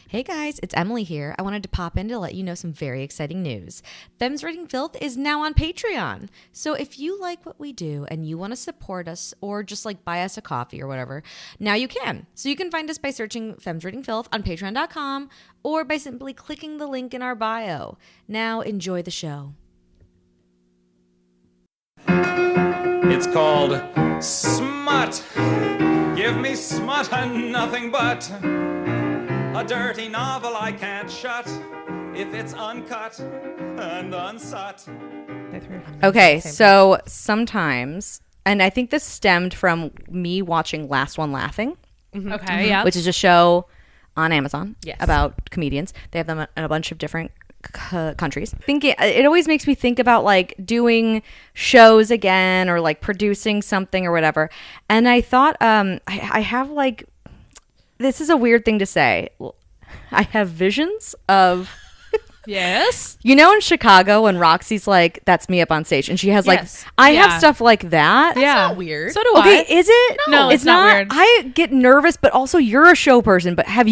Hey guys, it's Emily here. I wanted to pop in to let you know some very exciting news. Femmes Reading Filth is now on Patreon. So if you like what we do and you want to support us or just like buy us a coffee or whatever, now you can. So you can find us by searching Femmes Reading Filth on patreon.com or by simply clicking the link in our bio. Now enjoy the show. It's called Smut. Give me smut and nothing but a dirty novel I can't shut if it's uncut and unsut. Okay, so sometimes, and I think this stemmed from me watching Last One Laughing. Okay, yeah. Which is a show on Amazon Yes. about comedians. They have them in a bunch of different countries. It always makes me think about like doing shows again or like producing something or whatever. And I thought I have like, this is a weird thing to say. I have visions of Yes. you know in Chicago when Roxy's like, that's me up on stage, and she has like Yes. I Yeah. have stuff like that. Yeah. not weird. So do Okay, I. is it? No, it's not weird. I get nervous, but also you're a show person. But do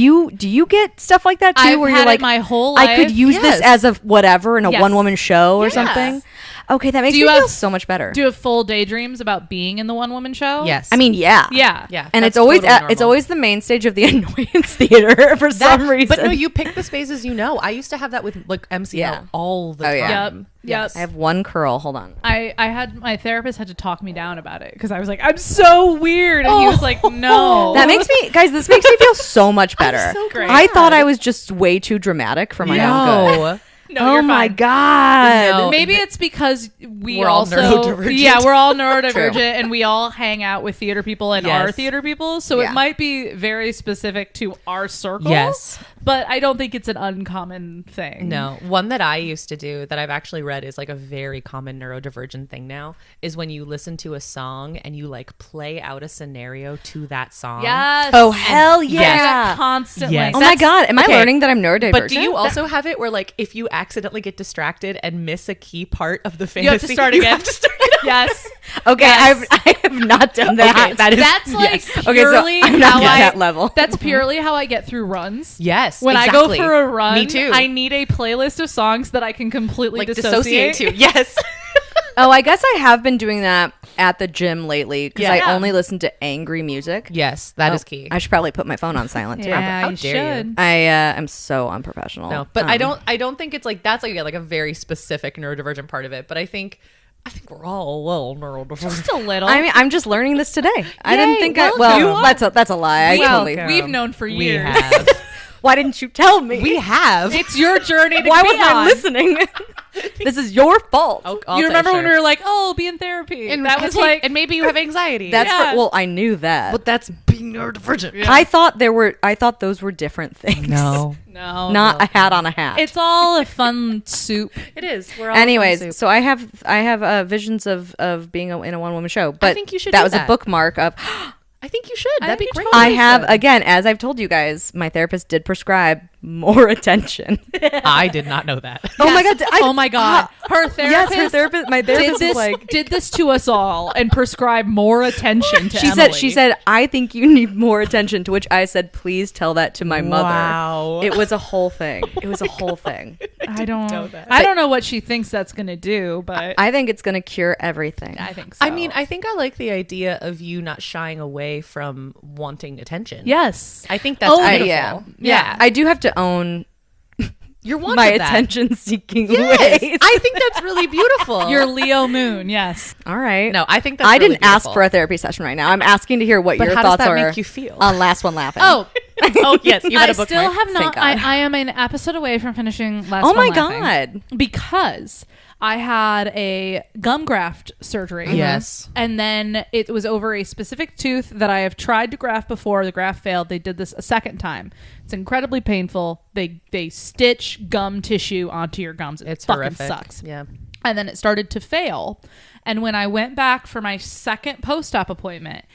you get stuff like that too? I've where had you're it like, my whole I could life. use this Yes. as a whatever in a Yes. one-woman show or Yeah. something. Okay, that makes Do me you feel have- so much better. Do you have full daydreams about being in the one-woman show? Yes. I mean, yeah, Yeah. Yeah. and that's it's always totally it's normal. always the main stage of the Annoyance Theater for some reason. But no, you pick the spaces you know. I used to have that with like MCL Yeah. all the Oh, time. yeah. Yep. Yep. I have one curl. Hold on. I had my therapist had to talk me down about it because I was like, I'm so weird, and he was like, no. That makes me, guys. This makes me feel so much better. so Great. I thought I was just way too dramatic for my own good. No. No, Oh you're my fine. god! No. Maybe it's because We're all also neurodivergent. yeah, we're all neurodivergent and we all hang out with theater people and Yes. are theater people, so Yeah. it might be very specific to our circle. Yes. But I don't think it's an uncommon thing. No, one that I used to do that I've actually read is like a very common neurodivergent thing now is when you listen to a song and you like play out a scenario to that song. Yes. Oh hell I do yeah! that constantly. Yes. Oh my god, am I okay. learning that I'm neurodivergent? But do you also have it where like if you accidentally get distracted and miss a key part of the fantasy, You have to start you again. have to start again? Yes. Okay, Yes. I have not done that. Okay, that is That's like yes. Okay, so purely I'm not how at I that level. That's purely how I get through runs. Yes. When exactly. I go for a run, Me too. I need a playlist of songs that I can completely like dissociate. dissociate too. Yes. Oh, I guess I have been doing that at the gym lately because I Yeah. only listen to angry music. Yes, that is Oh, key. I should probably put my phone on silent too. Yeah, How you dare you. should. I am so unprofessional. No, but I don't think it's like that's like a very specific neurodivergent part of it. But I think we're all a little neurodivergent. Just a little. I mean, I'm just learning this today. I didn't think welcome. well, that's a lie. I totally. We've known for We years. have. Why didn't you tell me? We have. It's your journey to Why be wasn't I on. listening? This is your fault. You remember when we were like, "Oh, be in therapy," and that was like, and maybe you have anxiety. That's yeah. well, I knew that. but that's being neurodivergent. I thought those were different things. No, no, Not a hat on a hat. It's all a fun soup. it is. We're all Anyways, so I have visions of being in a one woman show, but think you should that do was a that. bookmark of. I think you should. That'd be think you great. totally I have should. again, as I've told you guys, my therapist did prescribe more attention. I did not know that. Oh my god! Oh my god, her Yes, therapist. her therapist. My Did therapist this, was like. did this to us all and prescribe more attention to She Emily. said, I think you need more attention. To which I said, please tell that to my mother. Wow. It was a whole thing. It was a whole thing. I don't know that. I don't know what she thinks that's gonna do, but I think it's gonna cure everything. I think so. I mean, I think I like the idea of you not shying away from wanting attention. yes. I think that's Oh, beautiful. yeah. I do have to own You're wanting my that. attention-seeking Yes. ways. I think that's really beautiful. Your Leo moon, yes. All right. no, I think that's I really didn't ask beautiful. for a therapy session right now. I'm asking to hear what But your how does thoughts that are make you feel? on Last One Laughing. Oh, Oh yes, you had I a bookmark. still have not. Thank God. I am an episode away from finishing Last Oh One my Laughing. God. Because I had a gum graft surgery. Yes. And then it was over a specific tooth that I have tried to graft before. The graft failed. They did this a second time. It's incredibly painful. They stitch gum tissue onto your gums. It It's fucking horrific. sucks. Yeah. And then it started to fail. And when I went back for my second post-op appointment,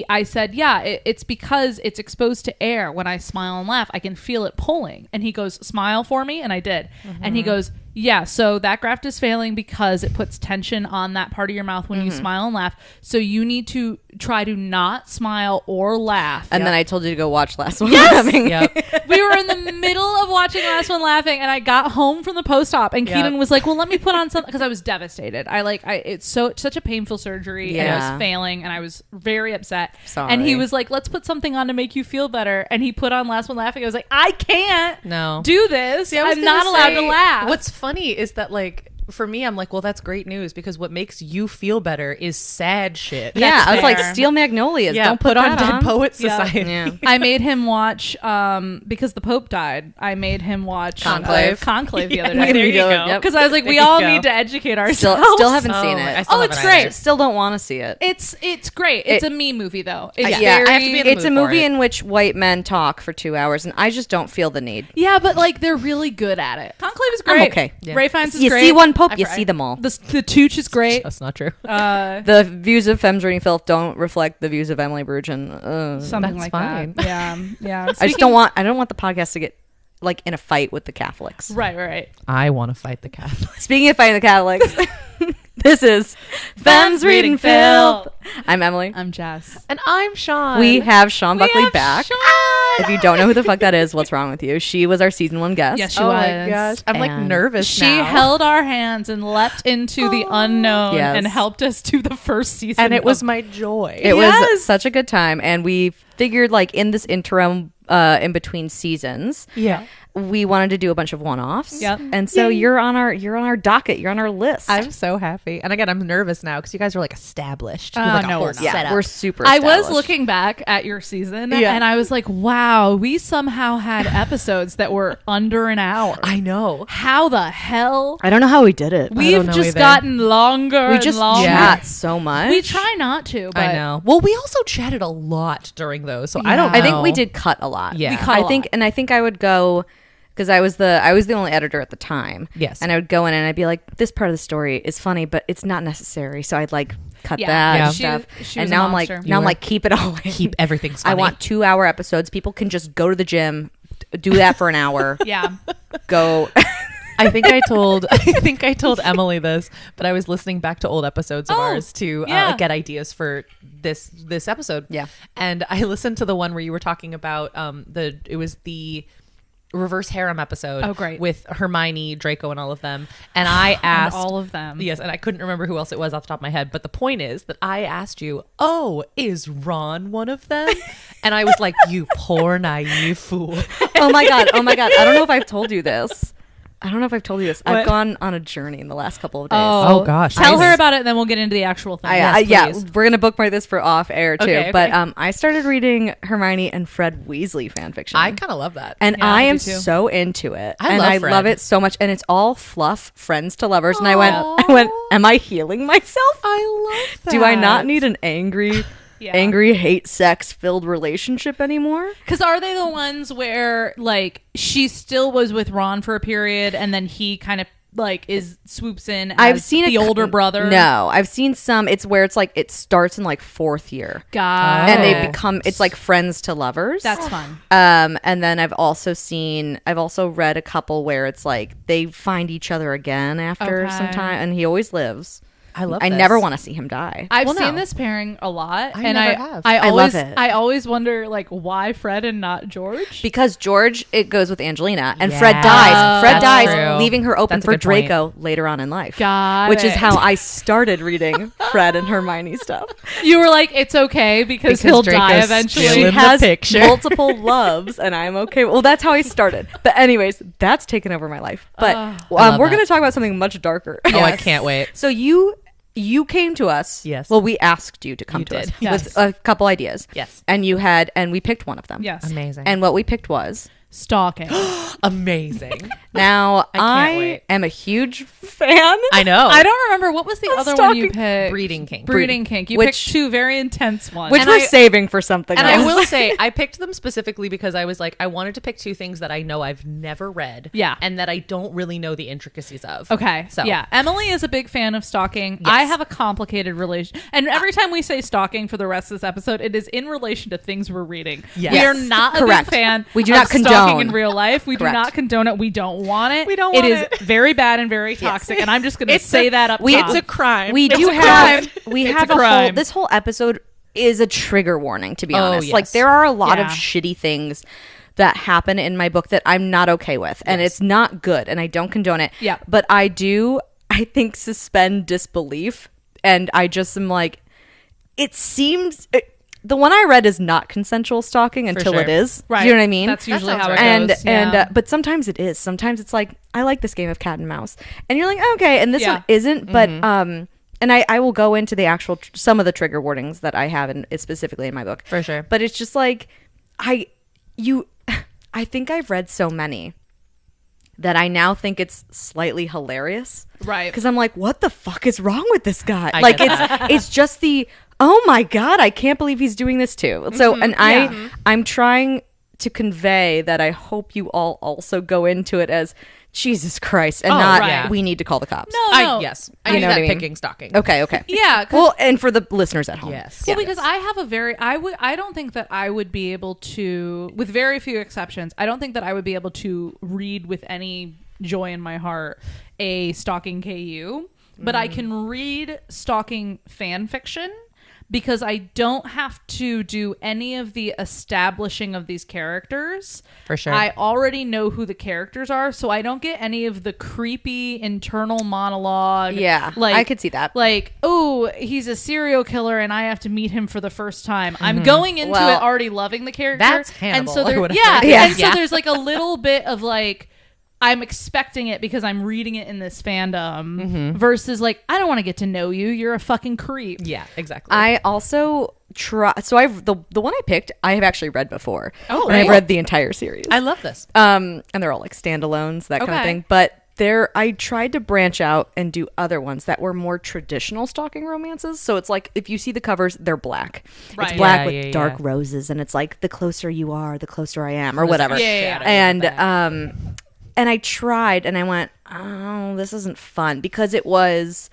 I said, yeah, it's because it's exposed to air. When I smile and laugh, I can feel it pulling. And he goes, smile for me. And I did. And he goes, yeah, so that graft is failing because it puts tension on that part of your mouth when you smile and laugh. So you need to try to not smile or laugh. And then I told you to go watch Last One Yes! Laughing. We were in the middle of watching Last One Laughing, and I got home from the post-op, and Keenan was like, well, let me put on something, because I was devastated. It's such a painful surgery, and it was failing, and I was very upset. Sorry. And he was like, let's put something on to make you feel better. And he put on Last One Laughing. I was like, I can't do this. See, I was I'm not gonna allowed say, to laugh. What's funny is that, like, for me, I'm like, well, that's great news, because what makes you feel better is sad shit. Yeah, I was like, fair. Steel Magnolias. Yeah, Don't put on that Dead Poets Yeah. Society. Yeah. I made him watch, because the Pope died, I made him watch Conclave the other day. There you go. Yep. Because I was like, we There you all go. need to educate ourselves. Still haven't seen I it. still Oh, it's haven't great. either. Still don't want to see it. It's great. It's a me movie though. It's Yeah, very, I have to be in the it's a mood for movie it. in which white men talk for 2 hours, and I just don't feel the need. yeah, but like they're really good at it. Conclave is I'm great. okay. Yeah. Ray Fiennes is You great. see one pope, you see them all. The Tooch is great. That's not true. The views of Femmes Reading Filth don't reflect the views of Emily Brugen. Something That's like fine. that. Yeah, yeah. I just don't want the podcast to get like in a fight with the Catholics. Right. I want to fight the Catholics. Speaking of fighting the Catholics, this is Femmes Reading Filth. I'm Emily. I'm Jess. And I'm Sean. We have Sean Buckley have back. Sean. If you don't know who the fuck that is, what's wrong with you? She was our season 1 guest. Yes, she Oh was. my gosh. I'm like And nervous She now. held our hands and leapt into the unknown Yes. and helped us to the first season. and it was of- my joy. It Yes. was such a good time, and we figured like in this interim in between seasons, yeah. we wanted to do a bunch of one-offs. Yep. And so you're on our docket, you're on our list. I'm so happy. And again, I'm nervous now because you guys are like established. You Oh, have, like, a no, whole we're not. yeah, setup. we're super I was established. looking back at your season Yeah. and I was like, wow, we somehow had episodes that were under an hour. I know. How the hell? I don't know how we did it. We've know just either. gotten longer We and just longer. chat so much. We try not to, but I know. Well, we also chatted a lot during those, so I Yeah. don't know. I think we did cut a lot. Yeah. We cut a I think I would go because I was the only editor at the time. Yes. And I would go in and I'd be like, this part of the story is funny, but it's not necessary. So I'd like cut Yeah. that Yeah. and She- stuff. she And was a now I'm like, monster. now I'm were- like, keep it all in. keep everything I funny. want 2-hour episodes. People can just go to the gym, do that for an hour, yeah. go. I think I told Emily this, but I was listening back to old episodes of ours to yeah. get ideas for this episode. Yeah. And I listened to the one where you were talking about it was the reverse harem episode. Oh, great. With Hermione, Draco, and all of them. And I asked all of them. Yes, and I couldn't remember who else it was off the top of my head. But the point is that I asked you, "Oh, is Ron one of them?" And I was like, "You poor naive fool." Oh my god. I don't know if I've told you this. What? I've gone on a journey in the last couple of days. Oh, gosh. Tell I- her about it and then we'll get into the actual thing. Yeah, please. we're gonna bookmark this for off air too. Okay, okay. But I started reading Hermione and Fred Weasley fan fiction. I kind of love that. and Yeah, I I am do too. so into it. I and love I Fred. love it so much. And it's all fluff, friends to lovers. And I went, am I healing myself? I love that. Do I not need an angry, Yeah. angry, hate sex filled relationship anymore? Because are they the ones where like she still was with Ron for a period and then he kind of like swoops in as I've seen the older brother? No, I've seen some. It's where it's like it starts in like 4th year. God. And they Oh. become, it's like friends to lovers. That's fun. And then I've also read a couple where it's like they find each other again after Okay. some time, and he always lives. I love I this. never want to see him die. I've Well, seen no. this pairing a lot, I and never have. I I always, love it. I always wonder like why Fred and not George. Because George, it goes with Angelina, and Yeah. Fred dies. Fred That's dies, true. leaving her open That's a for good point. Draco later on in life. Got which is it. how I started reading Fred and Hermione stuff. You were like, it's okay because he'll die Draco's eventually. still She in the has picture. multiple loves, and I'm okay. Well, that's how I started. But anyways, that's taken over my life. But love we're that. going to talk about something much darker. Oh, I can't wait. So you came to us. Yes. Well, we asked you to come You to did. us Yes. with a couple ideas. Yes. And we picked one of them. Yes. Amazing. And what we picked was Stalking. Amazing. Now, can't I wait. am a huge fan. I know. I don't remember what was the other one you Stalking- picked. Breeding kink. Breeding kink. You Which- picked two very intense ones. Which And we're I- saving for something And else. I will say, I picked them specifically because I was like, I wanted to pick two things that I know I've never read. Yeah. And that I don't really know the intricacies of. Okay. So, yeah, Emily is a big fan of stalking. I have a complicated relation, and every time we say stalking for the rest of this episode, it is in relation to things we're reading. Yes. We are not a Correct. big fan. We do of not stalking condone. in real life. We Correct. do not condone it. We don't want it. We don't want It is it. very bad and very toxic, and I'm just going to It's say a- that up we- top. It's a crime. We It's do a have crime. we It's have a a whole crime. this whole episode is a trigger warning, to be Oh, honest. yes. Like there are a lot of Yeah. shitty things that happen in my book that I'm not okay with, and it's not good, and I don't condone it. Yeah. But I think suspend disbelief, and I just am like, it seems the one I read is not consensual stalking until sure. it is. Right. You know what I mean? That's usually sounds how it right. goes. And yeah. but sometimes it is. Sometimes it's like, I like this game of cat and mouse, and you're like, okay, and this Yeah. one isn't. But and I will go into the actual some of the trigger warnings that I have in specifically in my book For sure. But it's just like I think I've read so many that I now think it's slightly hilarious, Right. Because I'm like, what the fuck is wrong with this guy? I Like get it's just the, oh my god, I can't believe he's doing this too. So and I'm trying to convey that I hope you all also go into it as Jesus Christ and not right. we need to call the cops. No. Yes. You I knew know what that I mean? picking stalking. Okay. Yeah. 'cause- Well, and for the listeners at home. Yes. Well, because I have a very, I don't think that I would be able to, with very few exceptions, I don't think that I would be able to read with any joy in my heart a stalking KU, but I can read stalking fan fiction because I don't have to do any of the establishing of these characters. For sure. I already know who the characters are, so I don't get any of the creepy internal monologue. Yeah, like I could see that. Like, oh, he's a serial killer, and I have to meet him for the first time. I'm going into Well, it already loving the character. that's and Hannibal, so or there, whatever. yeah, Yeah. and so there's like a little bit of like, I'm expecting it because I'm reading it in this fandom versus like, I don't want to get to know you. You're a fucking creep. Yeah, exactly. I also try. So I've the one I picked, I have actually read before. Oh, and I've right. read the entire series. I love this. And they're all like standalones, that kind of Okay. thing. But I tried to branch out and do other ones that were more traditional stalking romances. So it's like, if you see the covers, they're black. Right. It's black Yeah, with yeah, dark yeah. roses, and it's like, the closer you are, the closer I am, or whatever. Yeah. And I tried, and I went, oh, this isn't fun, because it was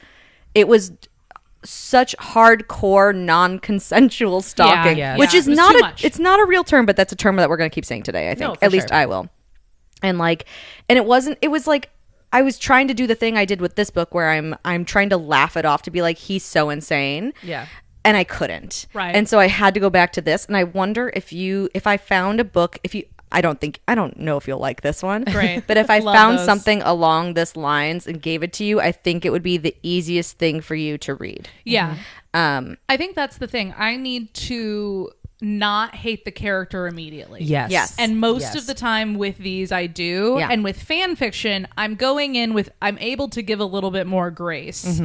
such hardcore non-consensual stalking, Yeah. which Yeah. is It was not too a much. it's not a real term, but that's a term that we're going to keep saying today, I think. No, for At least sure. I will. And it was like, I was trying to do the thing I did with this book where I'm trying to laugh it off, to be like, he's so insane. Yeah. And I couldn't. Right. And so I had to go back to this, and I wonder if I found a book, I don't know if you'll like this one. Great. But if I Love found those. something along this lines and gave it to you, I think it would be the easiest thing for you to read. Yeah. Um, I think that's the thing. I need to not hate the character immediately. Yes. Yes. And most Yes. of the time with these, I do. Yeah. And with fan fiction, I'm going in with, I'm able to give a little bit more grace,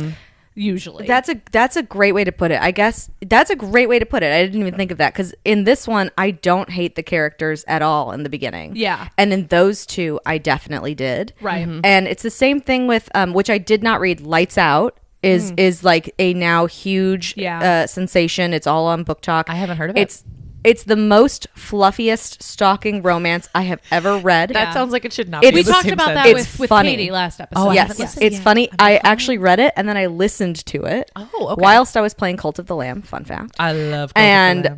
usually. That's a great way to put it. I guess that's a great way to put it. I didn't even think of that, because in this one, I don't hate the characters at all in the beginning. Yeah. And in those two, I definitely did. Right. And it's the same thing with which I did not read. Lights Out is like a now huge Yeah. sensation. It's all on Book Talk. I haven't heard of it. It's the most fluffiest stalking romance I have ever read. That sounds like it should not It's- be We the talked same about that sentence. with funny. Katie last episode. Oh, I Yes, haven't listened it's yet. funny. I actually read it, and then I listened to it. Oh, okay. Whilst I was playing Cult of the Lamb. Fun fact. I love And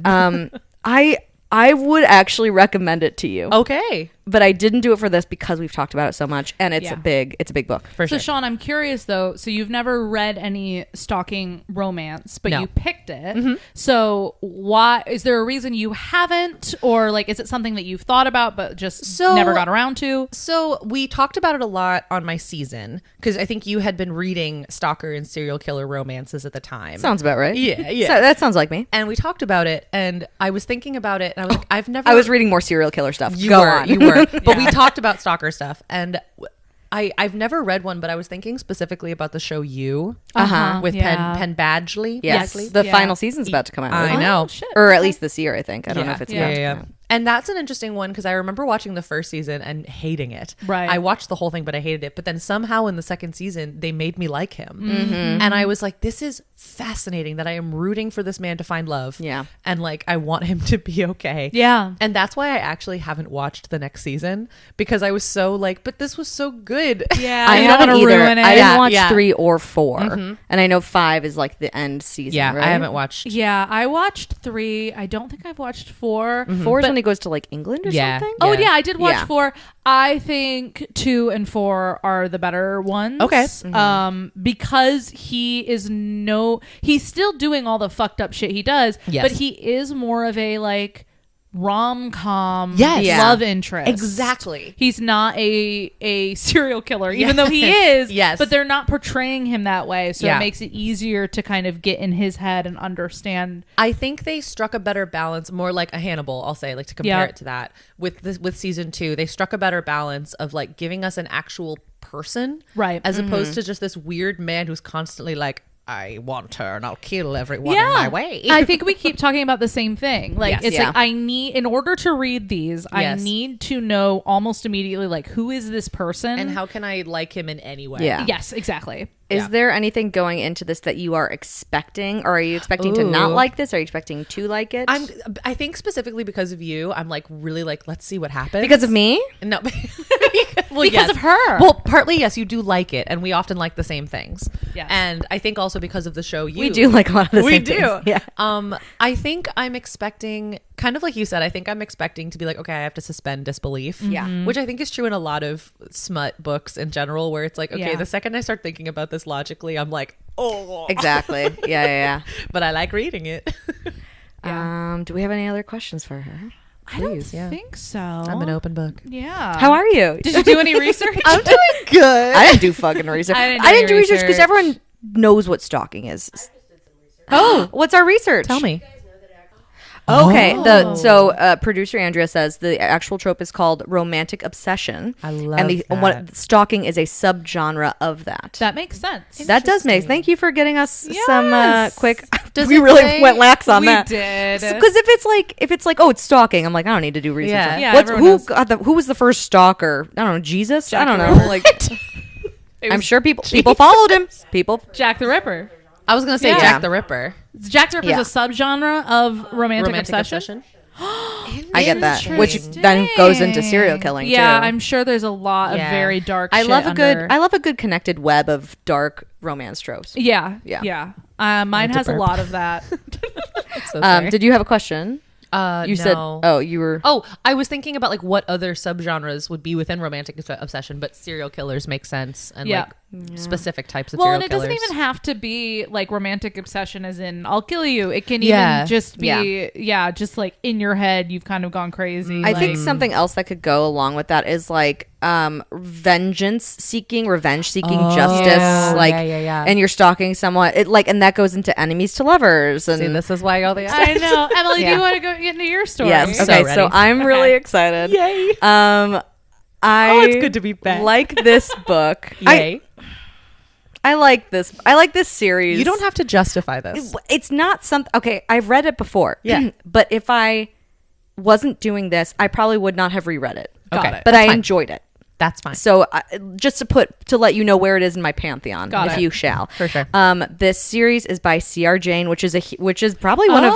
I would actually recommend it to you. okay. But I didn't do it for this because we've talked about it so much, and it's Yeah. it's a big book. For So sure. Sean, I'm curious though. So you've never read any stalking romance, but No. you picked it. So why is there a reason you haven't, or like is it something that you've thought about but just never got around to? So we talked about it a lot on my season, because I think you had been reading stalker and serial killer romances at the time. Sounds about right. Yeah, yeah. So that sounds like me. And we talked about it, and I was thinking about it, and I was like, I've never. I was reading more serial killer stuff. You Go were, on. you were. But we talked about stalker stuff, and I've never read one, but I was thinking specifically about the show You with Yeah. Penn Badgley. Yes, Badgley. the Yeah. final season's about to come out. I isn't it? know. shit. Or at least this year, I think. I don't know if it's Yeah. about to yeah. come out. And that's an interesting one because I remember watching the first season and hating it. Right. I watched the whole thing, but I hated it. But then somehow in the second season, they made me like him. And I was like, this is fascinating that I am rooting for this man to find love. Yeah. And like, I want him to be okay. Yeah. And that's why I actually haven't watched the next season because I was so like, but this was so good. Yeah. I you don't haven't wanna either. ruin it. I didn't watch Yeah. 3 or 4, and I know 5 is like the end season. Yeah, right? I haven't watched. Yeah, I watched 3. I don't think I've watched 4. 4 is when he goes to like England or Yeah. something. Oh Yeah. yeah, I did watch Yeah. 4. I think 2 and 4 are the better ones. Okay. Because he's still doing all the fucked up shit he does, Yes. but he is more of a like rom-com Yes. Yeah. love interest. Exactly. He's not a serial killer, even though he is. Yes. But they're not portraying him that way, so Yeah. it makes it easier to kind of get in his head and understand. I think they struck a better balance, more like a Hannibal, I'll say, like to compare Yeah. it to that. With season 2, they struck a better balance of like giving us an actual person. Right. As opposed to just this weird man who's constantly like, I want her and I'll kill everyone in my way. I think we keep talking about the same thing. Like Yes. it's Yeah. like in order to read these, I Yes. need to know almost immediately like who is this person and how can I like him in any way? Yeah. Yes, exactly. Is Yeah. there anything going into this that you are expecting, or are you expecting to not Ooh. like this? Are you expecting to like it? I think specifically because of you, I'm like really like, let's see what happens. because of me. No. Well, Because yes. of her. Well, partly, yes, you do like it, and we often like the same things. Yes. And I think also because of the show, We do like a lot of the we same do. things. Yeah. I think I'm expecting, kind of like you said, I think I'm expecting to be like, okay, I have to suspend disbelief. Yeah. Which I think is true in a lot of smut books in general, where it's like, okay, Yeah. the second I start thinking about this logically, I'm like, oh. Exactly. Yeah. But I like reading it. Do we have any other questions for her? I don't Please, yeah. think so. I'm an open book. Yeah. How are you? Did you do any research? I'm doing good. I didn't do fucking research. I didn't I do didn't do any research because research. everyone knows what stalking is. Oh, what's our research? Tell me. Okay, producer Andrea says the actual trope is called romantic obsession. I love and that. Stalking is a subgenre of that. That makes sense. That does make. Thank you for getting us some Yes. quick. Does we it really say- went lax on We that. did. Because if it's like oh it's stalking, I'm like I don't need to do research. Yeah. on it. Yeah, What's, everyone who got who was the first stalker? I don't know. Jesus. I don't know. Like I'm sure people followed him. People. Jack the Ripper. I was going to say Yeah. Jack the Ripper. Jack the Ripper Yeah. is a subgenre of romantic Romantic obsession. I get that, which then goes into serial killing. Yeah, too. I'm sure there's a lot of Yeah. very dark. I shit love a good. under- I love a good connected web of dark romance tropes. Yeah, Yeah. yeah. Mine to has a burp. lot of that. So sorry. Did you have a question? You said. no. Oh, you were. Oh, I was thinking about like what other subgenres would be within romantic obsession, but serial killers make sense, and Yeah. like specific types of Well, serial and it killers. doesn't even have to be like romantic obsession, as in I'll kill you. It can Yeah. even just be, just like in your head, you've kind of gone crazy. I like, think something else that could go along with that is like revenge seeking, justice. yeah. Like, Yeah. and you're stalking someone. It like, and that goes into enemies to lovers. And See, this is why all the I know, Emily. Do Yeah. you want to go get into your story? yes, So okay. ready. So I'm really excited. Yay! I it's good to be back. like this book. Yay! I like this. I like this series. You don't have to justify this. It's not something. Okay, I've read it before. Yeah. But if I wasn't doing this, I probably would not have reread it. Okay. it. But That's I fine. enjoyed it. That's fine. So just to let you know where it is in my pantheon, Got if it. you shall. For sure. This series is by C.R. Jane, which is probably one of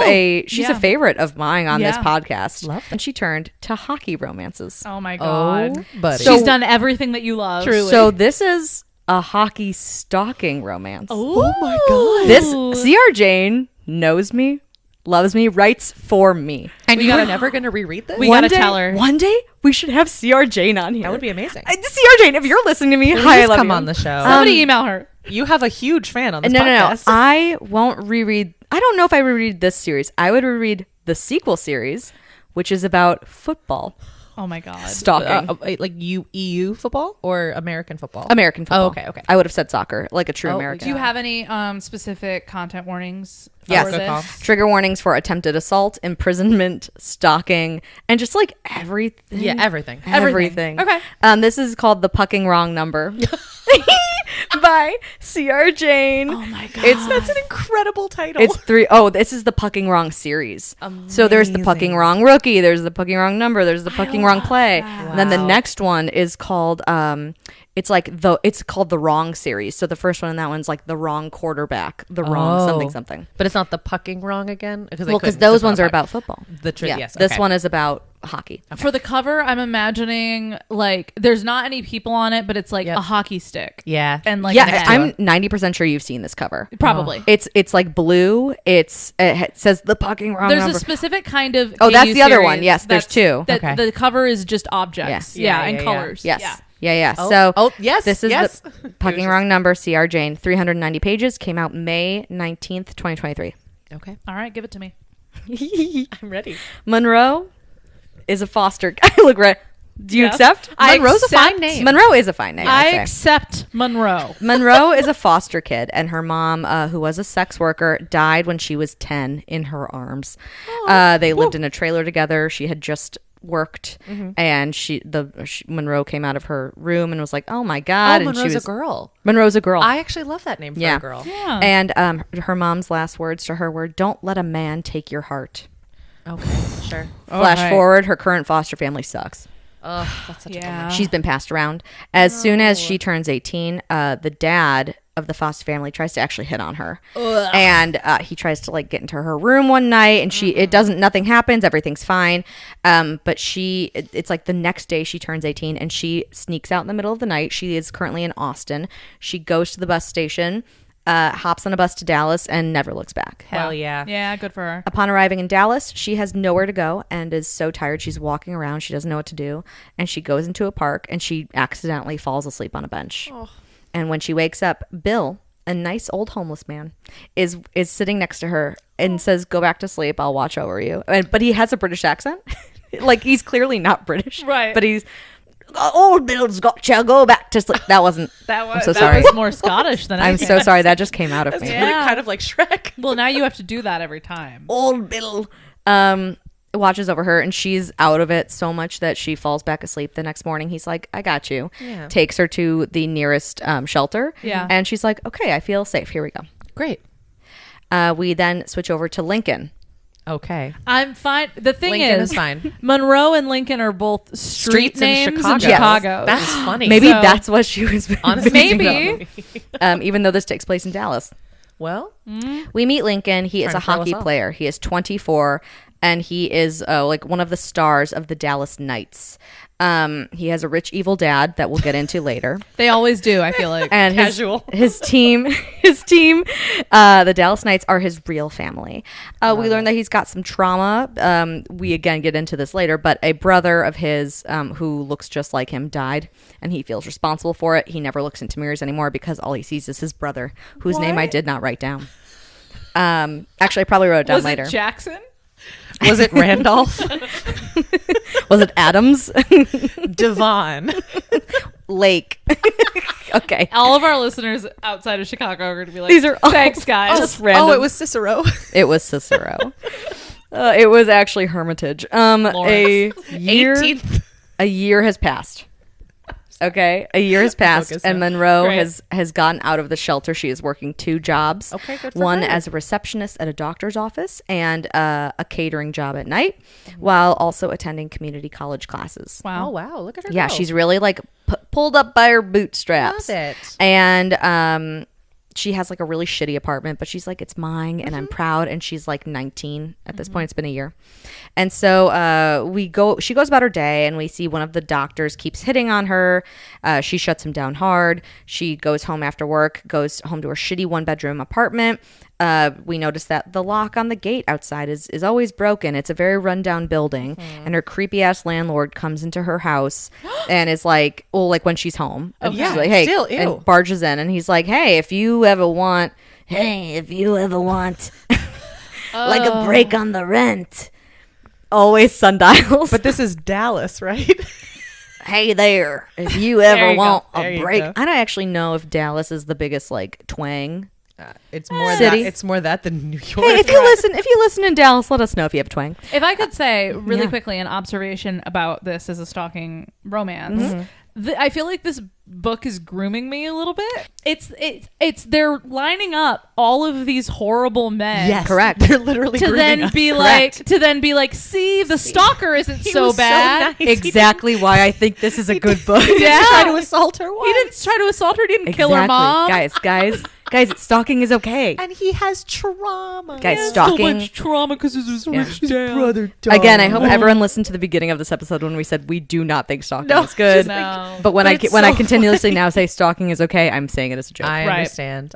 she's yeah. a favorite of mine on this Yeah. podcast. Love and she turned to hockey romances. Oh my god, buddy. she's done everything that you love. Truly. So this is a hockey stalking romance. Oh my God. This C.R. Jane knows me, loves me, writes for me. and you're never going to reread this? We One gotta day- tell her. One day we should have C.R. Jane on here. That would be amazing. C.R. Jane, if you're listening to me, Please hi, I love come you. on the show. Somebody email her. You have a huge fan on this No. podcast. I won't reread. I don't know if I reread this series. I would reread the sequel series, which is about football Oh my god. stalking. Like EU football or American football? American football. Oh, okay. I would have said soccer, like a true Oh, American. Do you have any specific content warnings? Yes. for Good this? call. Trigger warnings for attempted assault, imprisonment, stalking, and just like everything. Yeah, everything. Everything. Okay. This is called The Pucking Wrong Number. by C.R. Jane. Oh my god. That's an incredible title. It's 3. Oh, this is the Pucking Wrong series. So there's the Pucking Wrong Rookie, there's the Pucking Wrong Number, there's the Pucking Wrong Play. And then the next one is called it's called the Wrong series. So the first one in that one's like the Wrong Quarterback, the Wrong something. But it's not the pucking wrong again? Because those ones are about football. Yes. This one is about hockey. For the cover, I'm imagining like there's not any people on it, but it's like a hockey stick. Yeah. And like I'm 90% sure you've seen this cover. Probably. It's like blue. It says the Pucking Wrong There's Number. a specific kind of Oh, that's KU the other series one. Yes, there's two. That the cover is just objects. Yeah. And colors. Yes. Yeah. So yes. this is yes. the Pucking Wrong Number, C.R. Jane, 390 pages, came out May 19th, 2023. Okay. All right, give it to me. I'm ready. Monroe is a foster. Look right. Do you accept? Monroe's a fine name. Monroe is a fine name. I I'd say. accept Monroe. Monroe is a foster kid, and her mom, who was a sex worker, died when she was 10 in her arms. They lived in a trailer together. She had just worked, and Monroe came out of her room and was like, "Oh my god!" And Monroe's a girl. Monroe's a girl. I actually love that name for a girl. Yeah. And her mom's last words to her were, "Don't let a man take your heart." Okay, sure. Flash forward, her current foster family sucks. Oh, that's such a bummer. She's been passed around. As soon as she turns 18, the dad of the foster family tries to actually hit on her. And he tries to like get into her room one night, and nothing happens, everything's fine. But it's like the next day she turns 18 and she sneaks out in the middle of the night. She is currently in Austin. She goes to the bus station, hops on a bus to Dallas, and never looks back. Hell yeah. Yeah, good for her. Upon arriving in Dallas, she has nowhere to go and is so tired she's walking around. She doesn't know what to do. And she goes into a park and she accidentally falls asleep on a bench. And when she wakes up, Bill, a nice old homeless man, is sitting next to her and says, "Go back to sleep. I'll watch over you." But he has a British accent. Like, he's clearly not British. Right. But he's, "Old Bill's got you. Go back to sleep." That wasn't. I'm so sorry. That was more Scottish than I'm anything. so sorry. That just came out of me. Yeah. Kind of like Shrek. Well, now you have to do that every time. Old Bill watches over her, and she's out of it so much that she falls back asleep. The next morning, he's like, "I got you." Yeah. Takes her to the nearest shelter. Yeah. And she's like, "Okay, I feel safe. Here we go." Great. We then switch over to Lincoln. Okay. I'm fine. The thing Lincoln is fine. Monroe and Lincoln are both Streets in names Chicago. in Chicago. That's funny. Maybe So- that's what she was Honestly, Maybe. even though this takes place in Dallas. Well, We meet Lincoln. He is Trying a to throw hockey us off. player. He is 24, and he is like one of the stars of the Dallas Knights. He has a rich, evil dad that we'll get into later. They always do, I feel like. And Casual. his team, the Dallas Knights are his real family. We learn that he's got some trauma. We again get into this later, but a brother of his who looks just like him died, and he feels responsible for it. He never looks into mirrors anymore because all he sees is his brother, whose name I did not write down. Actually, I probably wrote it down Was later. it Jackson? was it Randolph? Was it Adams? Devon. Lake. Okay. All of our listeners outside of Chicago are going to be like, These are all thanks, guys. just random. Oh, it was Cicero. It was Cicero. It was actually Hermitage. A year 18th. a year has passed. Okay, a year has passed, Focus and now. Monroe Great. has gotten out of the shelter. She is working 2 jobs. Okay, good for one her. as a receptionist at a doctor's office, and a catering job at night, while also attending community college classes. Wow. Oh, wow. Look at her Yeah, go. she's really like pulled up by her bootstraps. Love it. And she has like a really shitty apartment, but she's like, "It's mine and I'm proud." And she's like 19 at this point. It's been a year. And so she goes about her day, and we see one of the doctors keeps hitting on her. She shuts him down hard. She goes home after work, goes home to her shitty 1-bedroom apartment. We notice that the lock on the gate outside is always broken. It's a very rundown building, and her creepy ass landlord comes into her house and is like, well, like when she's home, and she's like, "Hey," still, ew. and barges in, and he's like, "Hey, if you ever want like a break on the rent, always sundials." But this is Dallas, right? Hey there, if you ever you want go. There a you break. go. I don't actually know if Dallas is the biggest like twang. It's more City. that. It's more that than New York. Hey, if you listen in Dallas, let us know if you have a twang. If I could say really Yeah. quickly an observation about this as a stalking romance, I feel like this book is grooming me a little bit. It's they're lining up all of these horrible men. Yes, Correct. They're literally To grooming then us. be like, see, the stalker isn't He so was bad. nice. Exactly why I think this is a good book. Yeah. Try to assault her once. He didn't try to assault her. He didn't kill her mom. Guys, stalking is okay. And he has trauma. Guys, So stalking. much trauma because his rich dad. brother Again, I hope everyone listened to the beginning of this episode when we said we do not think stalking is good. No. But when But it's I so continuously now say stalking is okay, I'm saying it as a joke. I Right. understand.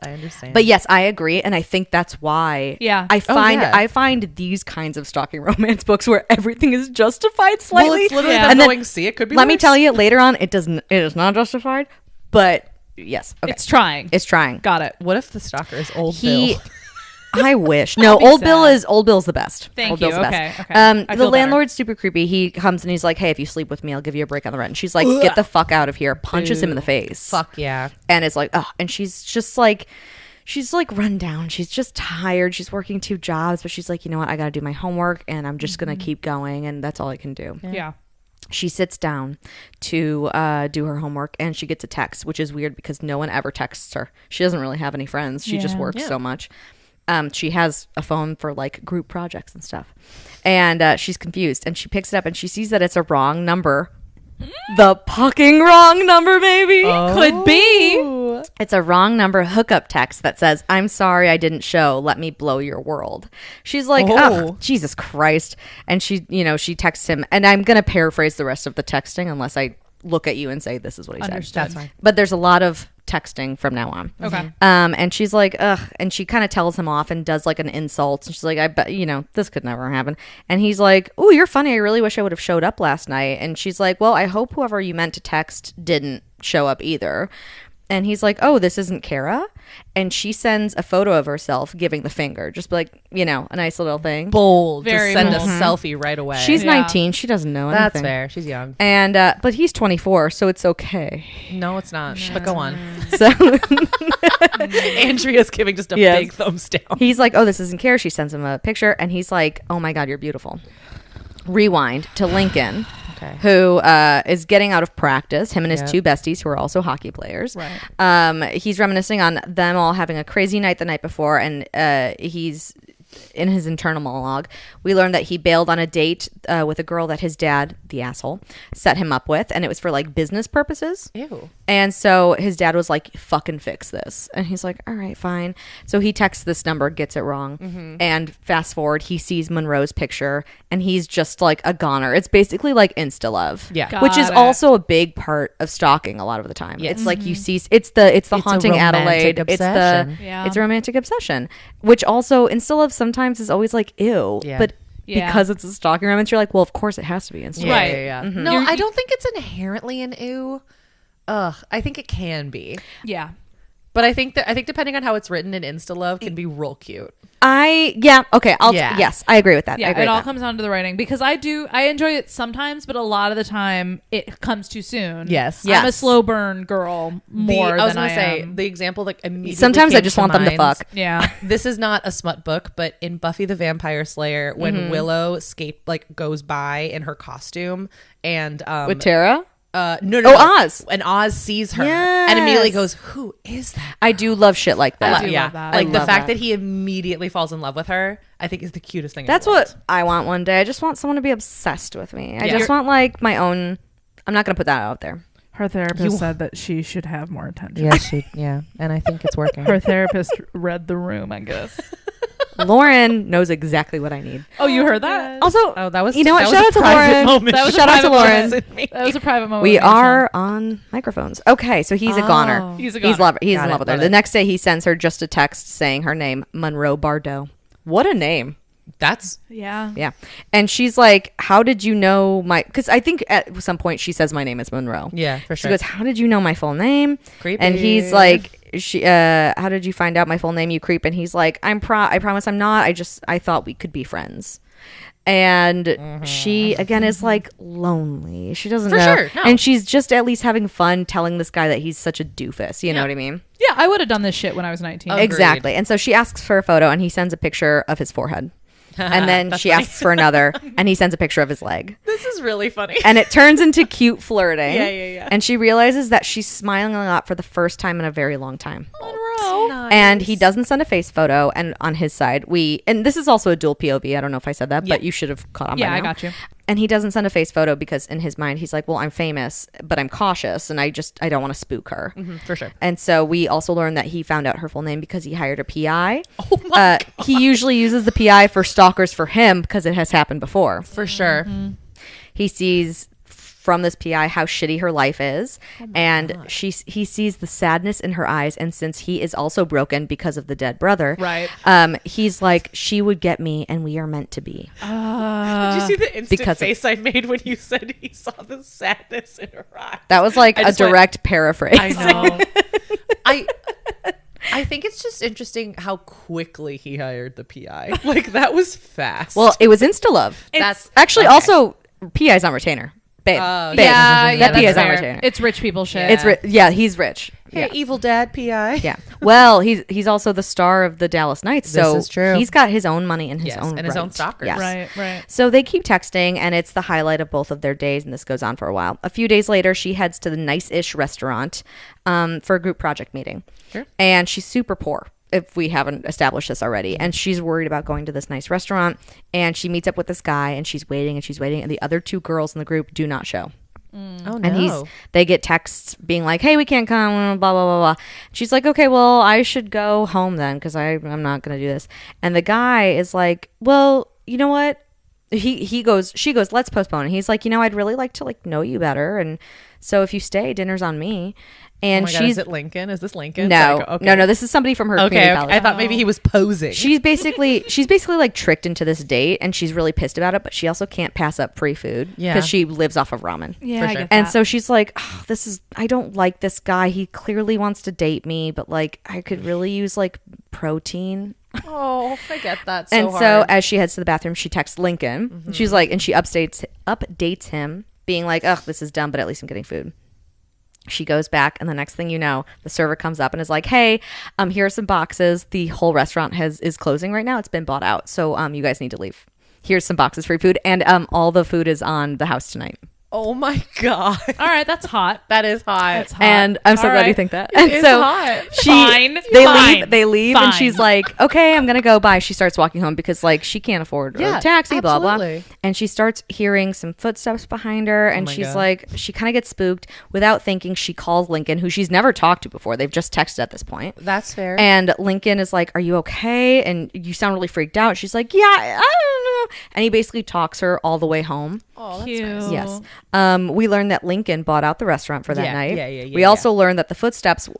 But yes, I agree, and I think that's why. Yeah. I find yeah. I find these kinds of stalking romance books where everything is justified slightly. Well, it's literally Yeah. them And then going, see, it could be let me worse. tell you later on, it is not justified. But yes, okay, It's trying. it's trying. Got it. What if the stalker is old He. Bill? I wish. No, be Old sad. Bill's the best. Thank Old you. Bill's the Okay, best. okay. I The feel landlord's super creepy. He comes and he's like, "Hey, if you sleep with me, I'll give you a break on the rent." And she's like, "Get the fuck out of here!" Punches him in the face. Fuck yeah. And it's like, oh, and she's like run down. She's just tired. She's working 2 jobs, but she's like, you know what? I got to do my homework, and I'm just gonna keep going, and that's all I can do. Yeah. She sits down to do her homework, and she gets a text, which is weird because no one ever texts her. She doesn't really have any friends. She just Yeah. works so much. She has a phone for like group projects and stuff, and she's confused. And she picks it up, and she sees that it's a wrong number. The fucking wrong number, baby. Could be. It's a wrong number hookup text that says, "I'm sorry I didn't show. Let me blow your world." She's like, "Oh, Jesus Christ." And she texts him, and I'm going to paraphrase the rest of the texting unless I look at you and say this is what he Understood. said. That's fine. But there's a lot of texting from now on. Okay. And she's like, ugh. And she kind of tells him off and does like an insult. And she's like, I bet, this could never happen. And he's like, oh, you're funny. I really wish I would have showed up last night. And she's like, well, I hope whoever you meant to text didn't show up either. And he's like, oh, this isn't Kara. And she sends a photo of herself giving the finger. Just like, a nice little thing. Bold. Very Just send bold. a selfie right away. She's Yeah. 19. She doesn't know anything. That's fair. She's young. And, but he's 24, so it's okay. No, it's not. But go on. So Andrea's giving just a Yes. big thumbs down. he's like, oh, this isn't Kara. She sends him a picture, and he's like, oh my God, you're beautiful. Rewind to Lincoln, Okay. who is getting out of practice. Him and his Yep. 2 besties, who are also hockey players. Right. He's reminiscing on them all having a crazy night the night before, and he's in his internal monologue. We learned that he bailed on a date with a girl that his dad, the asshole, set him up with, and it was for like business purposes. Ew. And so his dad was like, fucking fix this. And he's like, all right, fine. So he texts this number, gets it wrong. And fast forward, he sees Monroe's picture, and he's just like a goner. It's basically like insta love. Yeah. Got Which is it. also a big part of stalking a lot of the time. Yes. It's like you see, it's the a haunting romantic Adelaide. obsession. Yeah. It's a romantic obsession, which also insta love sometimes is always like, ew. Yeah. But Yeah. because it's a stalking romance, you're like, well, of course it has to be insta love. Right. Yeah. No, You're- I don't think it's inherently an ew. Ugh, I think it can be. Yeah. But I think depending on how it's written in Insta Love can be real cute. Yes, I agree with that. I Yeah, agree it with all that. comes down to the writing because I enjoy it sometimes, but a lot of the time it comes too soon. Yes. I'm a Yes. slow burn girl more I was than I gonna say am. the example that immediately Sometimes I came just want them to mind- fuck. Yeah. This is not a smut book, but in Buffy the Vampire Slayer, when Willow goes by in her costume and With Tara? no, Oz. and Oz sees her and immediately Yes. goes, "Who is that?" I do love shit like that. I do love that. Like I the love fact that. that he immediately falls in love with her, I think is the cutest thing. That's in the world. what I want one day. I just want someone to be obsessed with me. I Yeah. just want like my own. I'm not going to put that out there. Her therapist said that she should have more attention. Yeah, and I think it's working. Her therapist read the room, I guess. Lauren knows exactly what I need. Oh, you heard that? Also, Oh, that was you know what? that Shout was out a to private Lauren. moment. That was a Shout out to private Lauren. moment. That was a private moment. We with me, are on microphones. Okay, so he's a goner. Sean. He's a He's goner. he's Got in it, love with her. love The it. next day, he sends her just a text saying her name, Monroe Bardot. What a name. That's Yeah. Yeah. And she's like, how did you know my... Because I think at some point she says my name is Monroe. yeah, for She sure. goes, how did you know my full name? Creepy. And he's like, how did you find out my full name, you creep? And he's like, I promise I'm not. I thought we could be friends. And she, again, is like lonely. She doesn't For know. sure, no. And she's just at least having fun telling this guy that he's such a doofus. You know what I mean? Yeah, I would have done this shit when I was 19. Agreed. Exactly. And so she asks for a photo, and he sends a picture of his forehead. And then she asks for another, and he sends a picture of his leg. This is really funny. And it turns into cute flirting. Yeah. And she realizes that she's smiling a lot for the first time in a very long time. Nice. And he doesn't send a face photo. And on his side, and this is also a dual POV. I don't know if I said that, but you should have caught on by now. I got you. And he doesn't send a face photo because in his mind, he's like, well, I'm famous, but I'm cautious. And I don't want to spook her. For sure. And so we also learned that he found out her full name because he hired a PI. Oh my God. He usually uses the PI for stalkers for him because it has happened before. For sure. He sees from this PI how shitty her life is, and he sees the sadness in her eyes, and since he is also broken because of the dead brother, Right. He's like, she would get me and we are meant to be. Did you see the instant because face I made when you said he saw the sadness in her eyes? That was like a direct paraphrase. I know. I think it's just interesting how quickly he hired the PI. Like, that was fast. Well, it was insta-love. That's actually okay. Also PI's on retainer. Babe. Oh, Babe. Yeah, that that's PI's on fair. retainer. It's rich people shit. It's he's rich. Hey, evil dad PI. Yeah. Well, he's also the star of the Dallas Knights, so This is true. he's got his own money and his Yes, own and his own right. stalkers. Yes. Right. So they keep texting, and it's the highlight of both of their days, and this goes on for a while. A few days later, she heads to the nice-ish restaurant for a group project meeting. Sure. And she's super poor, if we haven't established this already. And she's worried about going to this nice restaurant, and she meets up with this guy, and she's waiting, and the other two girls in the group do not show. Oh, no. And they get texts being like, hey, we can't come, blah, blah, blah, blah. She's like, okay, well, I should go home then because I'm not going to do this. And the guy is like, well, you know what? She goes, let's postpone. And he's like, I'd really like to know you better. And so if you stay, dinner's on me. And oh my God, is it Lincoln? Is this Lincoln? No, Sorry, okay. no, this is somebody from her community college. I thought maybe he was posing. She's basically tricked into this date, and she's really pissed about it, but she also can't pass up free food because she lives off of ramen. Yeah, For I sure. get And that. so she's like, I don't like this guy. He clearly wants to date me, but I could really use protein. Oh, I get that so And hard. so as she heads to the bathroom, she texts Lincoln. She's like, and she updates him, being like, ugh, this is dumb, but at least I'm getting food. She goes back, and the next thing you know, the server comes up and is like, hey, here are some boxes. The whole restaurant is closing right now. It's been bought out. So you guys need to leave. Here's some boxes for your food. And all the food is on the house tonight. Oh my God. All right, that's hot. That is hot. That's hot. And I'm so All glad you right. think that. It And is so hot. Fine. They Fine. leave, and Fine. she's like, okay, I'm gonna go. Bye. She starts walking home because she can't afford a taxi, blah blah. absolutely. And she starts hearing some footsteps behind her, and my she's God. like, she kind of gets spooked. Without thinking, she calls Lincoln, who she's never talked to before. They've just texted at this point. That's fair. And Lincoln is like, are you okay? And you sound really freaked out. She's like, yeah, I don't know. And he basically talks her all the way home. oh, that's Cute. nice. Yes. We learned that Lincoln bought out the restaurant for that Yeah, night. yeah, We also learned that the footsteps him.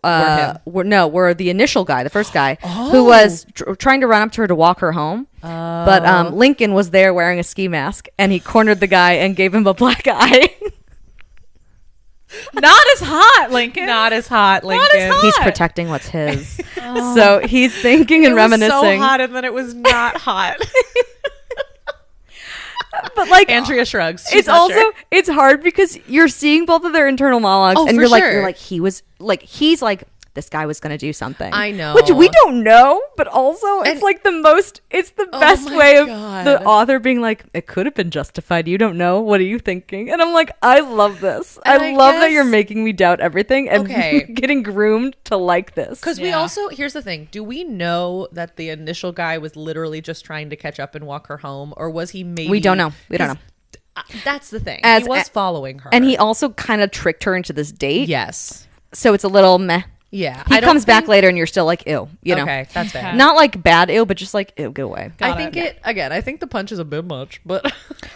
were the initial guy, the first guy, who was trying to run up to her to walk her home. But Lincoln was there wearing a ski mask, and he cornered the guy and gave him a black eye. Not as hot, Lincoln. Not as hot, Lincoln. as hot. He's protecting what's his. So he's thinking and It was reminiscing. so hot, and then it was not hot. But Andrea shrugs. She's it's not also sure. it's hard because you're seeing both of their internal monologues, Oh, and for you're sure. like he's like, this guy was going to do something. I know. Which we don't know, but also it's it's the best my way of God. the author being like, it could have been justified. You don't know. What are you thinking? And I'm like, I love this. And I I love that guess- you're making me doubt everything and Okay. getting groomed to like this. Because we Yeah. also, here's the thing. Do we know that the initial guy was literally just trying to catch up and walk her home? Or was he maybe... We don't know. We don't know. That's the thing. As- he was following her. And he also kind of tricked her into this date. Yes. So it's a little meh. Yeah. He comes back later and you're still like, ew, you know. Okay, that's fair. Not like bad ew, but just like, ew, get away. Got I think I think the punch is a bit much, but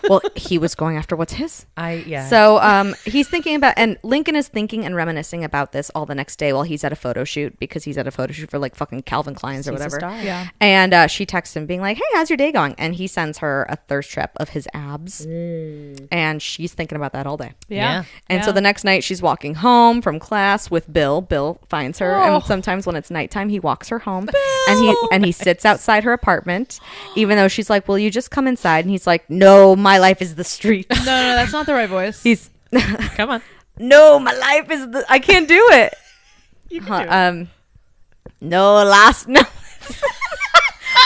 Well, he was going after what's his. yeah. So he's thinking about, and Lincoln is thinking and reminiscing about this all the next day while he's at a photo shoot, because he's at a photo shoot for fucking Calvin Klein's or He's a whatever. star. Yeah. And she texts him being like, hey, how's your day going? And he sends her a thirst trap of his abs. And she's thinking about that all day. Yeah. And so the next night she's walking home from class with Bill. Bill finds her, and sometimes when it's nighttime, he walks her home, and he sits outside her apartment, even though she's like, "Will you just come inside?" And he's like, "No, my life is the street." No, that's not the right voice. He's Come on. no, my life is the. I can't do it. You can do it. No, last no.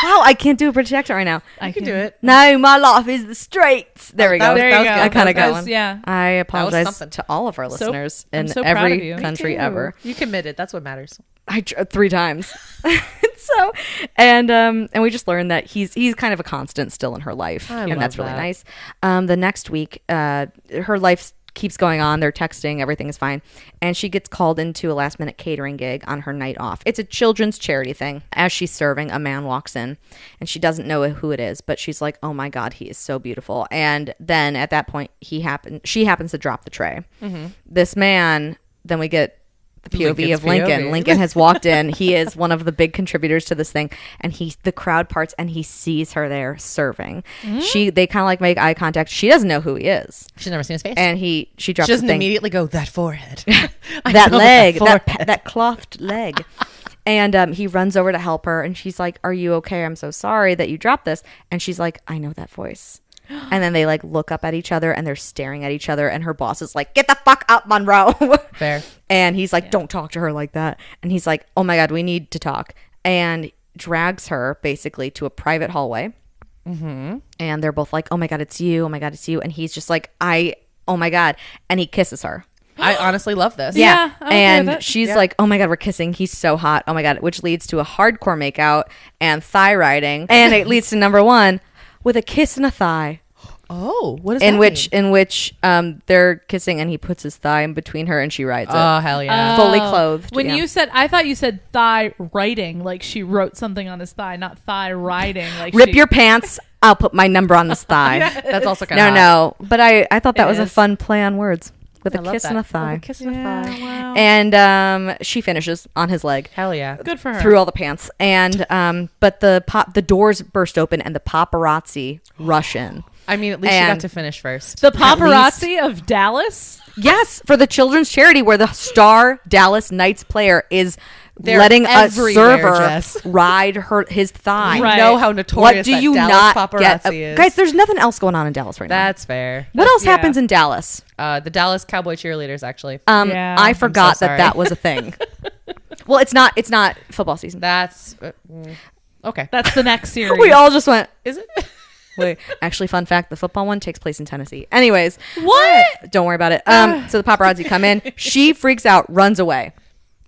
Wow, I can't do a British accent right now. I can do it. No, my life is the streets. There we go. There you go. I kind of That got was- one. Yeah. I apologize something. to all of our listeners I'm in so proud of every you. Me country ever. You committed. That's what matters. 3 times. So, and we just learned that he's kind of a constant still in her life, I and love that's really that. nice. The next week, her life keeps going on. They're texting, everything is fine, and she gets called into a last minute catering gig on her night off. It's a children's charity thing. As she's serving, a man walks in, and she doesn't know who it is, but she's like, "Oh my God, he is so beautiful." And then at that point, she happens to drop the tray. This man. Then we get the POV Lincoln's of Lincoln. POV. Lincoln has walked in. He is one of the big contributors to this thing, and the crowd parts, and he sees her there serving. They kind of like make eye contact. She doesn't know who he is, She's never seen his face. and she drops She doesn't the thing. immediately go, that forehead. I That know leg, forehead. that clothed leg. And he runs over to help her, and she's like, "Are you okay? I'm so sorry that you dropped this." And she's like, "I know that voice." And then they like look up at each other, and they're staring at each other, and her boss is like, "Get the fuck up, Monroe." Fair. And he's like, "Don't talk to her like that." And he's like, "Oh my God, we need to talk." And drags her basically to a private hallway. And they're both like, "Oh my God, it's you. Oh my God, it's you." And he's just like, "Oh my God." And he kisses her. I honestly love this. Yeah. I'm okay And with it. she's like, "Oh my God, we're kissing. He's so hot. Oh my God," which leads to a hardcore makeout and thigh riding. And it leads to number 1 with a kiss and a thigh. Oh, what is In that which they're kissing, and he puts his thigh in between her, and she rides it. Oh, hell yeah. Fully clothed. When yeah. I thought you said thigh writing, like she wrote something on his thigh, not thigh riding. Like Rip your pants. I'll put my number on this thigh. That's also kind of No. But I thought that was a is. fun play on words with I a love kiss that. and a Oh, thigh. a kiss and a thigh. Wow. And she finishes on his leg. Hell yeah. Good for her. Through all the pants. And but the doors burst open, and the paparazzi rush in. I mean, at least you And- got to finish first. The paparazzi of Dallas. Yes, for the children's charity where the star Dallas Knights player is They're letting a everywhere, server Jess. ride his thigh. Right. You know how notorious What do that you Dallas not paparazzi get? is. Guys, there's nothing else going on in Dallas right now. That's fair. What else yeah. happens in Dallas? The Dallas Cowboy cheerleaders, actually. Yeah. I forgot sorry. that was a thing. Well, it's not football season. That's okay. That's the next series. We all just went, Is it? wait, actually, fun fact, the football one takes place in Tennessee. Anyways. What? Don't worry about it. So the paparazzi come in. She freaks out, runs away.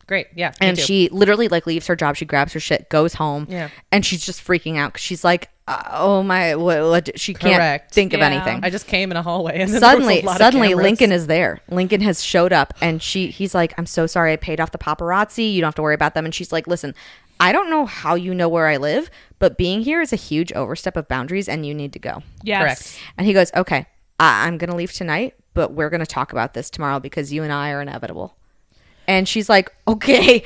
Great. Yeah. me And too. she literally like leaves her job. She grabs her shit, goes home. Yeah. And she's just freaking out because she's like, "Oh my, what?" She can't Correct. think of Yeah. anything. I just came in a hallway and then there was a lot of Suddenly, cameras. Lincoln is there. Lincoln has showed up, and he's like, "I'm so sorry. I paid off the paparazzi. You don't have to worry about them." And she's like, "Listen, I don't know how you know where I live, but being here is a huge overstep of boundaries, and you need to go." Yes. Correct. And he goes, "Okay, I'm gonna leave tonight, but we're gonna talk about this tomorrow because you and I are inevitable." And she's like, "Okay."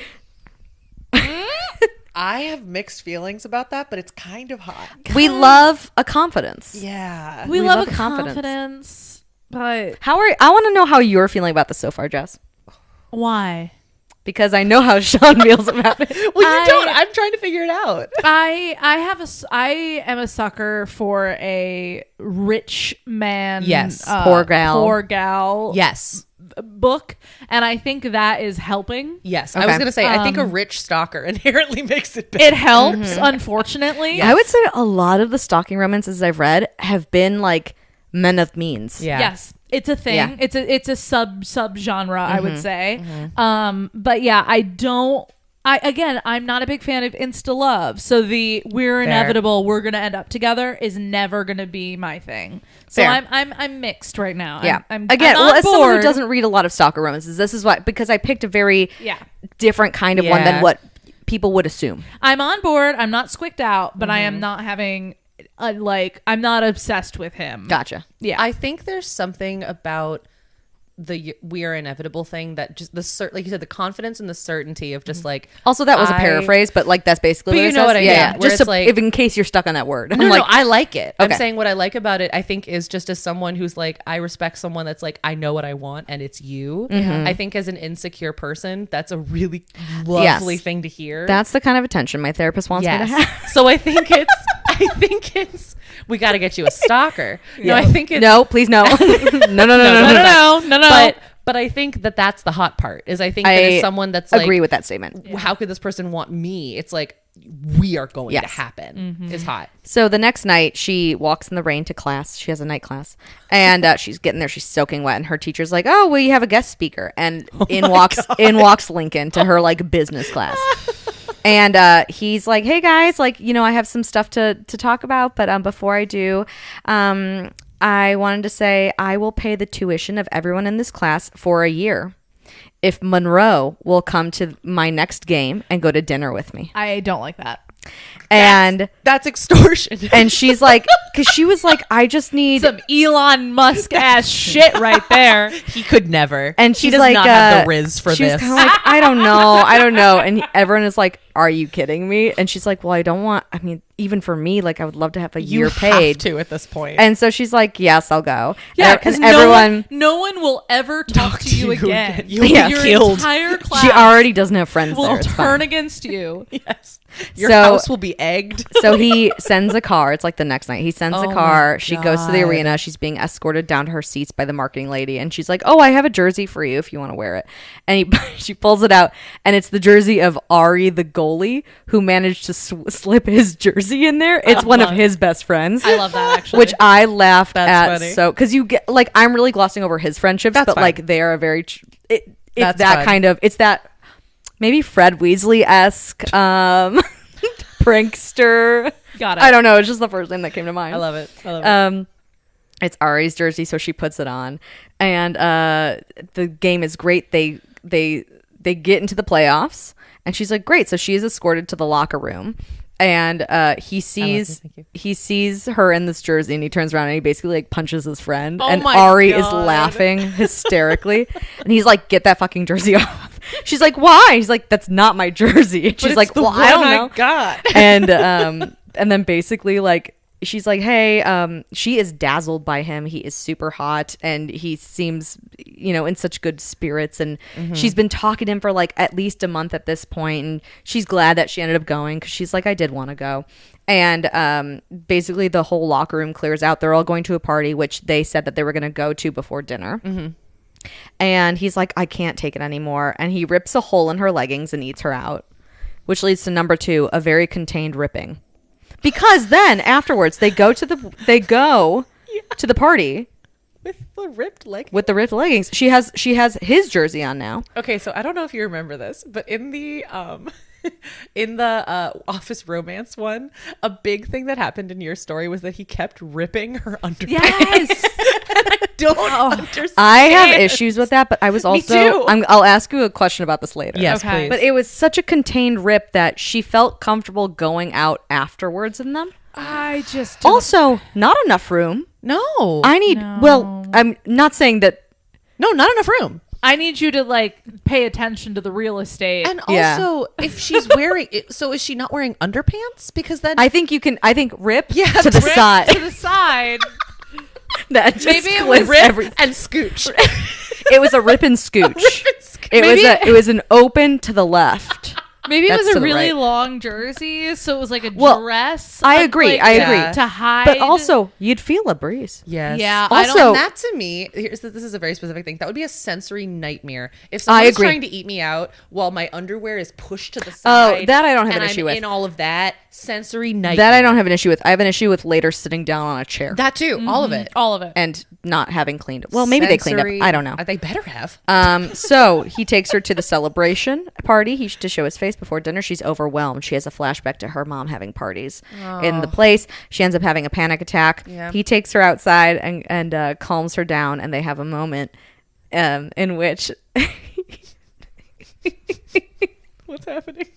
I have mixed feelings about that, but it's kind of hot. We love a confidence. Yeah. We, We love love a confidence. confidence. But I want to know how you're feeling about this so far, Jess, why? because I know how Sean feels about it. Well, you don't. I'm trying to figure it out. I am a sucker for a rich man. Yes. Poor gal. Yes. book, and I think that is helping. Yes. Okay. I was going to say, I think a rich stalker inherently makes it better. It helps, unfortunately. I would say a lot of the stalking romances I've read have been like men of means. Yeah. Yes, it's a thing. Yeah. It's a sub genre, I would say. But yeah, I'm not a big fan of insta love. So we're inevitable, we're gonna end up together is never gonna be my thing. So Fair. I'm mixed right now. Yeah. I'm Again, on well, as someone who board. doesn't read a lot of stalker romances, this is why, because I picked a very different kind of one Yeah. than what people would assume. I'm on board. I'm not squicked out, but I am not having I'm not obsessed with him. Gotcha. Yeah. I think there's something about the we are inevitable thing that just like you said, the confidence and the certainty of just like. Also, that was a I- paraphrase, but like that's basically But what you it know says. what I mean, Yeah. where Just it's to, like- if in case you're stuck on that word. No, I'm like, no, I like it. I'm Okay. saying what I like about it, I think, is just as someone who's like, I respect someone that's like, I know what I want and it's you. I think as an insecure person, that's a really lovely thing to hear. that's the kind of attention my therapist wants me to have. So I think it's, we got to get you a stalker. No, I think it's, No, please no. no. No. But I think that's the hot part is I think I that as someone that's agree like, with that statement. how could this person want me? It's like, we are going to Yes. happen is hot. So the next night, she walks in the rain to class. She has a night class, and she's getting there. She's soaking wet, and her teacher's like, "Oh, well, you have a guest speaker." And in walks Lincoln to her like business class, and he's like, "Hey guys, like I have some stuff to talk about, but before I do, I wanted to say I will pay the tuition of everyone in this class for a year if Monroe will come to my next game and go to dinner with me." I don't like that. And That's extortion. and she's like, because she was like, I just need Some Elon Musk ass shit right there. He could never. And he she's does like, not have the riz for she was this. kind of like, I don't know. And everyone is like, are you kidding me? And she's like, well, I don't want, I mean, even for me, like I would love to have a You year have paid. to at this point. And so she's like, yes, I'll go. Yeah, And because everyone, no one will ever talk to you again. You'll be Your killed. entire class she already doesn't have friends will there. It's turn fine. against you. Yes. Your So- house will be egged. So he sends a car. It's like the next night. He sends Oh a car. my She goes to the God. arena. She's being escorted down to her seats by the marketing lady. And she's like, oh, I have a jersey for you if you want to wear it. And she pulls it out. And it's the jersey of Ari, the goalie, who managed to slip his jersey in there. It's one of his best friends. I love that actually. Which I laughed That's at. funny. So, because you get, like, I'm really glossing over his friendships, That's but, fine. like, they are a very, it's That's that fun. kind of, it's that maybe Fred Weasley-esque, prankster. Got it. I don't know. It's just the first thing that came to mind. I love it. It's Ari's jersey, so she puts it on, and the game is great. They get into the playoffs, and she's like, great. So she is escorted to the locker room, and he sees thank you. he sees her in this jersey, and he turns around and he basically like punches his friend, Oh and my Ari is God. laughing hysterically, and he's like, get that fucking jersey off. She's like, why? He's like, that's not my jersey. And she's like, well, I don't know. God. And then basically like she's like, hey, she is dazzled by him. He is super hot and he seems in such good spirits, and she's been talking to him for like at least a month at this point, and she's glad that she ended up going because she's like, I did want to go. And basically the whole locker room clears out. They're all going to a party which they said that they were going to go to before dinner. And he's like, I can't take it anymore, and he rips a hole in her leggings and eats her out, which leads to number 2, a very contained ripping. Because then afterwards they go to the party With the ripped leg. with the ripped leggings. She has his jersey on now. Okay, so I don't know if you remember this, but in the Office Romance one, a big thing that happened in your story was that he kept ripping her underpants. Yes. I don't understand. I have issues with that, but I was also too. I'll ask you a question about this later. Yes, Okay. please. But it was such a contained rip that she felt comfortable going out afterwards in them. I just don't- Also, not enough room. no. I need well, I'm not saying that no, not enough room. I need you to like pay attention to the real estate. And Yeah. also, if she's wearing, so is she not wearing underpants? Because then I think rip Yeah, to the Rip side. to the side. That just Maybe it clips was rip and scooch. It was a rip and scooch. It Maybe- it was an open to the left. Maybe it That's was to a the really right. long jersey, so it was like a Well, dress. I agree. like, I agree. Yeah. to hide. But also, you'd feel a breeze. Yes. Yeah, I Also- don't. And that to me, this is a very specific thing. That would be a sensory nightmare. If someone's agree. trying to eat me out while my underwear is pushed to the side. that I don't have and an issue I'm with. in all of that sensory nightmare. That I don't have an issue with. I have an issue with later sitting down on a chair That too. All of it. all of it. and not having cleaned it. Well, maybe they cleaned up. Sensory- I don't know. They better have. So he takes her to the celebration party to show his face before dinner. She's overwhelmed. She has a flashback to her mom having parties in the place. She ends up having a panic attack. Yeah. He takes her outside and calms her down, and they have a moment in which What's happening?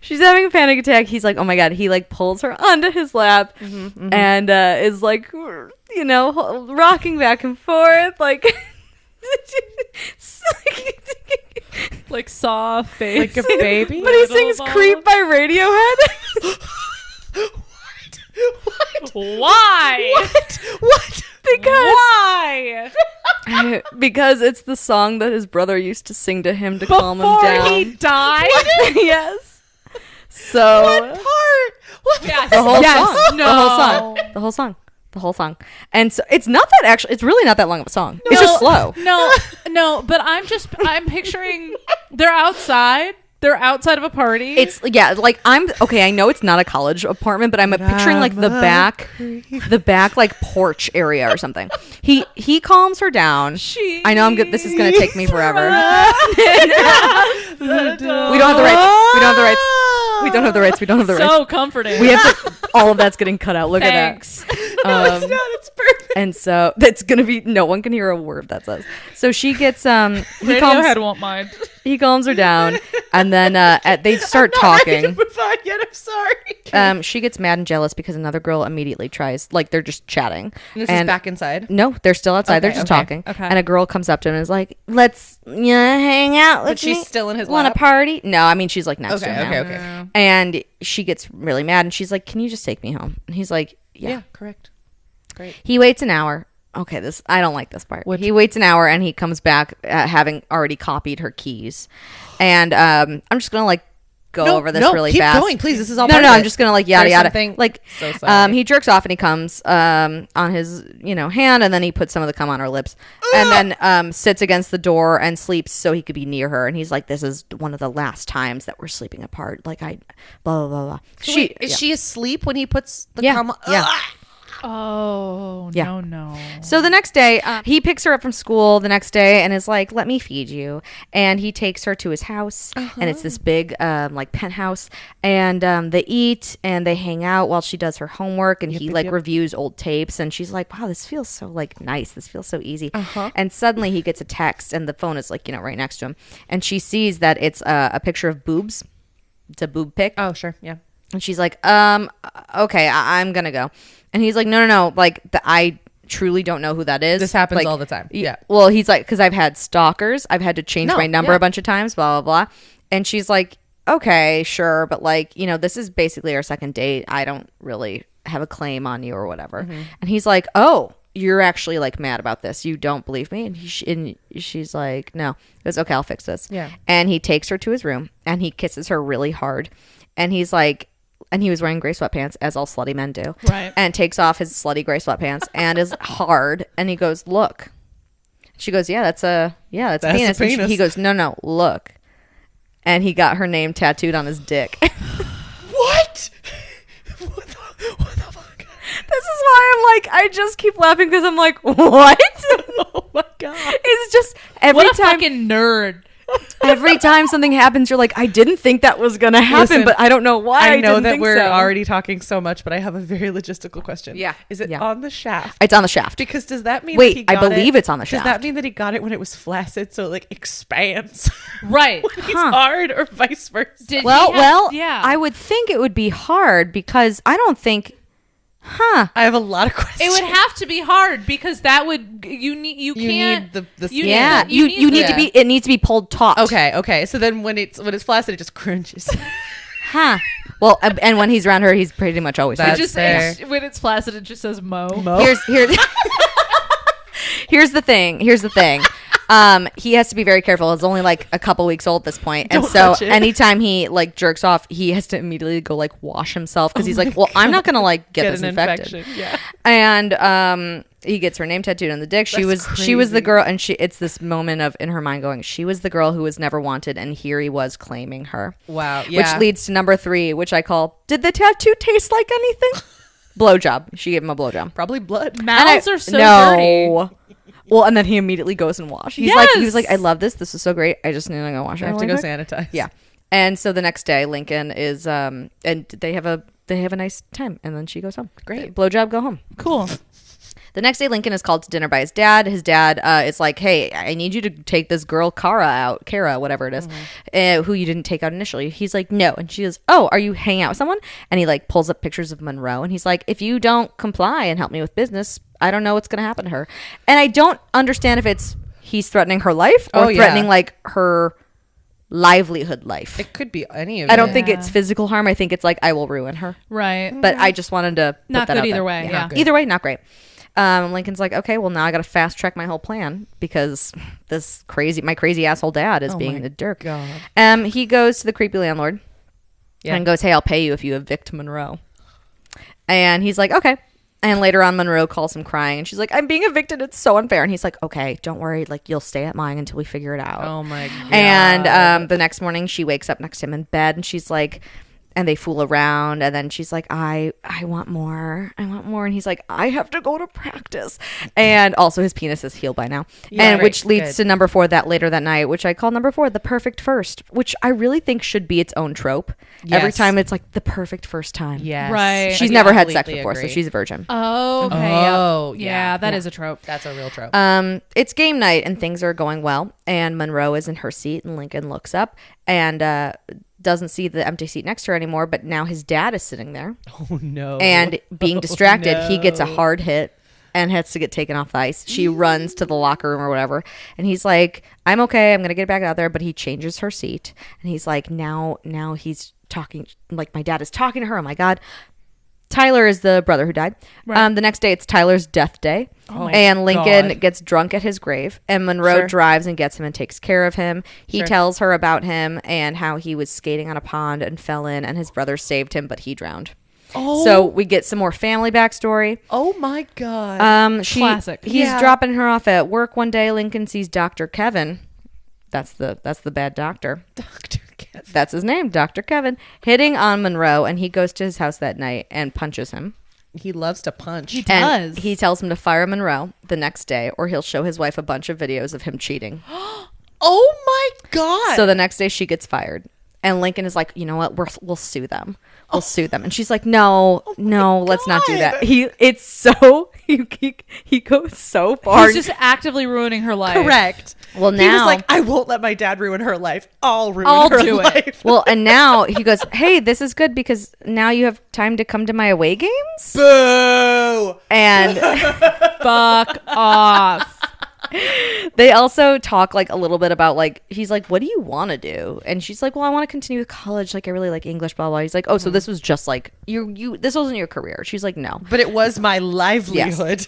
she's having a panic attack. He's like, oh my God. He like pulls her onto his lap and is like, rocking back and forth. Like, Like soft face. Like a baby? but he Little sings ball. Creep by Radiohead. Why? What? Why? Because it's the song that his brother used to sing to him to calm him Before down. he died? Yes. So Yes. the whole Yes. song. No. The whole song. The whole song. The whole song. And so it's not that actually. It's really not that long of a song. It's just slow. No, but I'm picturing they're outside They're outside of a party. It's like I'm okay. I know it's not a college apartment, but I'm picturing like the back like porch area or something. He calms her down. I know I'm good. This is gonna take me forever. We don't have the rights. We don't have the rights. We don't have the rights. So comforting. We have to. All of that's getting cut out. Look Thanks. at that. No, it's not. It's perfect. And so that's gonna be. No one can hear a word that says. So she gets Radiohead won't mind. He calms her down, and then they start talking. Ready to move on yet. I'm sorry. She gets mad and jealous because another girl immediately tries. Like they're just chatting. This is back inside. No, they're still outside. Okay, They're just talking. Okay. And a girl comes up to him and is like, "Let's hang out with But she's me. still in his Want a lap? party?" No, I mean she's like next to him now. Okay. And she gets really mad and she's like, "Can you just take me home?" And he's like, "Yeah." Correct. Great. He waits an hour. Okay, I don't like this part. He waits an hour and he comes back having already copied her keys. And I'm just gonna like go over this really keep fast. Going, please. This is all. No, part no, of I'm it. just gonna like yada There's yada. something- Like, So sorry. he jerks off and he comes on his hand, and then he puts some of the cum on her lips, and then sits against the door and sleeps so he could be near her. And he's like, "This is one of the last times that we're sleeping apart." Like I, blah blah blah blah. So wait, is she asleep when he puts the Yeah, cum? yeah. Oh, Yeah. no. So the next day, he picks her up from school the next day and is like, "Let me feed you." And he takes her to his house, and it's this big, like penthouse. And they eat and they hang out while she does her homework. And he reviews old tapes. And she's like, "Wow, this feels so like nice. This feels so easy." And suddenly he gets a text, and the phone is like right next to him. And she sees that it's a picture of boobs. It's a boob pic. Oh, sure. Yeah. And she's like, okay, I'm gonna go. And he's like, no, like I truly don't know who that is. This happens like, all the time. Yeah. Well, he's like, because I've had stalkers. I've had to change my number yeah. a bunch of times, blah, blah, blah. And she's like, okay, sure. But like, this is basically our second date. I don't really have a claim on you or whatever. And he's like, oh, you're actually like mad about this. You don't believe me? And she's like, no. He goes, okay, I'll fix this. Yeah. And he takes her to his room and he kisses her really hard. And he's like, and he was wearing gray sweatpants, as all slutty men do. Right. And takes off his slutty gray sweatpants and is hard. And he goes, look. She goes, that's a penis. a And penis. he goes, no, look. And he got her name tattooed on his dick. What? What the fuck? This is why I'm like, I just keep laughing because I'm like, what? Oh my god. It's just every What a time. fucking nerd. Every time something happens, you're like, I didn't think that was gonna happen, Listen, but I don't know why. I know didn't that think we're so. already talking so much, but I have a very logistical question. Yeah. Is it Yeah. on the shaft? It's on the shaft. Because does that mean Wait, that he I got believe it's on the Does shaft. that mean that he got it when it was flaccid, so it like expands? Right. When he's hard, or vice versa? Did Well, he have- yeah. I would think it would be hard because I don't think. I have a lot of questions. It would have to be hard because that would you can't need the you Yeah, need- you need the- to be. It needs to be pulled taut. Okay. So then when it's flaccid, it just crunches. Well, and when he's around her, he's pretty much always. That's hard. just fair. when it's flaccid it just says mo. Here's here's the thing. He has to be very careful. It's only like a couple weeks old at this point. And Don't so touch it. anytime he like jerks off, he has to immediately go like wash himself because he's like, well, I'm not going to like get this an infected. infection. Yeah. And he gets her name tattooed on the dick. She was the crazy. girl, and it's this moment of in her mind going, she was the girl who was never wanted, and here he was claiming her. Wow. Yeah. Which leads to number 3, which I call, did the tattoo taste like anything? Blowjob. She gave him a blowjob. Probably blood. Mouths are so dirty. Well, and then he immediately goes and washes. He was like, I love this. This is so great. I just need to go wash it. I have to go really quick." sanitize. Yeah. And so the next day, Lincoln is, and they have a nice time, and then she goes home. Great. Blowjob, go home. Cool. The next day, Lincoln is called to dinner by his dad. His dad is like, hey, I need you to take this girl, Kara, whatever it is, who you didn't take out initially. He's like, no. And she goes, oh, are you hanging out with someone? And he like pulls up pictures of Monroe. And he's like, if you don't comply and help me with business, I don't know what's going to happen to her. And I don't understand if he's threatening her life or threatening like her livelihood life. It could be any of I it. don't think it's physical harm. I think it's like, I will ruin her. Right. But I just wanted to put Not that good out either there. way. Yeah. Either way, not great. Lincoln's like, okay, well now I got to fast track my whole plan because my crazy asshole dad is being a jerk. God. He goes to the creepy landlord Yeah. and goes, hey, I'll pay you if you evict Monroe. And he's like, okay. And later on, Monroe calls him crying, and she's like, I'm being evicted. It's so unfair. And he's like, okay, don't worry. Like, you'll stay at mine until we figure it out. Oh, my God. And the next morning, she wakes up next to him in bed, and she's like, and they fool around, and then she's like, I want more. I want more. And he's like, I have to go to practice. And also his penis is healed by now. Yeah, and right. which leads Good. to number 4 that later that night, which I call number 4, the perfect first, which I really think should be its own trope. Every Yes. time it's like the perfect first time. Yes. Right. She's I never had sex completely before, so agree. she's a virgin. Oh, okay. Oh, yeah. yeah. That is a trope. That's a real trope. It's game night and things are going well. And Monroe is in her seat and Lincoln looks up and doesn't see the empty seat next to her anymore. But now his dad is sitting there. Oh, no. And being distracted, he gets a hard hit and has to get taken off the ice. She runs to the locker room or whatever. And he's like, I'm okay. I'm going to get back out there. But he changes her seat. And he's like, now he's talking. Like, my dad is talking to her. Oh, my God. Tyler is the brother who died. Right. The next day, it's Tyler's death day. my and Lincoln God. gets drunk at his grave. And Monroe Sure. drives and gets him and takes care of him. He Sure. tells her about him and how he was skating on a pond and fell in. And his brother saved him, but he drowned. Oh. So we get some more family backstory. Oh, my God. Classic. He's Yeah. dropping her off at work one day. Lincoln sees Dr. Kevin. That's the bad doctor. Dr. Kevin. That's his name, Dr. Kevin, hitting on Monroe, and he goes to his house that night and punches him. He loves to punch. He And does. he tells him to fire Monroe the next day, or he'll show his wife a bunch of videos of him cheating. Oh, my God. So the next day she gets fired. And Lincoln is like, you know what? We'll sue them. We'll sue them. And she's like, no, let's not do that. He goes so far. He's just actively ruining her life. Correct. Well, He was now- like, I won't let my dad ruin her life. I'll ruin I'll her do it. life. Well, and now he goes, hey, this is good because now you have time to come to my away games. Boo. And Fuck off. they also talk like a little bit about like, he's like, what do you want to do? And she's like, well, I want to continue with college. Like, I really like English, blah, blah. He's like, oh, so this was just like this wasn't your career. She's like, no. But it was my livelihood.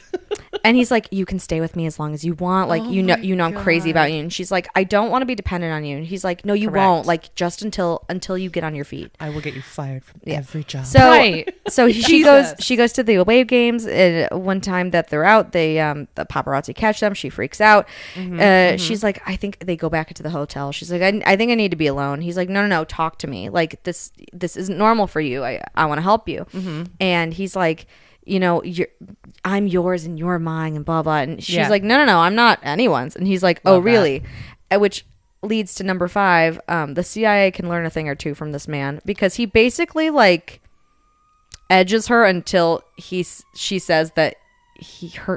And he's like, you can stay with me as long as you want. Like, you know, I'm crazy about you. And she's like, I don't want to be dependent on you. And he's like, no, you Correct. won't. Like, just until you get on your feet. I will get you fired from every job. So, Right. so she Jesus. goes to the away games. One time that they're out, the paparazzi catch them. She freaks out. She's like, I think they go back into the hotel. She's like, I think I need to be alone. He's like, no, talk to me. Like, this isn't normal for you. I want to help you. And he's like, you know, I'm yours and you're mine and blah, blah. And she's Yeah. like, no, I'm not anyone's. And he's like, oh, Love that. really? Which leads to number 5. The CIA can learn a thing or two from this man because he basically like edges her until she says that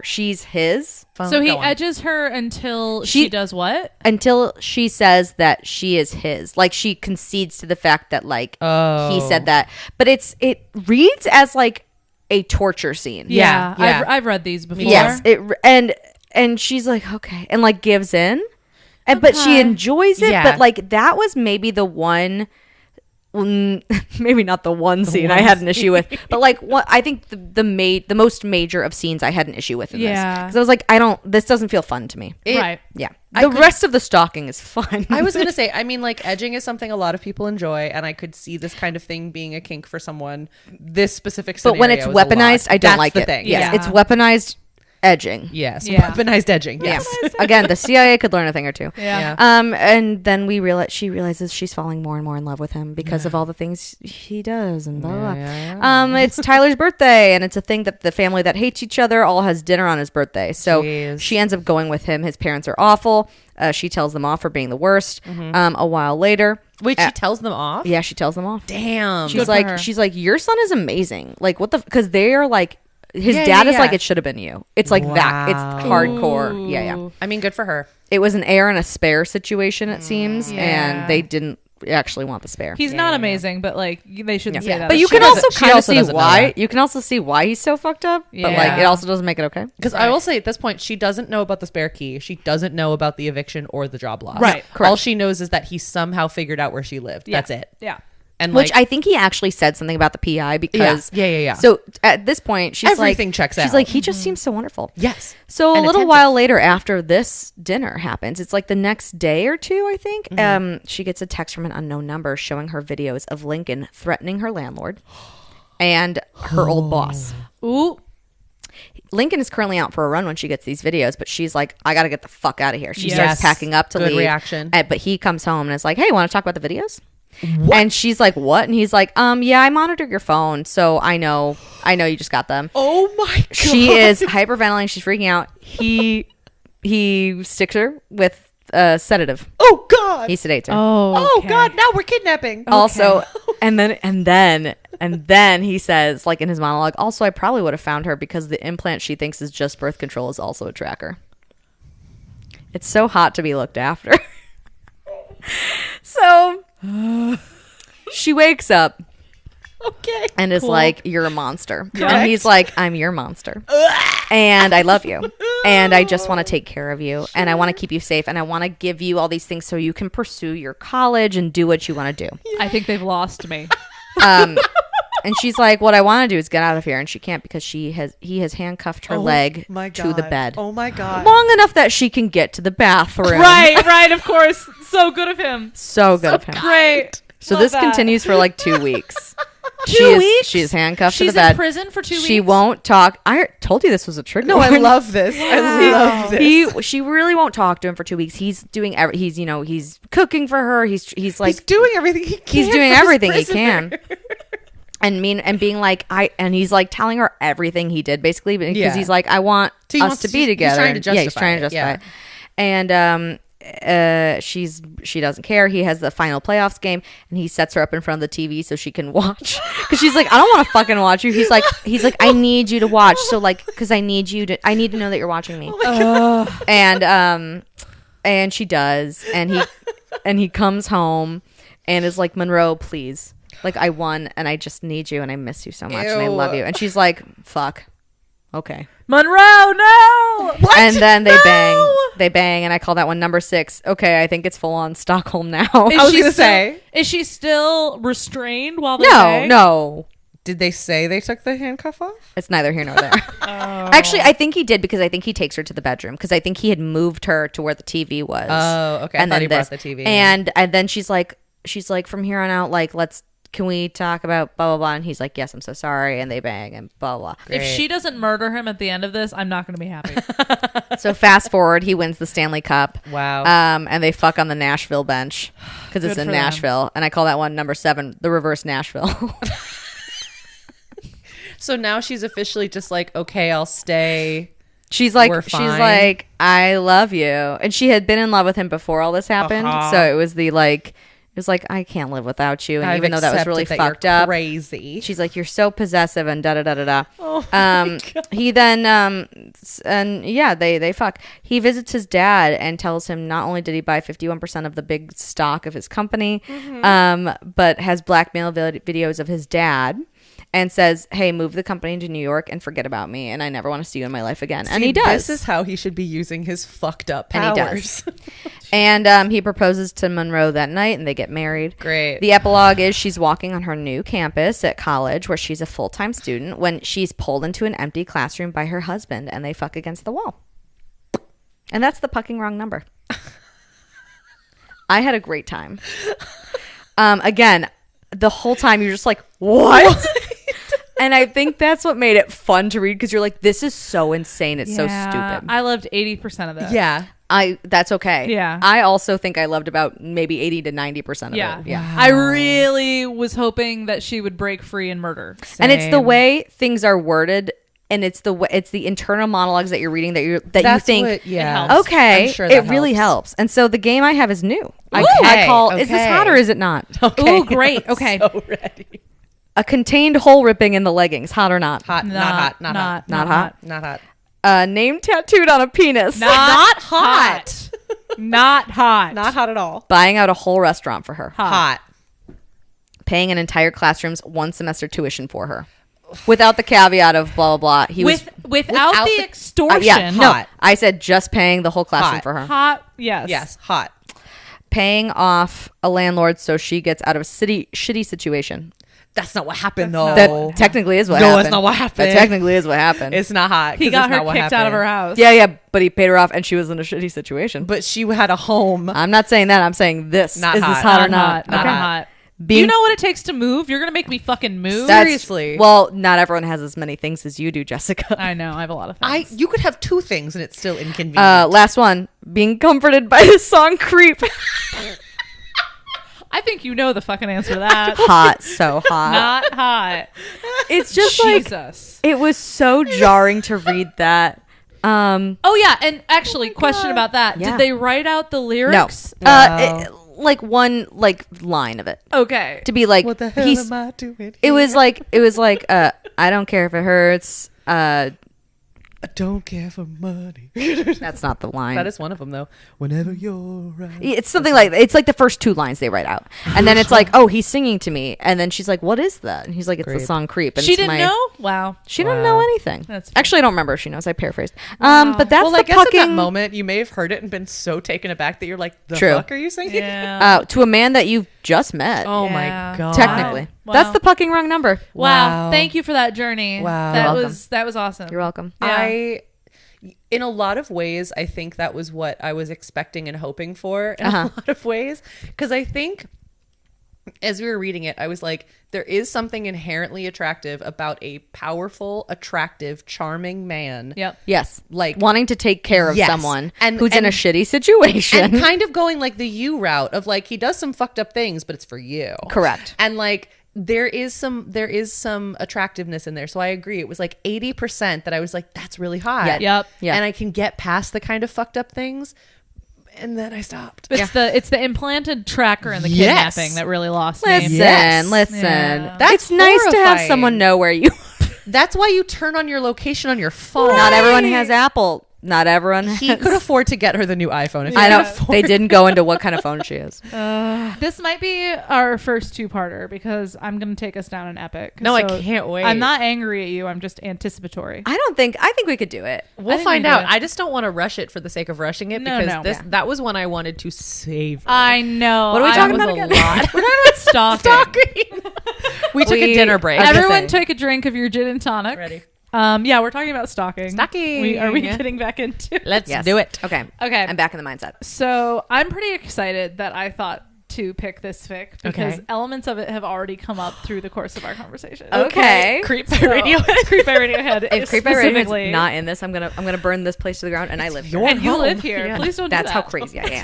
she's his, So he Go on. edges her until she does what? until she says that she is his. Like, she concedes to the fact that like he said that, but it reads as like a torture scene. Yeah. yeah. I've read these before. Yes, and she's like, okay, and like gives in, and but she Okay. enjoys it. Yeah. But like that was maybe the one, maybe not the one scene I had an issue with, but like what I think the most major of scenes I had an issue with in this, Yeah. because I was like, this doesn't feel fun to me. Right. Yeah, the rest of the stalking is fun. I was going to say, I mean, like, edging is something a lot of people enjoy, and I could see this kind of thing being a kink for someone. This specific scenario but when it's is a lot. weaponized, I don't That's like the it. thing. Yes, Yeah. it's weaponized edging. Yes. Yeah. Weaponized edging. Yes. Again, the CIA could learn a thing or two. Yeah. And then she realizes she's falling more and more in love with him because of all the things he does and blah, blah. It's Tyler's birthday, and it's a thing that the family that hates each other all has dinner on his birthday. So Jeez. she ends up going with him. His parents are awful. She tells them off for being the worst. A while later, Wait, she tells them off? yeah, she tells them off. Damn. She's for her. like, your son is amazing. Like, what the? Because they are like, his Yeah, dad yeah, is like, yeah. it should have been you. It's like that. It's hardcore. Yeah. I mean, good for her. It was an heir and a spare situation, it seems, and they didn't actually want the spare. He's not amazing, but like they shouldn't say that. But you She can also doesn't- she kind of also see doesn't know why. that. You can also see why he's so fucked up. But like, Yeah. it also doesn't make it okay. Because I will say at this point, she doesn't know about the spare key. She doesn't know about the eviction or the job loss. Right. Correct. All she knows is that he somehow figured out where she lived. That's it. Yeah. And Which like, I think he actually said something about the PI because Yeah. So at this point, she's Everything like, checks She's out. like, he just seems so wonderful. yes. So a And little attentive. while later, after this dinner happens, it's like the next day or two, I think. She gets a text from an unknown number showing her videos of Lincoln threatening her landlord and her old boss. Ooh. Lincoln is currently out for a run when she gets these videos, but she's like, I got to get the fuck out of here. She Yes. starts packing up to Good leave. reaction. But he comes home and is like, hey, want to talk about the videos? What? And she's like, what? And he's like, yeah, I monitor your phone, so I know you just got them. Oh my God. She is hyperventilating. She's freaking out. He sticks her with a sedative. Oh God. He sedates her. Oh okay. God. Now we're kidnapping. Also, and then he says, like in his monologue, also I probably would have found her because the implant she thinks is just birth control is also a tracker. It's so hot to be looked after. So she wakes up Okay. and is like, you're a monster. Correct. And he's like, I'm your monster. And I love you. And I just want to take care of you. And I want to keep you safe. And I want to give you all these things so you can pursue your college and do what you want to do. I think they've lost me. And she's like, what I want to do is get out of here. And she can't because he has handcuffed her leg my to the God. bed. Oh my God. Long enough that she can get to the bathroom. right, of course. So good of him. So good of him. Great. So Love this that. continues for like 2 weeks. 2 weeks? She is handcuffed to She's the bed. in prison for 2 weeks. She won't talk. I told you this was a trigger. No, I warning. love this. I love this. She really won't talk to him for 2 weeks. He's doing he's cooking for her. He's like He's doing everything he can. he's doing for his everything he prisoner. can. And being like he's like telling her everything he did basically because Yeah. he's like I want So he us wants to to- be he's together. trying to Yeah, he's justify trying to it, justify yeah. it. And she doesn't care. He has the final playoffs game and he sets her up in front of the TV so she can watch because she's like I don't want to fucking watch you. He's like I need you to watch so like because I need to know that you're watching me. And she does and he comes home and is like Monroe, please. Like, I won, and I just need you, and I miss you so much, and I love you. And she's like, fuck. Okay. Monroe, no. What? And then they bang, and I call that one number 6. Okay, I think it's full on Stockholm now. I was going to say. Is she still restrained while they bang? No. Did they say they took the handcuff off? It's neither here nor there. Actually, I think he did because I think he takes her to the bedroom because I think he had moved her to where the TV was. Oh, okay. I thought he brought the TV in. And then she's like, from here on out, like, can we talk about blah, blah, blah? And he's like, yes, I'm so sorry. And they bang and blah, blah. If she doesn't murder him at the end of this, I'm not going to be happy. So fast forward, he wins the Stanley Cup. Wow. And they fuck on the Nashville bench because it's Good in for them. Nashville. And I call that one number 7, the reverse Nashville. So now she's officially just like, okay, I'll stay. She's like, We're she's fine. like, I love you. And she had been in love with him before all this happened. So it was I can't live without you. And I've even though that was really accepted that fucked you're up, crazy. she's like, you're so possessive and da da da da da. Oh my God. He then and yeah, they fuck. He visits his dad and tells him not only did he buy 51% of the big stock of his company, but has blackmail videos of his dad. And says, hey, move the company to New York and forget about me. And I never want to see you in my life again. And he does. This is how he should be using his fucked up And powers. he does. And he proposes to Monroe that night and they get married. Great. The epilogue is she's walking on her new campus at college where she's a full-time student when she's pulled into an empty classroom by her husband and they fuck against the wall. And that's the fucking wrong number. I had a great time. Again, the whole time you're just like, what? And I think that's what made it fun to read because you're like, this is so insane. It's so stupid. I loved 80% of that. Yeah. That's okay. Yeah. I also think I loved about maybe 80 to 90% of Yeah. it. Yeah. I really was hoping that she would break free and murder. And it's the way things are worded and it's the internal monologues that you're reading that you think It helps. okay, I'm sure it that really helps. And so the game I have is new. I Okay, call is this okay. hot or is it not? Okay. Ooh, great. Okay. So ready. A contained hole ripping in the leggings, hot or not? Hot. Not hot. Not hot. Not hot. Not hot. Name tattooed on a penis. Not hot. Not hot. Not hot at all. Buying out a whole restaurant for her. Hot. Paying an entire classroom's 1 semester tuition for her. Without the caveat of blah, blah, blah. Without the extortion. Yeah, no. Hot. I said just paying the whole classroom Hot. for her. Hot. Yes. Yes. Hot. Paying off a landlord so she gets out of a shitty situation. That's not what happened though. That technically is what No, happened. it's not what happened. That technically is what happened. It's not hot. He 'cause got it's not her what kicked out of happened. her house. yeah, but he paid her off and she was in a shitty situation. But she had a home. I'm not saying that. I'm saying this. Not is hot. this hot or not? Not Okay. hot. You know what it takes to move? You're going to make me fucking move? Seriously. Well, not everyone has as many things as you do, Jessica. I know. I have a lot of things. You could have 2 things and it's still inconvenient. Last one. Being comforted by the song Creep. I think you know the fucking answer to that. Hot. So hot. Not hot. It's just Jesus. it was so jarring to read that. Oh, yeah. And actually, question about that. Yeah. Did they write out the No. lyrics? Like one line of it. Okay. To be like, what the hell am I doing? it was like, I don't care if it hurts. I don't care for money. That's not the line. That is one of them, though. Whenever you're right. It's something like, it's like the first 2 lines they write out. And then it's like, oh, he's singing to me. And then she's like, what is that? And he's like, it's the Creep. song Creep. And She it's didn't know? Wow. She didn't know anything. That's fair. Actually, I don't remember if she knows. I paraphrased. But that's Well, the I guess fucking, at that moment, you may have heard it and been so taken aback that you're like, the True. fuck are you singing? Yeah. to a man that you've just met. Oh Yeah. my God. Technically. Wow. That's the fucking wrong number. Wow. Wow. Thank you for that journey. Wow. That You're welcome. was awesome. You're welcome. Yeah. In a lot of ways, I think that was what I was expecting and hoping for in a lot of ways. Because I think as we were reading it, I was like, there is something inherently attractive about a powerful, attractive, charming man. Yep. Yes. Like, wanting to take care of Yes. someone And- who's in a and- shitty situation. And kind of going like the you route of like, he does some fucked up things, but it's for you. Correct. And like, there is some attractiveness in there. So I agree. It was like 80% that I was like, that's really hot. Yeah. Yep. Yeah. And I can get past the kind of fucked up things. And then I stopped. It's the implanted tracker and the Yes. kidnapping that really lost Listen, me. Yes. listen. Yeah. That's it's nice to have horrifying. someone know where you. That's why you turn on your location on your phone. Not everyone has Apple. Not everyone. He has- could afford to get her the new iPhone. If I he don't. could afford- They didn't go into what kind of phone she is. This might be our first 2-parter because I'm going to take us down an epic. No, I can't wait. I'm not angry at you. I'm just anticipatory. I don't think. I think we could do it. We'll think find we do out. it. I just don't want to rush it for the sake of rushing it No, because no. this Yeah. that was one I wanted to save. I know. What are we I talking was about a again? lot. We're talking about stalking. We took a We- dinner break. I was gonna Everyone say. take a drink of your gin and tonic. Ready. Yeah, we're talking about stalking. Stalking. Are we Yeah. getting back into it? Let's Yes. do it. Okay. Okay. I'm back in the mindset. So I'm pretty excited that I thought to pick this fic because Okay. elements of it have already come up through the course of our conversation. Okay. Creep by So, Radiohead. Creep by Radiohead. If Creep by specifically. Radiohead's not in this, I'm gonna burn this place to the ground, and I live here. your And you home. live here. Yeah. Please don't That's do how that. crazy I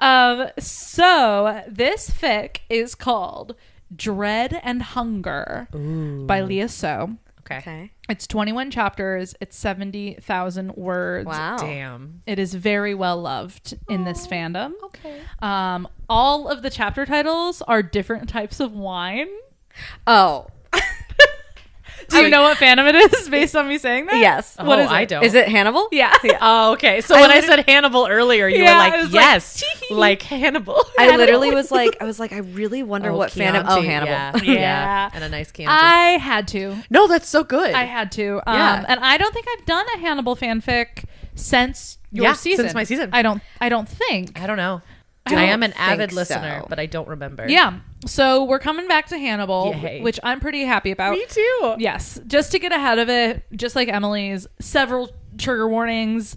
am. So this fic is called Dread and Hunger by Leah So. Okay. It's 21 chapters. It's 70,000 words. Wow. Damn. It is very well loved in this fandom. Okay. All of the chapter titles are different types of wine. Oh. Do you know what fandom it is based on me saying that? Yes. What Oh, is it? I don't. Is it Hannibal? Yeah. Oh, okay. So when I said Hannibal earlier, you Yeah, I were was like, like, yes, like Hannibal. I literally was like, I really wonder what fandom. Oh, Chianti, Hannibal. Yeah. Yeah. And a nice Chianti. I had to. No, that's so good. I had to. Yeah. And I don't think I've done a Hannibal fanfic since your Yeah, season. since my season. I don't think. I don't know. I I am an don't avid think listener, so. but I don't remember. Yeah. So we're coming back to Hannibal, Yay. which I'm pretty happy about. Me too. Yes. Just to get ahead of it, just like Emily's, several trigger warnings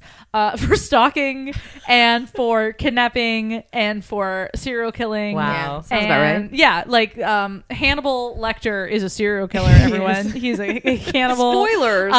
for stalking and for kidnapping and for serial killing. Wow. Sounds about right. Yeah. Like Hannibal Lecter is a serial killer, everyone. He's a cannibal. Spoilers.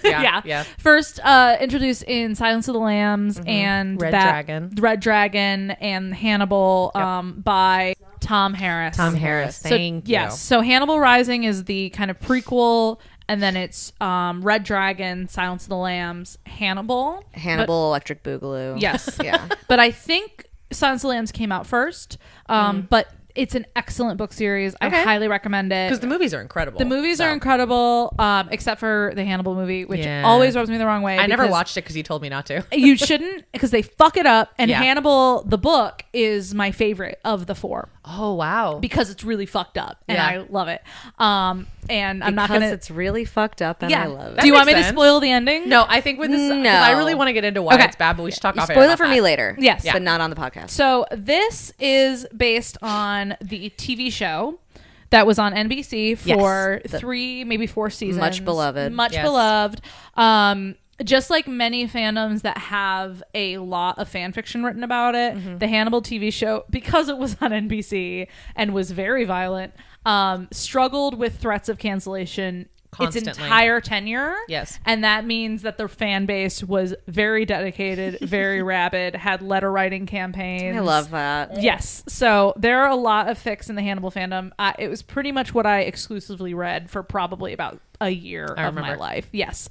Yeah. Yeah. First introduced in Silence of the Lambs and Red that Dragon. Red Dragon and Hannibal by Tom Harris. Tom Harris. So, Thank you. yes. So Hannibal Rising is the kind of prequel, and then it's Red Dragon, Silence of the Lambs, Hannibal. Hannibal, Electric Boogaloo. But, yes. Yeah. But I think Silence of the Lambs came out first. But it's an excellent book series. I highly recommend it. Because the movies are incredible. The movies are incredible, except for the Hannibal movie, which Yeah. always rubs me the wrong way. I never because watched it because you told me not to. You shouldn't, because they fuck it up. And Yeah. Hannibal, the book, is my favorite of the 4 Oh, wow. because it's really fucked up, and Yeah. I love it. And I'm not Because gonna. it's really fucked up, and Yeah. I love That Do you want me makes to sense. spoil the ending? No, I think with this, 'cause No. I really want to get into why Okay. it's bad, but we should talk You off air spoil about it for that. me later. Yes. But not on the podcast. So this is based on the TV show that was on NBC for Yes. 3, maybe 4 seasons. Much beloved. Much Yes. beloved. just like many fandoms that have a lot of fan fiction written about it, the Hannibal TV show, because it was on NBC and was very violent, struggled with threats of cancellation Constantly. its entire tenure. Yes. And that means that their fan base was very dedicated, very rabid, had letter writing campaigns. I love that. Yes. So there are a lot of fics in the Hannibal fandom. It was pretty much what I exclusively read for probably about a year of my life. Yes.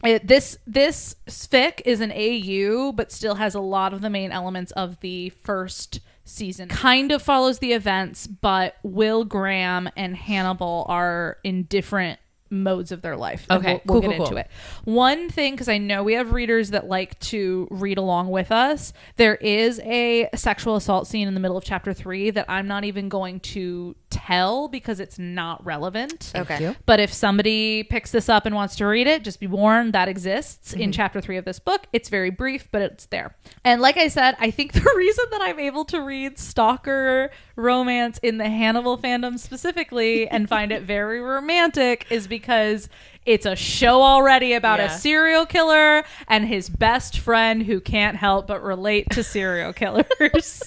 This fic is an AU, but still has a lot of the main elements of the first season. Kind of follows the events, but Will Graham and Hannibal are in different modes of their life. Okay, we'll cool, get cool, into cool. it. One thing, because I know we have readers that like to read along with us, there is a sexual assault scene in the middle of chapter 3 that I'm not even going to tell because it's not relevant. Okay. But if somebody picks this up and wants to read it, just be warned that exists in chapter 3 of this book. It's very brief, but it's there. And like I said, I think the reason that I'm able to read stalker romance in the Hannibal fandom specifically and find it very romantic is because it's a show already about a serial killer and his best friend who can't help but relate to serial killers.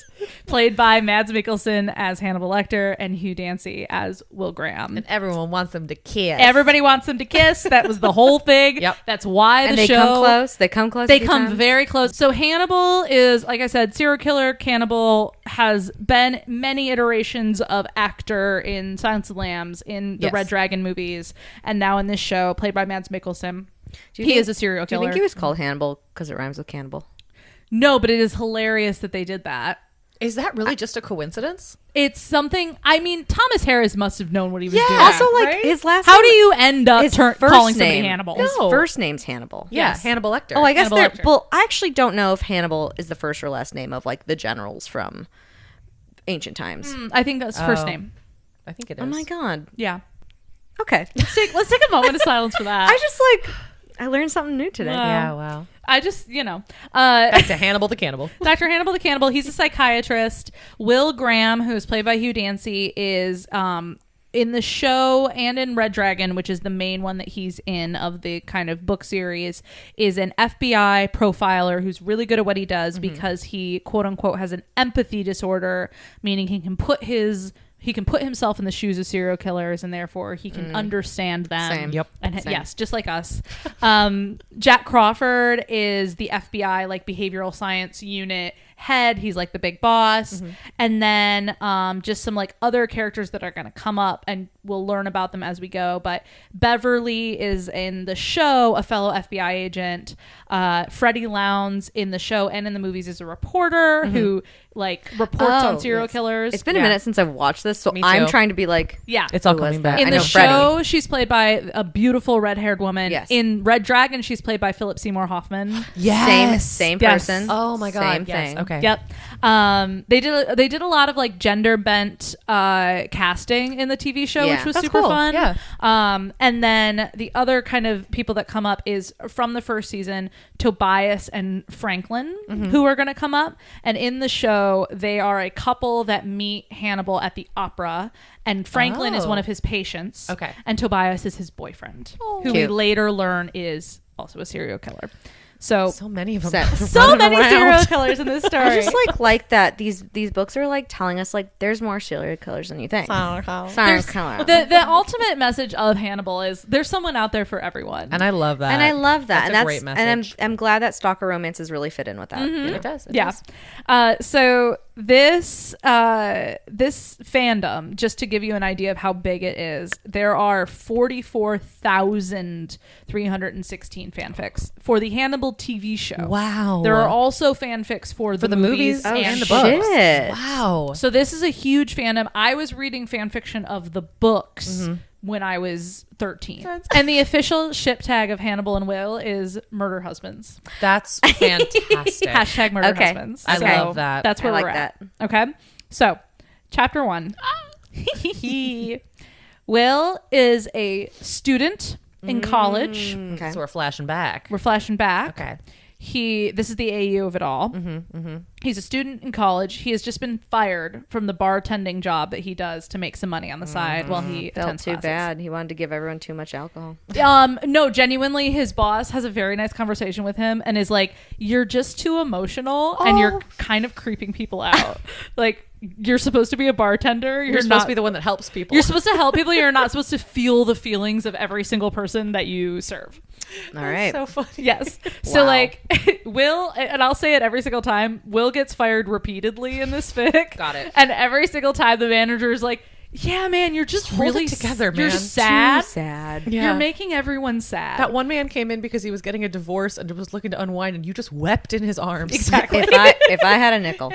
Played by Mads Mikkelsen as Hannibal Lecter and Hugh Dancy as Will Graham. And everyone wants them to kiss. Everybody wants them to kiss. That was the whole thing. Yep. That's why And the they show... come close. They come close. They a few come times. very close. So Hannibal is, like I said, serial killer, cannibal, has been many iterations of actor in Silence of the Lambs, in the Yes. Red Dragon movies, and now in this show, played by Mads Mikkelsen. He is a serial Do you killer. think he was called Hannibal because it rhymes with cannibal? No, but it is hilarious that they did that. Is that really just a coincidence? It's something, I mean, Thomas Harris must have known what he was doing. Also, like right? his last. How name, do you end up his first calling somebody name, Hannibal? His No. first name's Hannibal. Yeah, Yes. Hannibal Lecter. Oh, I guess Hannibal they're. Lecter. Well, I actually don't know if Hannibal is the first or last name of like the generals from ancient times. I think that's first Oh. name. I think it is. Oh my god. Yeah. Okay. Let's take a moment of silence for that. I just like I learned something new today. Wow. Yeah, wow. I just, you know, Back to Hannibal the Cannibal. Dr. Hannibal the Cannibal, he's a psychiatrist. Will Graham, who is played by Hugh Dancy, is in the show and in Red Dragon, which is the main one that he's in of the kind of book series, is an FBI profiler who's really good at what he does because he, quote unquote, has an empathy disorder, meaning he can put himself in the shoes of serial killers and therefore he can understand them. Same. Yep. And Same. yes, just like us. Jack Crawford is the FBI like behavioral science unit head. He's like the big boss. And then just some like other characters that are going to come up and we'll learn about them as we go. But Beverly is in the show, a fellow FBI agent. Freddie Lowndes in the show and in the movies is a reporter who like reports on serial killers. It's been a minute since I've watched this, so Me I'm too. trying to be like, Yeah. It's all Who was coming that? back. In I the know show, she's played by a beautiful red-haired woman. Yes. In Red Dragon, she's played by Philip Seymour Hoffman. same Yes. person. Oh my god. Same yes. thing. Okay. Yep. They did a lot of like gender bent casting in the TV show, Yeah. which was That's super cool. fun. Yeah. And then the other kind of people that come up is from the first season, Tobias and Franklin, who are going to come up. And in the show, they are a couple that meet Hannibal at the opera. And Franklin is Oh. one of his patients. Okay. And Tobias is his boyfriend, who we Cute. later learn is also a serial killer. So So many of them. so many around. serial killers in this story. I just like that these books are like telling us like there's more serial killers than you think. Serial killer. the ultimate message of Hannibal is there's someone out there for everyone. And I love that. And I love that. That's a and great and message. I'm glad that stalker romances really fit in with that. you know? It does. It yeah. does. So this fandom, just to give you an idea of how big it is, there are 44,316 fanfics for the Hannibal TV show. Wow. There are also fanfics for the movies movies and the the books. Shit. Wow. So this is a huge fandom. I was reading fanfiction of the books when I was 13. And the official ship tag of Hannibal and Will is murder husbands. That's fantastic. Hashtag murder Okay. husbands. I So love that. That's where I we're like at. Okay. So chapter 1. Will is a student in college. Okay. So we're flashing back. We're flashing back. Okay. this is the AU of it all. He's a student in college. He has just been fired from the bartending job that he does to make some money on the side while he Felt attends too classes. bad. He wanted to give everyone too much alcohol. No, genuinely, his boss has a very nice conversation with him and is like, you're just too emotional and you're kind of creeping people out. Like, you're supposed to be a bartender. You're supposed to be the one that helps people. You're supposed to help people. You're not supposed to feel the feelings of every single person that you serve. All right. So funny. Yes. So like Will, and I'll say it every single time, Will gets fired repeatedly in this fic. Got it. And every single time the manager is like, yeah, man, you're just hold really it together, You're man. sad. Too sad. Yeah. You're making everyone sad. That one man came in because he was getting a divorce and was looking to unwind, and you just wept in his arms. Exactly. If I had a nickel.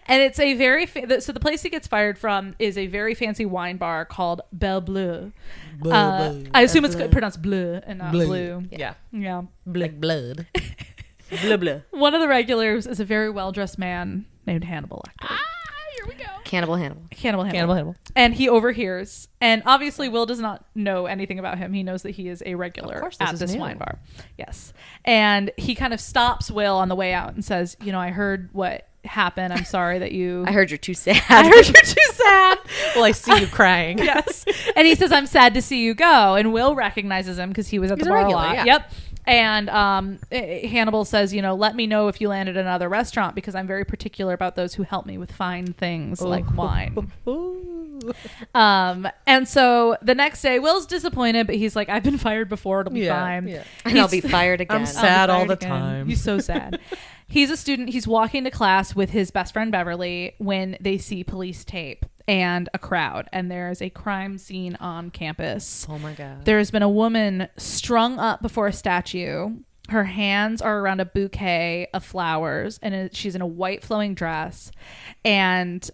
And it's a very so the place he gets fired from is a very fancy wine bar called Belle Bleu. I assume it's pronounced bleu and not blue. Yeah. Yeah. Like blood. Blah, blah. One of the regulars is a very well-dressed man named Hannibal Lecter. Here we go. Cannibal Hannibal. Hannibal. And he overhears. And obviously, Will does not know anything about him. He knows that he is a regular at this wine bar. Yes. And he kind of stops Will on the way out and says, you know, I heard what happened. I'm sorry that you... I heard you're too sad. I heard you're too sad. Well, I see you crying. Yes. And he says, I'm sad to see you go. And Will recognizes him because he was at the bar a lot. Yeah. Yep. And Hannibal says, you know, let me know if you land at another restaurant because I'm very particular about those who help me with fine things like wine. And so the next day, Will's disappointed, but he's like, I've been fired before. It'll be fine. Yeah. And I'll be fired again. I'm sad all the again. time. He's so sad. He's a student. He's walking to class with his best friend Beverly when they see police tape and a crowd, and there's a crime scene on campus. Oh my God. There's been a woman strung up before a statue. Her hands are around a bouquet of flowers, and she's in a white flowing dress. And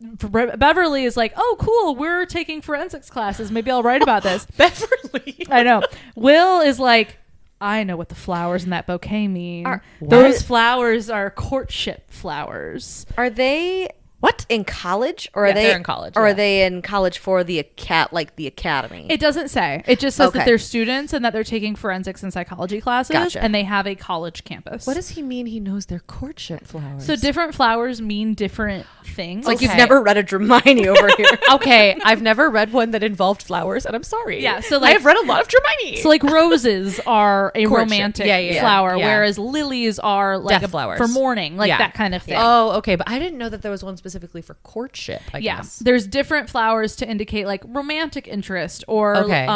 Beverly is like, oh, cool, we're taking forensics classes. Maybe I'll write about this. Beverly. I know. Will is like, I know what the flowers in that bouquet mean. What? Those flowers are courtship flowers. Are they What? in college, or are Yeah, they they're in college, or yeah. are they in college for the academy? It doesn't say. It just says Okay. that they're students and that they're taking forensics and psychology classes, Gotcha. and they have a college campus. What does he mean he knows they're courtship flowers? So different flowers mean different things. Like you've Okay. never read a Hermione over here. Okay, I've never read one that involved flowers, and I'm sorry. Yeah, so like- I've read a lot of Hermione. So like roses are a Courtship. romantic Yeah. flower, Yeah. whereas lilies are like Death flowers. for mourning, like Yeah. that kind of thing. Oh, okay, but I didn't know that there was one specifically for courtship. I Yeah, guess. there's different flowers to indicate like romantic interest or Okay.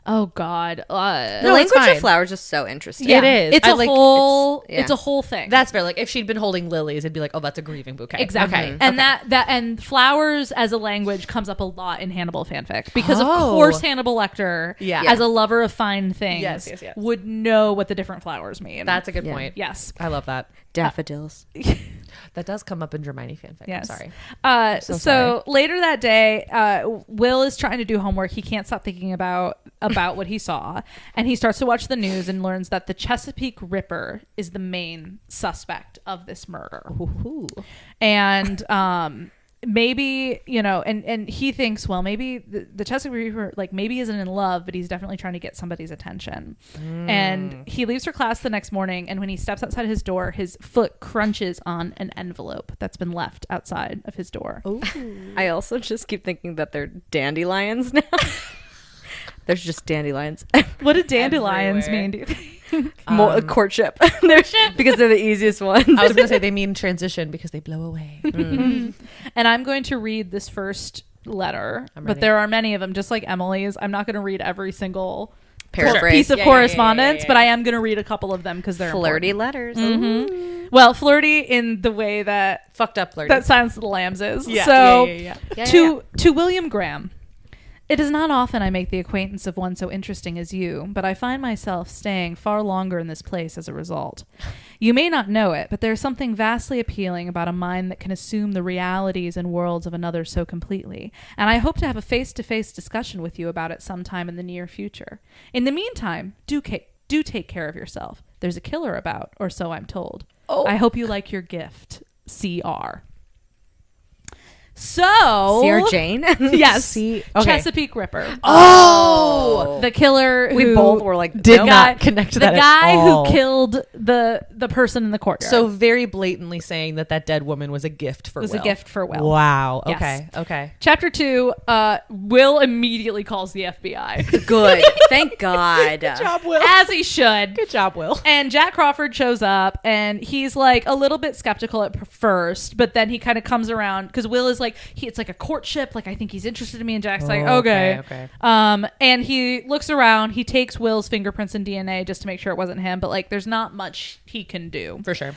oh god, The No, it's language fine. of flowers is so interesting. yeah, It is. It's I a like- whole. it's- yeah. It's a whole thing. That's fair. Like if she'd been holding lilies, it'd be like, oh, that's a grieving bouquet. Exactly. Okay. And and flowers as a language comes up a lot in Hannibal fanfic because of Oh. course Hannibal Lecter, Yeah. as a lover of fine things, Yes. would know what the different flowers mean. That's a good Yeah. point. yes. I love that. Daffodils. That does come up in Hermione fanfic. Yes. I'm sorry. So sorry. later that day, Will is trying to do homework. He can't stop thinking about what he saw, and he starts to watch the news and learns that the Chesapeake Ripper is the main suspect of this murder. And maybe, you know, and he thinks, well, maybe the Chesapeake Ripper, like, maybe isn't in love, but he's definitely trying to get somebody's attention. And he leaves for class the next morning, and when he steps outside his door, his foot crunches on an envelope that's been left outside of his door. I also just keep thinking that they're dandelions now. There's just dandelions. What do dandelions Everywhere. mean, do you think? More courtship. Because they're the easiest ones. I was gonna say they mean transition because they blow away. And I'm going to read this first letter, but ready. there are many of them, just like Emily's. I'm not going to read every single Paraphrase. piece of Yeah, correspondence, yeah. but I am going to read a couple of them because they're Flirty important. letters. Well, flirty in the way that Fucked up flirty. that Silence of the Lambs is. Yeah. So Yeah. to William Graham. It is not often I make the acquaintance of one so interesting as you, but I find myself staying far longer in this place as a result. You may not know it, but there is something vastly appealing about a mind that can assume the realities and worlds of another so completely, and I hope to have a face-to-face discussion with you about it sometime in the near future. In the meantime, do take care of yourself. There's a killer about, or so I'm told. I hope you like your gift. CR. So Sarah Jane? Yes. See, okay. Chesapeake Ripper. Oh, The killer We who both were like, did nope. not connect to the that at guy all. who killed the person in the courtyard. So very blatantly saying that dead woman was a gift for was Will. a gift for Will. Wow. Yes. Okay. Okay. Chapter 2, Will immediately calls the FBI. Good. Thank God. Good job, Will. As he should. Good job, Will. And Jack Crawford shows up and he's like a little bit skeptical at first, but then he kind of comes around because Will is like, it's like a courtship. Like, I think he's interested in me. And Jack's like, okay. And he looks around. He takes Will's fingerprints and DNA just to make sure it wasn't him. But like, there's not much he can do. For sure.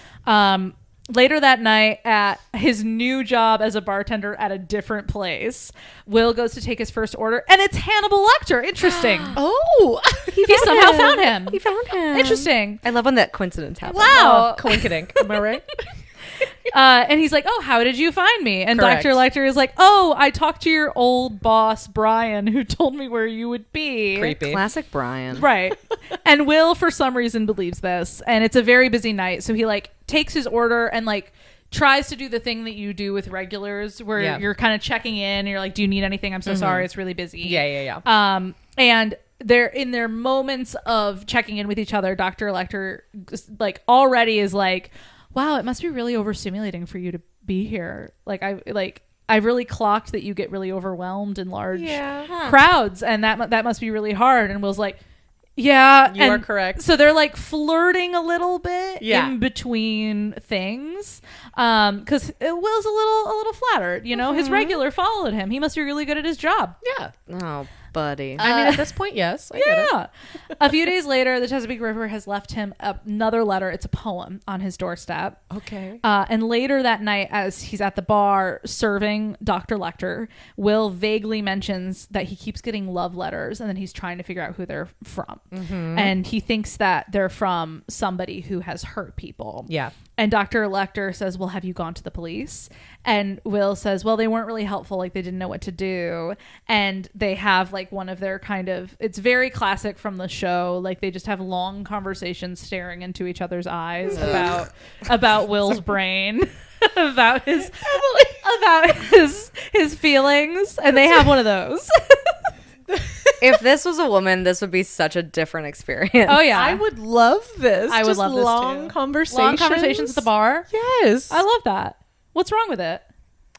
Later that night at his new job as a bartender at a different place, Will goes to take his first order and it's Hannibal Lecter. Interesting. Oh, He somehow found him. He found him. Interesting. I love when that coincidence happens. Wow. coinkydink. Am I right? And he's like, oh, how did you find me? And Correct. Dr. Lecter is like, oh, I talked to your old boss, Brian, who told me where you would be. Creepy. Classic Brian. Right. And Will, for some reason, believes this. And it's a very busy night. So he like takes his order and like tries to do the thing that you do with regulars where Yeah. you're kind of checking in and you're like, do you need anything? I'm so sorry. It's really busy. Yeah. And they're in their moments of checking in with each other. Dr. Lecter like already is like, wow, it must be really overstimulating for you to be here. I've really clocked that you get really overwhelmed in large crowds, and that must be really hard. And Will's like, yeah, You are correct. So they're like flirting a little bit Yeah. in between things, because Will's a little flattered. You know, his regular followed him. He must be really good at his job. Yeah. Oh, buddy. I mean, at this point, yes. I get it. Yeah. A few days later, the Chesapeake River has left him another letter. It's a poem on his doorstep. Okay. And later that night, as he's at the bar serving Dr. Lecter, Will vaguely mentions that he keeps getting love letters and then he's trying to figure out who they're from. And he thinks that they're from somebody who has hurt people. Yeah. And Dr. Lecter says, well, have you gone to the police? And Will says, well, they weren't really helpful. Like, they didn't know what to do. And they have like one of their kind of, it's very classic from the show. Like, they just have long conversations staring into each other's eyes about Will's brain, about his feelings. And they have one of those. If this was a woman, this would be such a different experience. Oh yeah. I would love this. I would Just love this long too. conversations. Long conversations at the bar. Yes. I love that. What's wrong with it?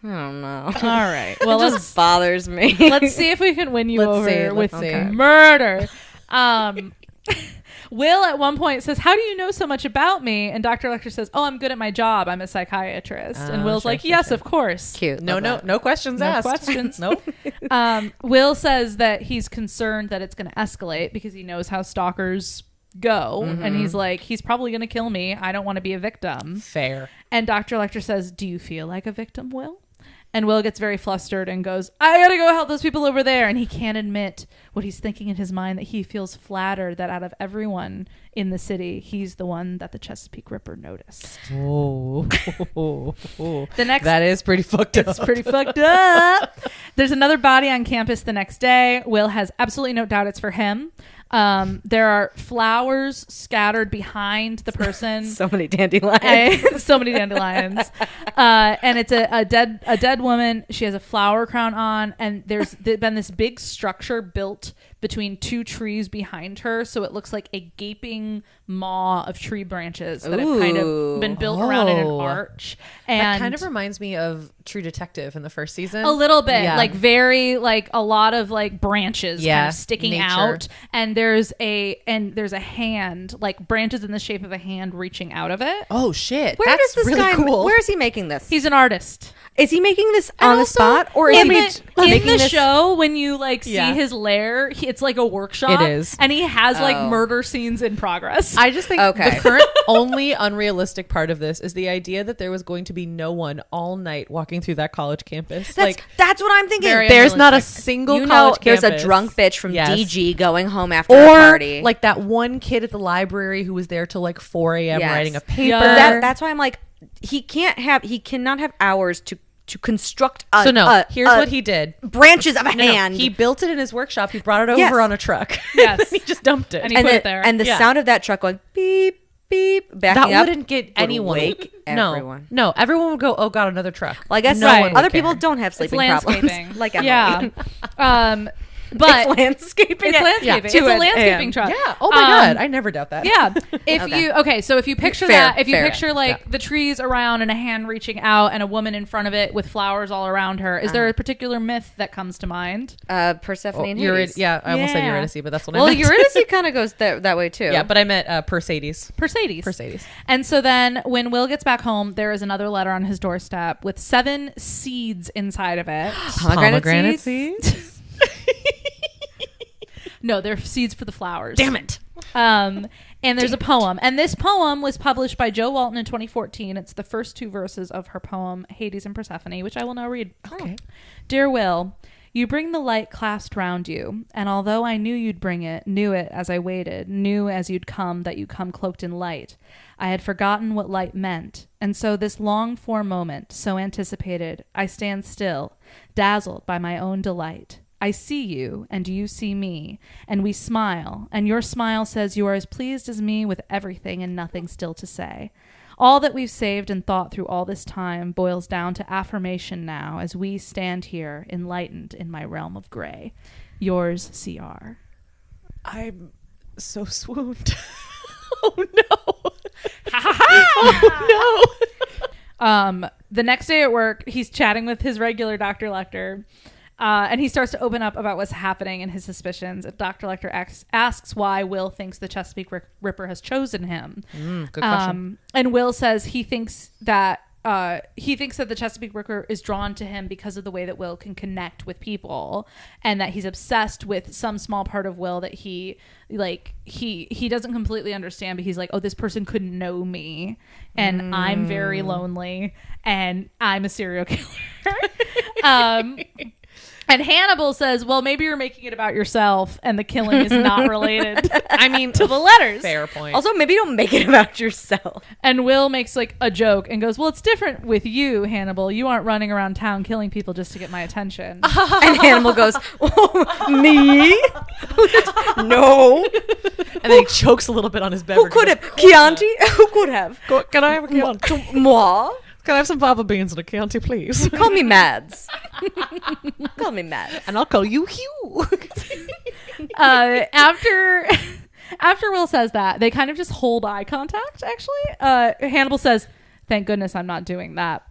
I don't know. All right. Well, It just bothers me. let's see if we can win you Let's over see, with let's see. murder. Will at one point says, how do you know so much about me? And Dr. Lecter says, oh, I'm good at my job. I'm a psychiatrist. And Will's sure, like, sure, yes, sure. of course. Cute. No, Love no, that. no questions No asked. questions. Nope. Will says that he's concerned that it's going to escalate because he knows how stalkers go. And he's like, he's probably going to kill me. I don't want to be a victim. Fair. And Dr. Lecter says, do you feel like a victim, Will? And Will gets very flustered and goes, I gotta go help those people over there. And he can't admit what he's thinking in his mind, that he feels flattered that out of everyone in the city, he's the one that the Chesapeake Ripper noticed. Oh. The next That is pretty fucked up. It's pretty fucked up. There's another body on campus the next day. Will has absolutely no doubt it's for him. There are flowers scattered behind the person. So many dandelions. So many dandelions. And it's a dead woman. She has a flower crown on, and there's been this big structure built between two trees behind her, so it looks like a gaping maw of tree branches that have kind of been built around in an arch. And That kind of reminds me of True Detective in the first season. a little bit, Yeah. like very like a lot of like branches kind Yeah, of sticking nature. out, and there's a hand, like branches in the shape of a hand reaching out of it. Oh shit. Where That's does this really guy? cool. Where is he making this? He's an artist. Is he making this on the also, spot, or is In he the making this? show, when you like see Yeah. his lair, it's like a workshop. It is. and he has like Oh. murder scenes in progress. I just think Okay. the current only unrealistic part of this is the idea that there was going to be no one all night walking through that college campus. That's what I'm thinking. Very there's not a unrealistic. single You know, college there's campus. a drunk bitch from Yes. DG going home after a Or party. like that one kid at the library who was there till like 4 a.m. Yes. writing a paper. Yeah. That's why I'm like, he cannot have hours to construct. Here's what he did. branches of a No, hand. he built it in his workshop. He brought it over Yes. on a truck. Yes. he just dumped it. And he put the, it there. and the Yeah. sound of that truck going beep beep, backing That up wouldn't get would anyone. wake everyone. No, everyone would go, oh God, another truck. Well, I guess Right. other people don't have It's sleeping landscaping. problems. Like Emily. Yeah. But It's landscaping. it's landscaping. It's a landscaping truck. Yeah. Oh my God. I never doubt that. Yeah. So if you picture Fair, that, if you fair. picture like the trees around and a hand reaching out and a woman in front of it with flowers all around her, is there a particular myth that comes to mind? Persephone and Hades. I almost said Yeah. Eurydice, but that's what I Well, meant. Eurydice kind of goes that way too. Yeah, but I meant Perseides. Mercedes. And so then when Will gets back home, there is another letter on his doorstep with 7 seeds inside of it. pomegranate seeds. No, they're seeds for the flowers. Damn it. And there's a poem. And this poem was published by Jo Walton in 2014. It's the first 2 verses of her poem, Hades and Persephone, which I will now read. Okay. Dear Will, you bring the light clasped round you, and although I knew you'd bring it, knew it as I waited, knew as you'd come that you come cloaked in light, I had forgotten what light meant, and so this longed-for moment, so anticipated, I stand still, dazzled by my own delight. I see you, and you see me, and we smile, and your smile says you are as pleased as me with everything and nothing still to say. All that we've saved and thought through all this time boils down to affirmation now as we stand here enlightened in my realm of gray. Yours, CR. I'm so swooned. Oh no. Oh no. The next day at work, he's chatting with his regular Dr. Lecter. And he starts to open up about what's happening and his suspicions. Dr. Lecter asks why Will thinks the Chesapeake Ripper has chosen him. Good question. And Will says he thinks that the Chesapeake Ripper is drawn to him because of the way that Will can connect with people, and that he's obsessed with some small part of Will that he doesn't completely understand, but he's like, oh, this person couldn't know me, and I'm very lonely, and I'm a serial killer. And Hannibal says, well, maybe you're making it about yourself and the killing is not related I mean, to the letters. fair point. Also, maybe don't make it about yourself. And Will makes like a joke and goes, well, it's different with you, Hannibal. You aren't running around town killing people just to get my attention. And Hannibal goes, oh, me? No. and then he chokes a little bit on his Who beverage. could have? Chianti? Who could have? Can I have a Chianti? Moi? Can I have some fava beans and a Chianti, please? Call me Mads. Call me Mads. And I'll call you Hugh. After Will says that, they kind of just hold eye contact, actually. Hannibal says, thank goodness I'm not doing that.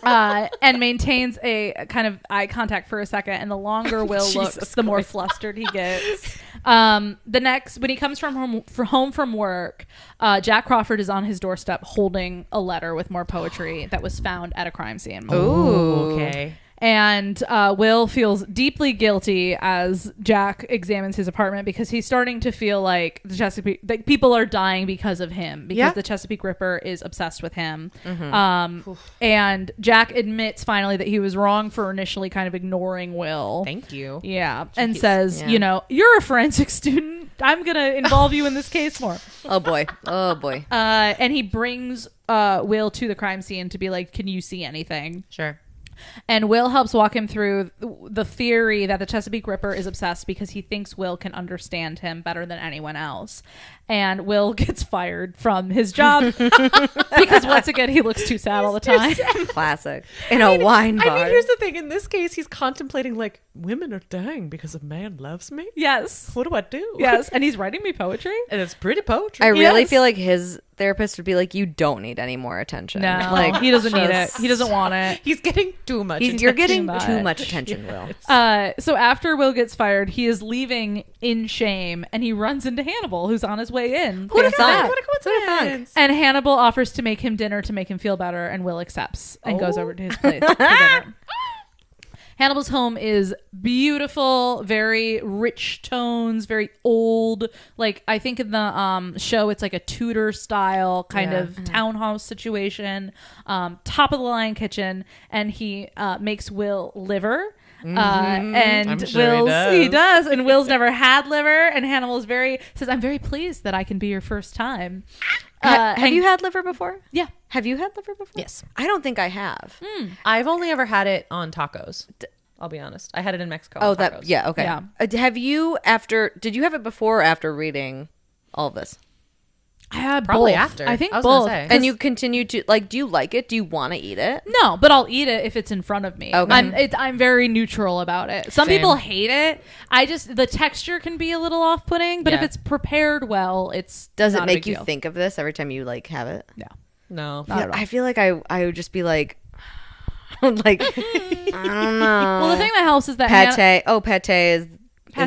And maintains a kind of eye contact for a second, and the longer Will looks, the more flustered he gets. When he comes home from work, Jack Crawford is on his doorstep holding a letter with more poetry that was found at a crime scene. Ooh. Okay. And Will feels deeply guilty as Jack examines his apartment because he's starting to feel like people are dying because of him, because the Chesapeake Ripper is obsessed with him. Mm-hmm. And Jack admits finally that he was wrong for initially kind of ignoring Will. Thank you. Yeah. And says, you're a forensic student. I'm going to involve you in this case more. Oh, boy. Oh, boy. And he brings Will to the crime scene to be like, can you see anything? Sure. And Will helps walk him through the theory that the Chesapeake Ripper is obsessed because he thinks Will can understand him better than anyone else. And Will gets fired from his job because once again, he looks too sad all the time. Classic. In a wine bar. I mean, here's the thing. In this case, he's contemplating like, women are dying because a man loves me. Yes. What do I do? Yes. And he's writing me poetry. And it's pretty poetry. I really feel like his therapist would be like, you don't need any more attention. No, like, he doesn't need it. He doesn't want it. He's getting too much attention. You're getting much. too much attention, Will. So after Will gets fired, he is leaving in shame, and he runs into Hannibal, who's on his way in. Who'd have thunk? What a coincidence. And Hannibal offers to make him dinner to make him feel better, and Will accepts and goes over to his place for dinner. Hannibal's home is beautiful, very rich tones, very old. Like, I think in the show, it's like a Tudor style kind of townhouse situation. Top of the line kitchen, and he makes Will liver. And I'm sure he does. And Will's never had liver, and Hannibal says, I'm very pleased that I can be your first time. Have you had liver before? Yeah. Have you had liver before? Yes. I don't think I have. I've only ever had it on tacos. I'll be honest. I had it in Mexico. Oh, on tacos. okay. Have you did you have it before or after reading all of this? I had Probably both. after. I think I was gonna both. say. And you continue to like, do you like it? Do you want to eat it? No, but I'll eat it if it's in front of me. Okay. I'm very neutral about it. Some Same. people hate it. The texture can be a little off-putting, but if Yeah. it's prepared well, it's Does it not a make big you deal. think of this every time you like have it? No. No. Not at all. I feel like I would just be like, like I don't know. Well, the thing in my house is that pate. Pate is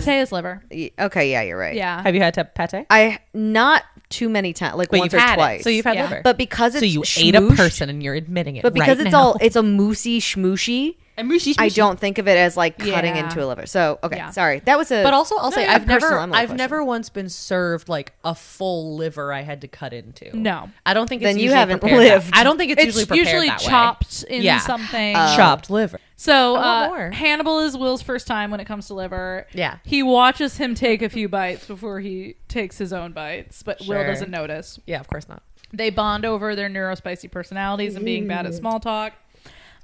pate is liver. okay. Yeah, you're right. Yeah. Have you had pate? I not too many times, like But once you've or had twice. it. So you've had Yeah. liver. but because it's so you ate a schmoosh, person and you're admitting it. but because right it's now. it's a moosey schmooshy. I don't think of it as like cutting Yeah. into a liver. So okay, Yeah. sorry. That was a. But also, I'll say a I've personal Emily I've question. never once been served like a full liver I had to cut into. No. I don't think. Then it's you usually haven't prepared that- lived. I don't think it's usually prepared that way. chopped in Yeah. something. Chopped liver. So I want more. Hannibal is Will's first time when it comes to liver. Yeah. He watches him take a few bites before he takes his own bites, but Will Sure. doesn't notice. Yeah, of course not. They bond over their neurospicy personalities and being bad at small talk.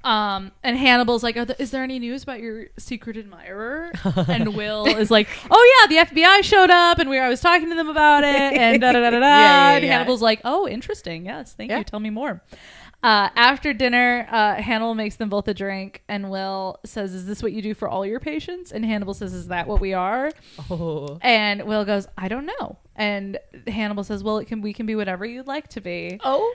And Hannibal's like, is there any news about your secret admirer? And Will is like, oh yeah, the FBI showed up and I was talking to them about it and da da da da da. Yeah. And Hannibal's like, oh, interesting. Yes, thank Yeah. you. Tell me more. After dinner, Hannibal makes them both a drink, and Will says, "Is this what you do for all your patients?" And Hannibal says, "Is that what we are?" Oh. And Will goes, "I don't know." And Hannibal says, "Well, we can be whatever you'd like to be." Oh.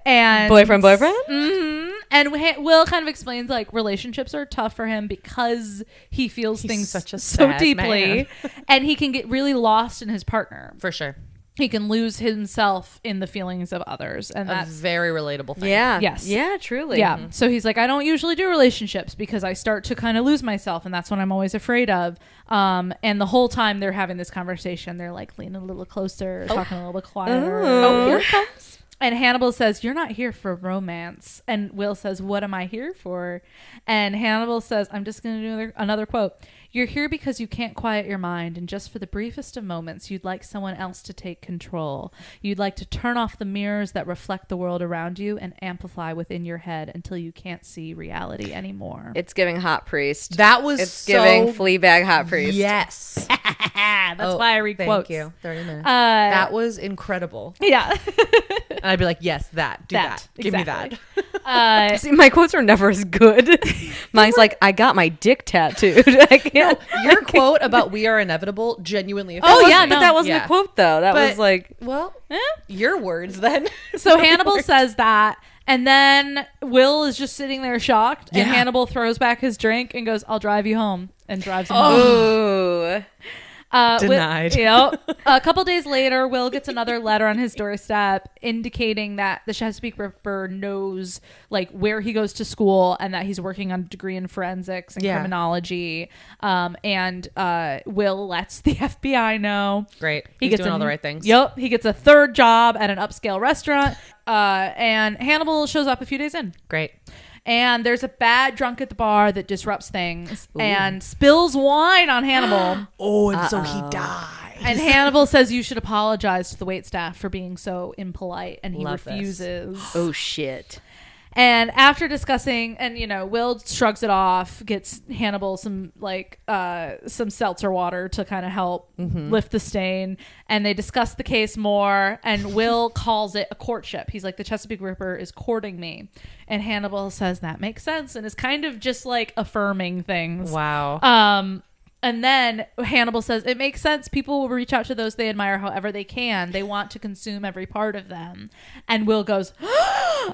And boyfriend. Mm-hmm. And Will kind of explains like relationships are tough for him because he feels He's things such a so sad deeply, man. and he can get really lost in his partner. For sure. He can lose himself in the feelings of others, and A that's very relatable thing. Yeah. Yes. Yeah. Truly. yeah. So he's like, I don't usually do relationships because I start to kind of lose myself, and that's what I'm always afraid of. And the whole time they're having this conversation, they're like leaning a little closer, talking a little bit quieter. Oh, Here it comes. And Hannibal says, "You're not here for romance." And Will says, "What am I here for?" And Hannibal says, I'm just going to do another quote. "You're here because you can't quiet your mind, and just for the briefest of moments, you'd like someone else to take control. You'd like to turn off the mirrors that reflect the world around you and amplify within your head until you can't see reality anymore." It's giving hot priest. That was It's so giving Fleabag hot priest. Yes. That's why I read Thank quotes. you. 30 minutes. That that was incredible. yeah. And I'd be like, yes, that. Do that. Give me exactly. that. See, my quotes are never as good. Mine's like, I got my dick tattooed. I can't. Your quote about "we are inevitable" genuinely. Oh, yeah, but no. that wasn't Yeah. a quote though. That But- was like, Well, Eh? your words then. So Hannibal says that, and then Will is just sitting there shocked, and Yeah. Hannibal throws back his drink and goes, "I'll drive you home," and drives him ooh. home. Denied. A couple days later, Will gets another letter on his doorstep indicating that the Chesapeake Ripper knows like where he goes to school and that he's working on a degree in forensics and Yeah. criminology. And Will lets the FBI know. Great. He's doing all the right things. Yep. He gets a third job at an upscale restaurant. And Hannibal shows up a few days in. Great. And there's a bad drunk at the bar that disrupts things and spills wine on Hannibal. Oh, and so he died. And Hannibal says you should apologize to the waitstaff for being so impolite, and he Love this. refuses. Oh shit. And after discussing, and Will shrugs it off, gets Hannibal some seltzer water to kind of help lift the stain, and they discuss the case more. And Will calls it a courtship. He's like, the Chesapeake Ripper is courting me, and Hannibal says that makes sense, and is kind of just like affirming things. Wow. And then Hannibal says, it makes sense. People will reach out to those they admire however they can. They want to consume every part of them. And Will goes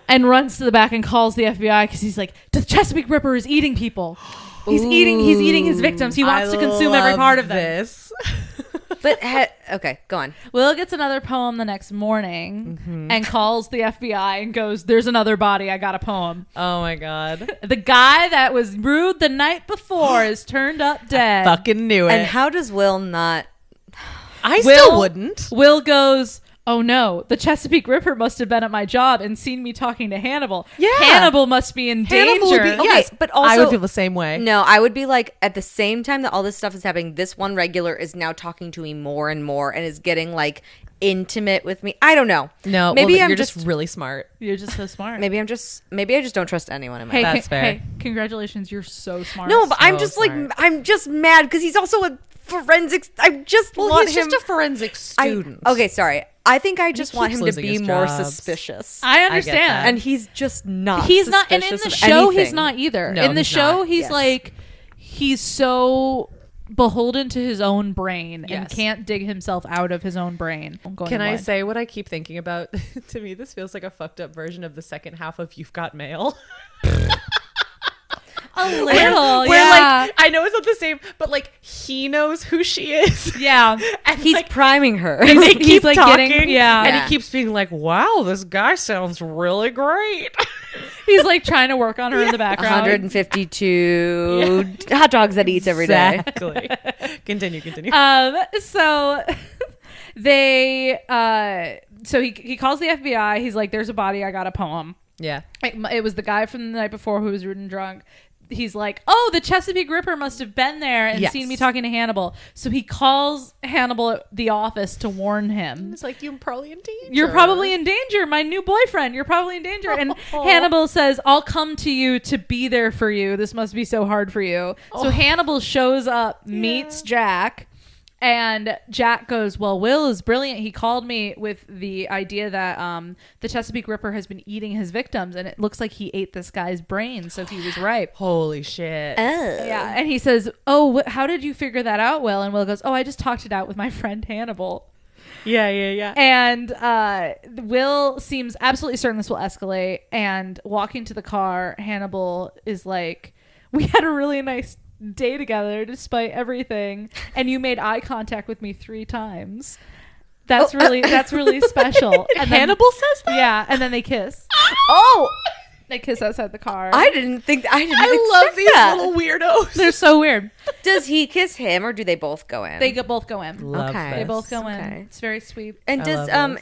and runs to the back and calls the FBI because he's like, the Chesapeake Ripper is eating people. He's eating his victims. He wants to consume every part of them. This. But okay, go on. Will gets another poem the next morning and calls the FBI and goes, there's another body. I got a poem. Oh my god. The guy that was rude the night before is turned up dead. Fucking knew it. And how does Will not? I still wouldn't. Will goes, oh no, the Chesapeake Ripper must have been at my job and seen me talking to Hannibal. Yeah. Hannibal must be in Hannibal would danger. be- yes, but also I would feel the same way. No, I would be like, at the same time that all this stuff is happening, this one regular is now talking to me more and more and is getting like intimate with me. I don't know. No, maybe well, I'm you're just really smart. You're just so smart. maybe I just don't trust anyone in my Hey, life. That's fair. Hey, congratulations. You're so smart. No, but I'm So just smart. like I'm just mad because he's also a forensics. I just Well, want he's him. just a forensic student. Okay, sorry. I think I just want keeps him to losing be his more jobs. suspicious. I that. understand. And he's just not. He's not, and in the suspicious show, of he's anything. not either. No, in the he's show, not. he's Yes. like, he's so beholden to his own brain and Yes. can't dig himself out of his own brain. I'm going Can to I lie. say what I keep thinking about? To me, this feels like a fucked up version of the second half of You've Got Mail. a little? Where Yeah, like I know it's not the same, but like he knows who she is. yeah. And He's like, priming her. and they he's, keep like, talking, getting- yeah. and Yeah. he keeps being like, "Wow, this guy sounds really great." He's like trying to work on her in the background. 152 hot dogs that he eats every day. Exactly. Continue. So they so he calls the FBI. He's like, "There's a body. I got a poem." Yeah. It was the guy from the night before who was rude and drunk. He's like, "Oh, the Chesapeake Ripper must have been there and Yes. seen me talking to Hannibal." So he calls Hannibal at the office to warn him. It's like, you're probably in danger. You're probably in danger, my new boyfriend. You're probably in danger. And Hannibal says, "I'll come to you to be there for you. This must be so hard for you." So Hannibal shows up, meets Jack, and Jack goes, "Well, Will is brilliant. He called me with the idea that the Chesapeake Ripper has been eating his victims, and it looks like he ate this guy's brain, so he was right." Holy shit. Yeah, and he says, "Oh, how did you figure that out, Will?" And Will goes, "Oh, I just talked it out with my friend Hannibal." Yeah. And Will seems absolutely certain this will escalate. And walking to the car, Hannibal is like, "We had a really nice day together despite everything, and you made eye contact with me 3 times. That's really special." And then, Hannibal says that? yeah, and then they kiss. Oh, They kiss outside the car. I didn't I love expect these that. little weirdos. They're so weird. Does he kiss him or do they both go in? They both go in. Love Okay. They this. both go in. Okay. It's very sweet. And I does love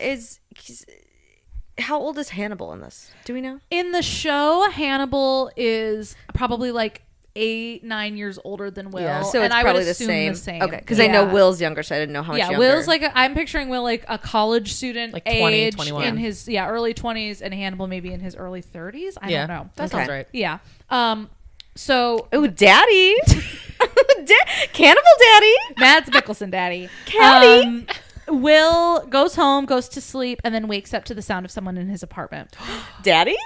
how old is Hannibal in this? Do we know? In the show, Hannibal is probably like 8-9 years older than Will. Yeah, so and it's I would probably the assume same. Okay, because I know Will's younger, so I didn't know how much Yeah, younger. Will's like I'm picturing Will like a college student, Like 20, age 21. in his early 20s, and Hannibal maybe in his early 30s. I don't know. That Okay. sounds right. Yeah. So Oh, daddy. Cannibal daddy. Mads Mikkelsen, daddy. Caddy. Will goes home, goes to sleep, and then wakes up to the sound of someone in his apartment. Daddy?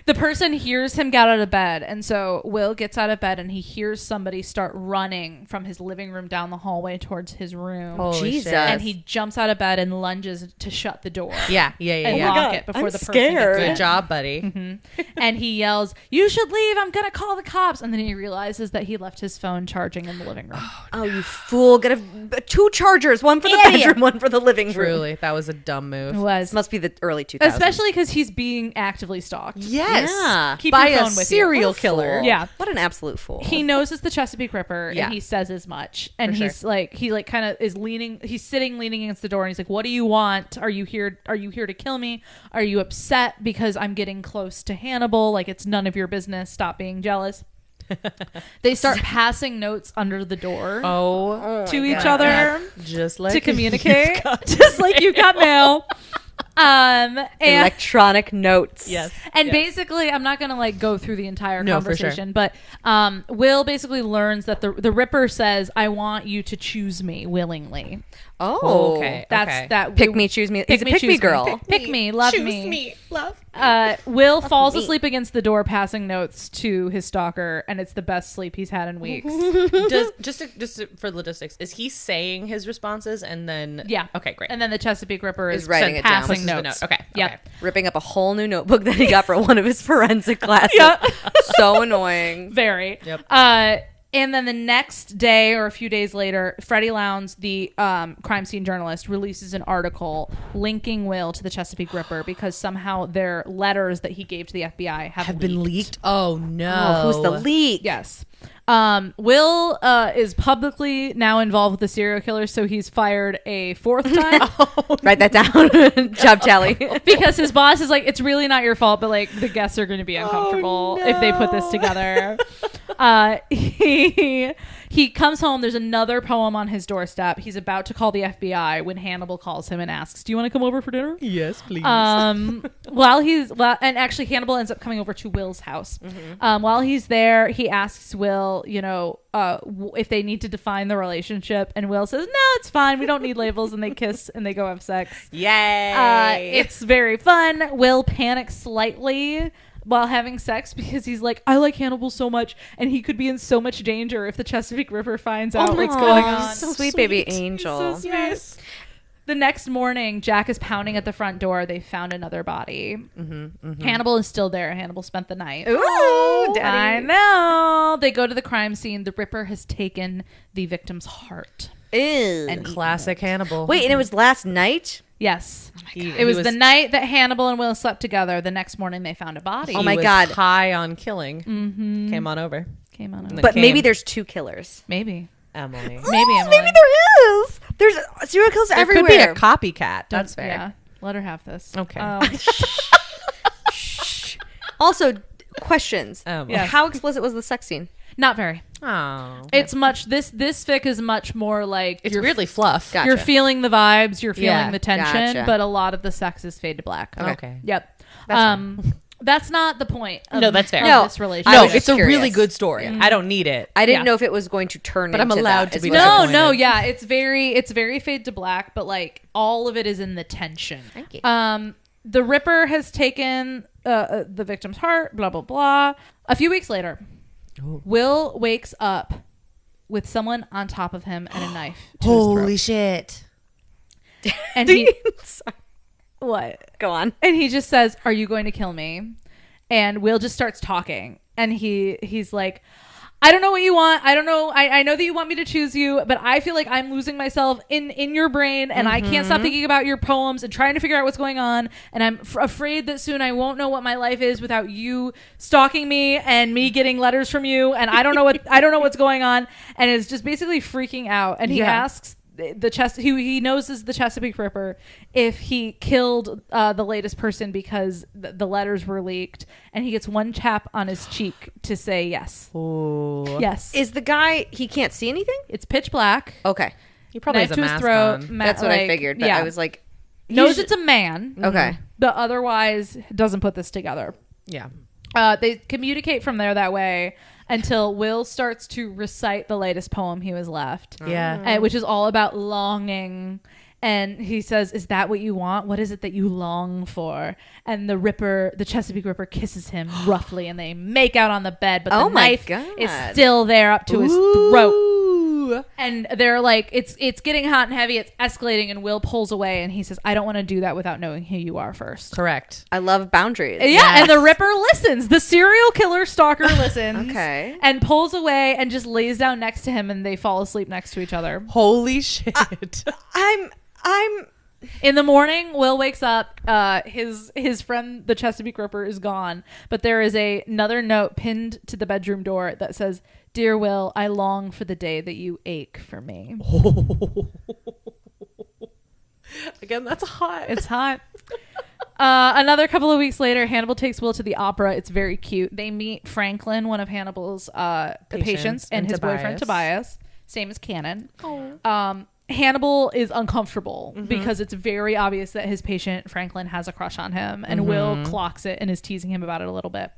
The person hears him get out of bed, and so Will gets out of bed and he hears somebody start running from his living room down the hallway towards his room. Holy Jesus. shit. And he jumps out of bed and lunges to shut the door. Yeah. And Yeah. lock God, it before I'm the person scared. gets Good in. job, buddy. And he yells, "You should leave. I'm gonna call the cops." And then he realizes that he left his phone charging in the living room. Oh, you fool. Get 2 chargers. One for the Idiot. bedroom, one for the living room. Truly, that was a dumb It move. was, Must be the early 2000s. especially because he's being actively stalked. Yes. Yeah. Keep By your a phone with you. serial What a killer. fool. Yeah. What an absolute fool. He knows it's the Chesapeake Ripper, Yeah. and he says as much. And For he's like, he like kind of is leaning. He's sitting, leaning against the door, and he's like, "What do you want? Are you here? Are you here to kill me? Are you upset because I'm getting close to Hannibal? Like it's none of your business. Stop being jealous." They start passing notes under the door Oh, to each other just like to communicate, just like you got mail. And Electronic notes. Yes. And basically, I'm not going to like go through the entire No, for sure. conversation, but Will basically learns that the Ripper says, "I want you to choose me willingly." Oh. Okay. That's that. Pick me, choose me. He's a pick me choose girl. Pick me, love Choose me. love. Will falls me. asleep against the door, passing notes to his stalker, and it's the best sleep he's had in weeks. Just for logistics, is he saying his responses and then? Yeah. Okay, great. And then the Chesapeake Ripper is writing it down. passing Pushes the notes. note. Okay. Yeah. Okay. Ripping up a whole new notebook that he got for one of his forensic classes. Yeah. So annoying. Very. Yep. And then the next day or a few days later, Freddie Lowndes, the crime scene journalist, releases an article linking Will to the Chesapeake Ripper because somehow their letters that he gave to the FBI have Been leaked. Oh no. Oh, who's the leak? Yes. Will is publicly now involved with the serial killer, so he's fired a 4th time Write that down. Job tally. because his boss is like, "It's really not your fault, but like the guests are going to be uncomfortable if they put this together." He comes home. There's another poem on his doorstep. He's about to call the FBI when Hannibal calls him and asks, "Do you want to come over for dinner?" Yes, please. And actually Hannibal ends up coming over to Will's house. While he's there, he asks Will, if they need to define the relationship, and Will says, "No, it's fine. We don't need labels." And they kiss and they go have sex. Yay! It's very fun. Will panics slightly while having sex because he's like, I like Hannibal so much, and he could be in so much danger if the Chesapeake Ripper finds out what's going on. So sweet baby angel. So sweet. The next morning, Jack is pounding at the front door. They found another body. Hannibal is still there. Hannibal spent the night. Ooh, daddy. I know. They go to the crime scene. The Ripper has taken the victim's heart. Ew. And Classic Hannibal. Wait, and it was last night? Yes. He It was the night that Hannibal and Will slept together. The next morning, they found a body. Oh my was God. high on killing. Came on over. Came on. The But came. maybe there's 2 killers. Maybe. Emily. Maybe Emily. Maybe there is. There's serial killers There everywhere. could be a copycat. That's fair. Yeah. Let her have this. Okay. Also, questions. Yes. How explicit was the sex scene? Not very. Oh. It's much. This fic is much more like It's really fluff. Gotcha. you're feeling the vibes, you're feeling Yeah, the tension, gotcha. but a lot of the sex is fade to black. Okay. Yep. That's That's not the point. Of, No, that's fair. of No. this relationship. I No, was it's just a curious. really good story. I don't need it. I didn't Yeah. know if it was going to turn But I'm into allowed that, to is be what I was- No, disappointed. yeah, it's very fade to black, but like all of it is in the tension. Thank you. The Ripper has taken the victim's heart. Blah blah blah. A few weeks later, Will wakes up with someone on top of him and a knife to his throat. Shit. And he what? Go on. And he just says, "Are you going to kill me?" And Will just starts talking, and he's like, "I don't know what you want. I don't know. I know that you want me to choose you, but I feel like I'm losing myself in your brain, and I can't stop thinking about your poems and trying to figure out what's going on. And I'm afraid that soon I won't know what my life is without you stalking me and me getting letters from you. And I don't know what's going on." And is just basically freaking out. And he asks who he knows is the Chesapeake Ripper if he killed the latest person because the letters were leaked, and he gets one tap on his cheek to say yes. Ooh. Yes. Is the guy, he can't see anything? It's pitch black. Okay. He probably Knife has a to his mask throat. on. That's what I figured. But I was like, knows it's a man, okay. but otherwise doesn't put this together. Yeah. They communicate from there that way until Will starts to recite the latest poem he was left. Yeah. Which is all about longing. And he says, "Is that what you want? What is it that you long for?" And the Chesapeake Ripper kisses him roughly, and they make out on the bed, but Oh the my knife God. is still there up to his throat. Ooh. And they're like, it's getting hot and heavy, it's escalating, and Will pulls away, and he says, "I don't want to do that without knowing who you are first." Correct. I love boundaries. Yeah, and the Ripper listens. The serial killer stalker listens. Okay. And pulls away and just lays down next to him, and they fall asleep next to each other. Holy shit. I'm In the morning, Will wakes up. His friend, the Chesapeake Ripper, is gone, but there is another note pinned to the bedroom door that says, "Dear Will, I long for the day that you ache for me." Again, that's hot. It's hot. Another couple of weeks later, Hannibal takes Will to the opera. It's very cute. They meet Franklin, one of Hannibal's patients, and his boyfriend Tobias. Same as Canon. Hannibal is uncomfortable because it's very obvious that his patient Franklin has a crush on him, and Will clocks it and is teasing him about it a little bit.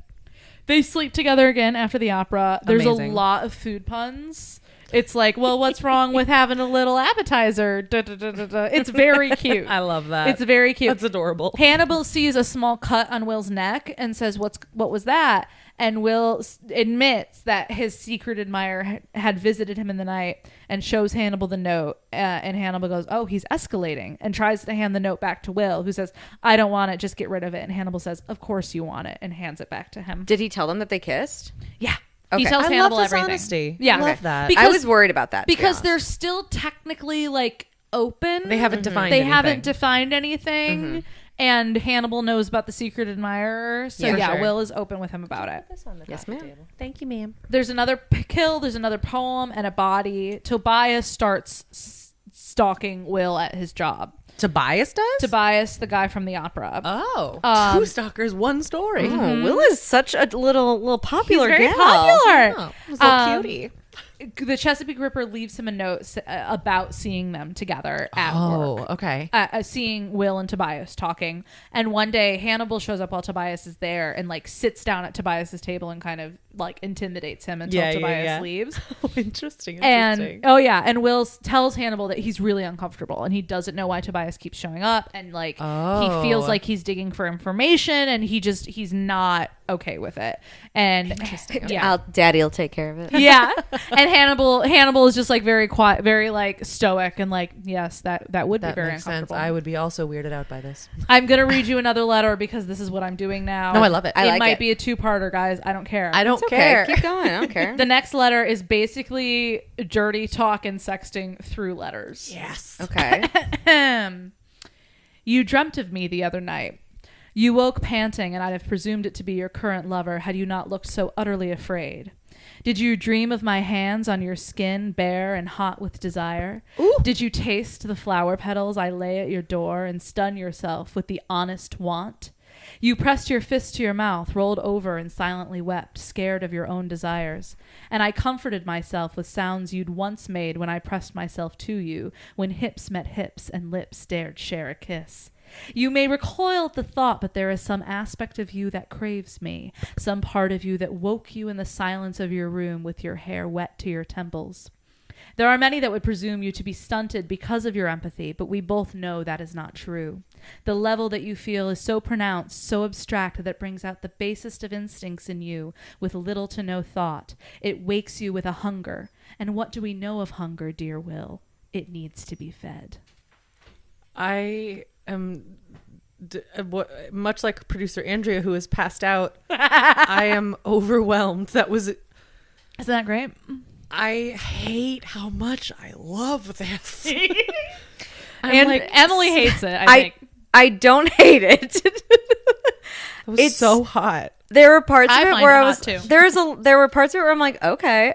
They sleep together again after the opera. There's Amazing. a lot of food puns. It's like, well, what's wrong with having a little appetizer? Da, da, da, da, da. It's very cute. I love that. It's very cute. That's adorable. Hannibal sees a small cut on Will's neck and says, what was that? And Will admits that his secret admirer had visited him in the night and shows Hannibal the note. And Hannibal goes, "Oh, he's escalating," and tries to hand the note back to Will, who says, "I don't want it. Just get rid of it." And Hannibal says, "Of course you want it," and hands it back to him. Did he tell them that they kissed? Yeah. Okay. He tells I Hannibal love this everything. honesty. Yeah. I love that. Because- I was worried about that. to be Because honest. they're still technically like open. They haven't defined They anything. haven't defined anything. And Hannibal knows about the secret admirer. So Yeah, sure. Will is open with him about it. Yes, ma'am. Thank you, ma'am. There's another kill. There's another poem and a body. Tobias starts stalking Will at his job. Tobias does? Tobias, the guy from the opera. Oh. Um, Two stalkers, one story. Oh, Will is such a little popular He's very gal. popular. Oh, little cutie. the Chesapeake Ripper leaves him a note about seeing them together at work. Okay. Seeing Will and Tobias talking. And one day Hannibal shows up while Tobias is there and like sits down at Tobias's table and kind of like intimidates him until Tobias leaves. Interesting. And and Will tells Hannibal that he's really uncomfortable and he doesn't know why Tobias keeps showing up, and like he feels like he's digging for information and he's not okay with it. And Daddy will take care of it. yeah. And Hannibal is just like very quiet, very like stoic, and like, yes, that would be very makes uncomfortable. sense. I would be also weirded out by this. I'm gonna read you another letter because this is what I'm doing now. No, I love it. It might be a 2-parter, guys. I don't care. I don't Okay, care. keep going. I don't care. The next letter is basically dirty talk and sexting through letters. Yes. Okay. You dreamt of me the other night. You woke panting, and I'd have presumed it to be your current lover had you not looked so utterly afraid. Did you dream of my hands on your skin, bare and hot with desire? Ooh. Did you taste the flower petals I lay at your door and stun yourself with the honest want? You pressed your fist to your mouth, rolled over and silently wept, scared of your own desires. And I comforted myself with sounds you'd once made when I pressed myself to you, when hips met hips and lips dared share a kiss. You may recoil at the thought, but there is some aspect of you that craves me, some part of you that woke you in the silence of your room with your hair wet to your temples. There are many that would presume you to be stunted because of your empathy, but we both know that is not true. The level that you feel is so pronounced, so abstract, that it brings out the basest of instincts in you with little to no thought. It wakes you with a hunger. And what do we know of hunger, dear Will? It needs to be fed. I am much like producer Andrea, who has passed out. I am overwhelmed. Isn't that great? I hate how much I love this. And Emily hates it, I think. I don't hate it. It's so hot. There were parts of it find where it I was hot, too. there were parts of it where I'm like, okay,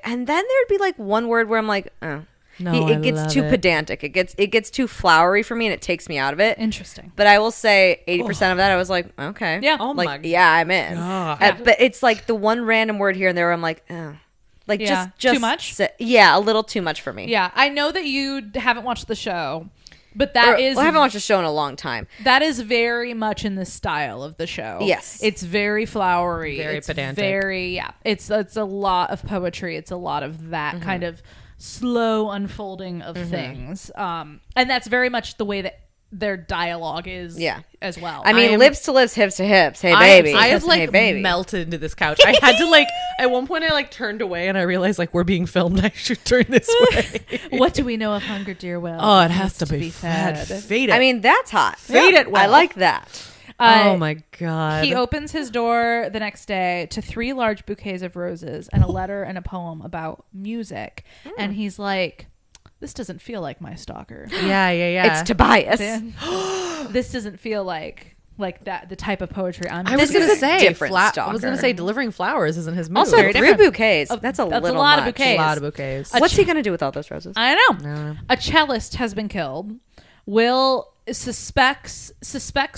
and then there'd be like one word where I'm like, oh. No, It gets too pedantic. It gets too flowery for me, and it takes me out of it. Interesting. But I will say 80% of that I was like, okay. Yeah. Oh like, my yeah, I'm in. God. But it's like the one random word here and there where I'm like, oh. Like Yeah. just Too much? Yeah, a little too much for me. Yeah, I know that you haven't watched the show, but I haven't watched the show in a long time. that is very much in the style of the show. Yes. It's very flowery. Very it's pedantic. It's a lot of poetry. It's a lot of that kind of slow unfolding of things. And that's very much the way that their dialogue is as well. I mean, lips to lips, hips to hips. Hey, baby. I have like hey, baby. melted into this couch. I had to like, at one point I like turned away and I realized like we're being filmed. I should turn this way. What do we know of hunger, dear Will? Oh, it has needs to be fed. Fade it. I mean, that's hot. Fade it well. I like that. Oh my God. He opens his door the next day to 3 large bouquets of roses and a letter and a poem about music. And he's like, this doesn't feel like my stalker. Yeah. It's Tobias. This doesn't feel like that the type of poetry I'm I was This gonna is a say different I was stalker. gonna say delivering flowers isn't his move. Also, Very 3 different. bouquets. That's a That's a little lot of much. bouquets. a lot of bouquets. What's he going to do with all those roses? I know. A cellist has been killed. Will suspects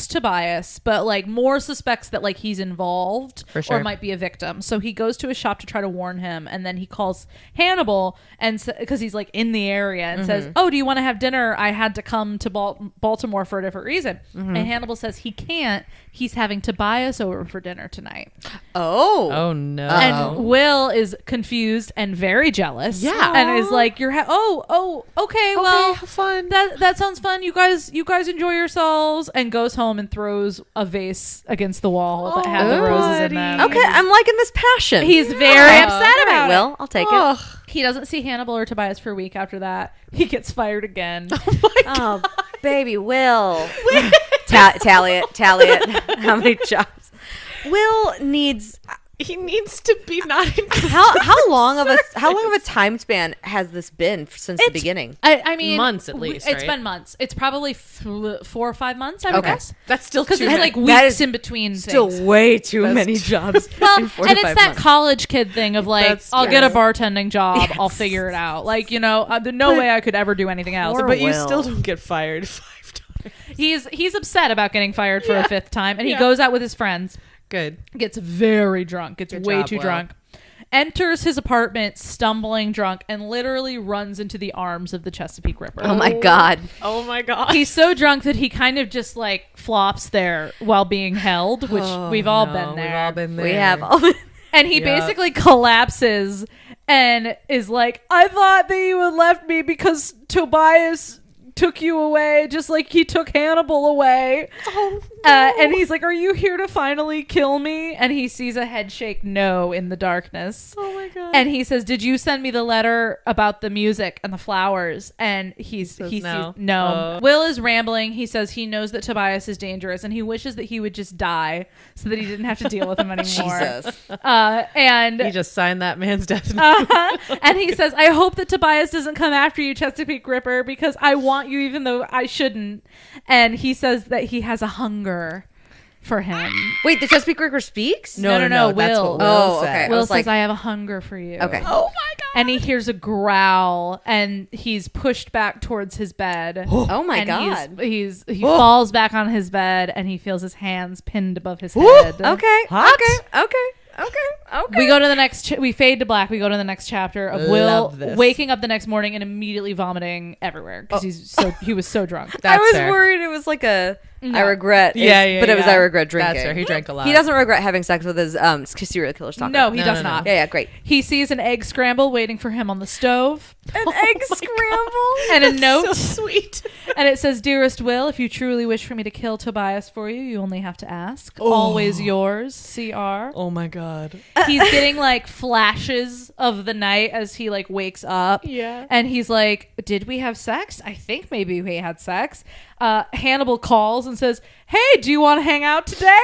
Tobias, but like more suspects that like he's involved For sure. or might be a victim. So he goes to a shop to try to warn him, and then he calls Hannibal and because he's like in the area and says, "Oh, do you want to have dinner? I had to come to Baltimore for a different reason." And Hannibal says he can't. He's having Tobias over for dinner tonight. Oh no. And Will is confused and very jealous. Yeah. And is like, "You're okay, well, have fun." That sounds fun. You guys enjoy yourselves," and goes home and throws a vase against the wall that had the roses in them. Okay, I'm liking this passion. He's very upset All about right, it. Will, I'll take it. He doesn't see Hannibal or Tobias for a week after that. He gets fired again. Oh, baby, Will. Tally it. How many jobs? Will needs. He needs to be not in How long of a time span has this been since the beginning? I mean, months at least, It's right? been months. It's probably 4 or 5 months, I would guess. That's still Because too it's many. like That weeks is in between Still things. way too many jobs. Well, in 4 and to it's 5 that months. college kid thing of like, That's- I'll get a yes. bartending job. I'll figure it out. Like, there's no way I could ever do anything else. Poor But you Will. still don't get fired 5 times. He's upset about getting fired for a 5th time, and he goes out with his friends, Good. gets very drunk, gets Good way job, too Will. drunk, enters his apartment stumbling drunk and literally runs into the arms of the Chesapeake Ripper. Oh my God. Oh my God. He's so drunk that he kind of just like flops there while being held, which we've all been there. We've all been there. We have all been. And he basically collapses and is like, I thought that you had left me because Tobias took you away, just like he took Hannibal away. Oh, no. And he's like, are you here to finally kill me? And he sees a head shake no in the darkness. Oh my God. And he says, did you send me the letter about the music and the flowers? And he Says sees no. no. Will is rambling. He says he knows that Tobias is dangerous and he wishes that he would just die so that he didn't have to deal with him anymore. Jesus. And He just signed that man's death note. and he says, I hope that Tobias doesn't come after you, Chesapeake Ripper, because I want you even though I shouldn't. And he says that he has a hunger for him. Wait, the Chesapeake Ripper speaks? No, That's Will. what Will Oh, said. okay. I Will was says, like- I have a hunger for you. Okay. Oh my God. And he hears a growl and he's pushed back towards his bed. Oh my And God. he falls back on his bed and he feels his hands pinned above his head. Okay. Hot. Okay. We go to the next. We fade to black. We go to the next chapter of Will Love this. waking up the next morning and immediately vomiting everywhere because he was so drunk. I That's was fair. worried it was like a No. I regret. Yeah, But it was yeah. I regret drinking. That's fair. He drank a lot. He doesn't regret having sex with his serial killer stalker. No, he No, does no, no. not. Yeah, great. He sees an egg scramble waiting for him on the stove An egg scramble. and a note. So sweet. And it says, Dearest Will, if you truly wish for me to kill Tobias for you, you only have to ask. Always yours, CR. Oh my God. He's getting like flashes of the night as he like wakes up. Yeah. And he's like, did we have sex? I think maybe we had sex. Hannibal calls and says, hey, do you want to hang out today?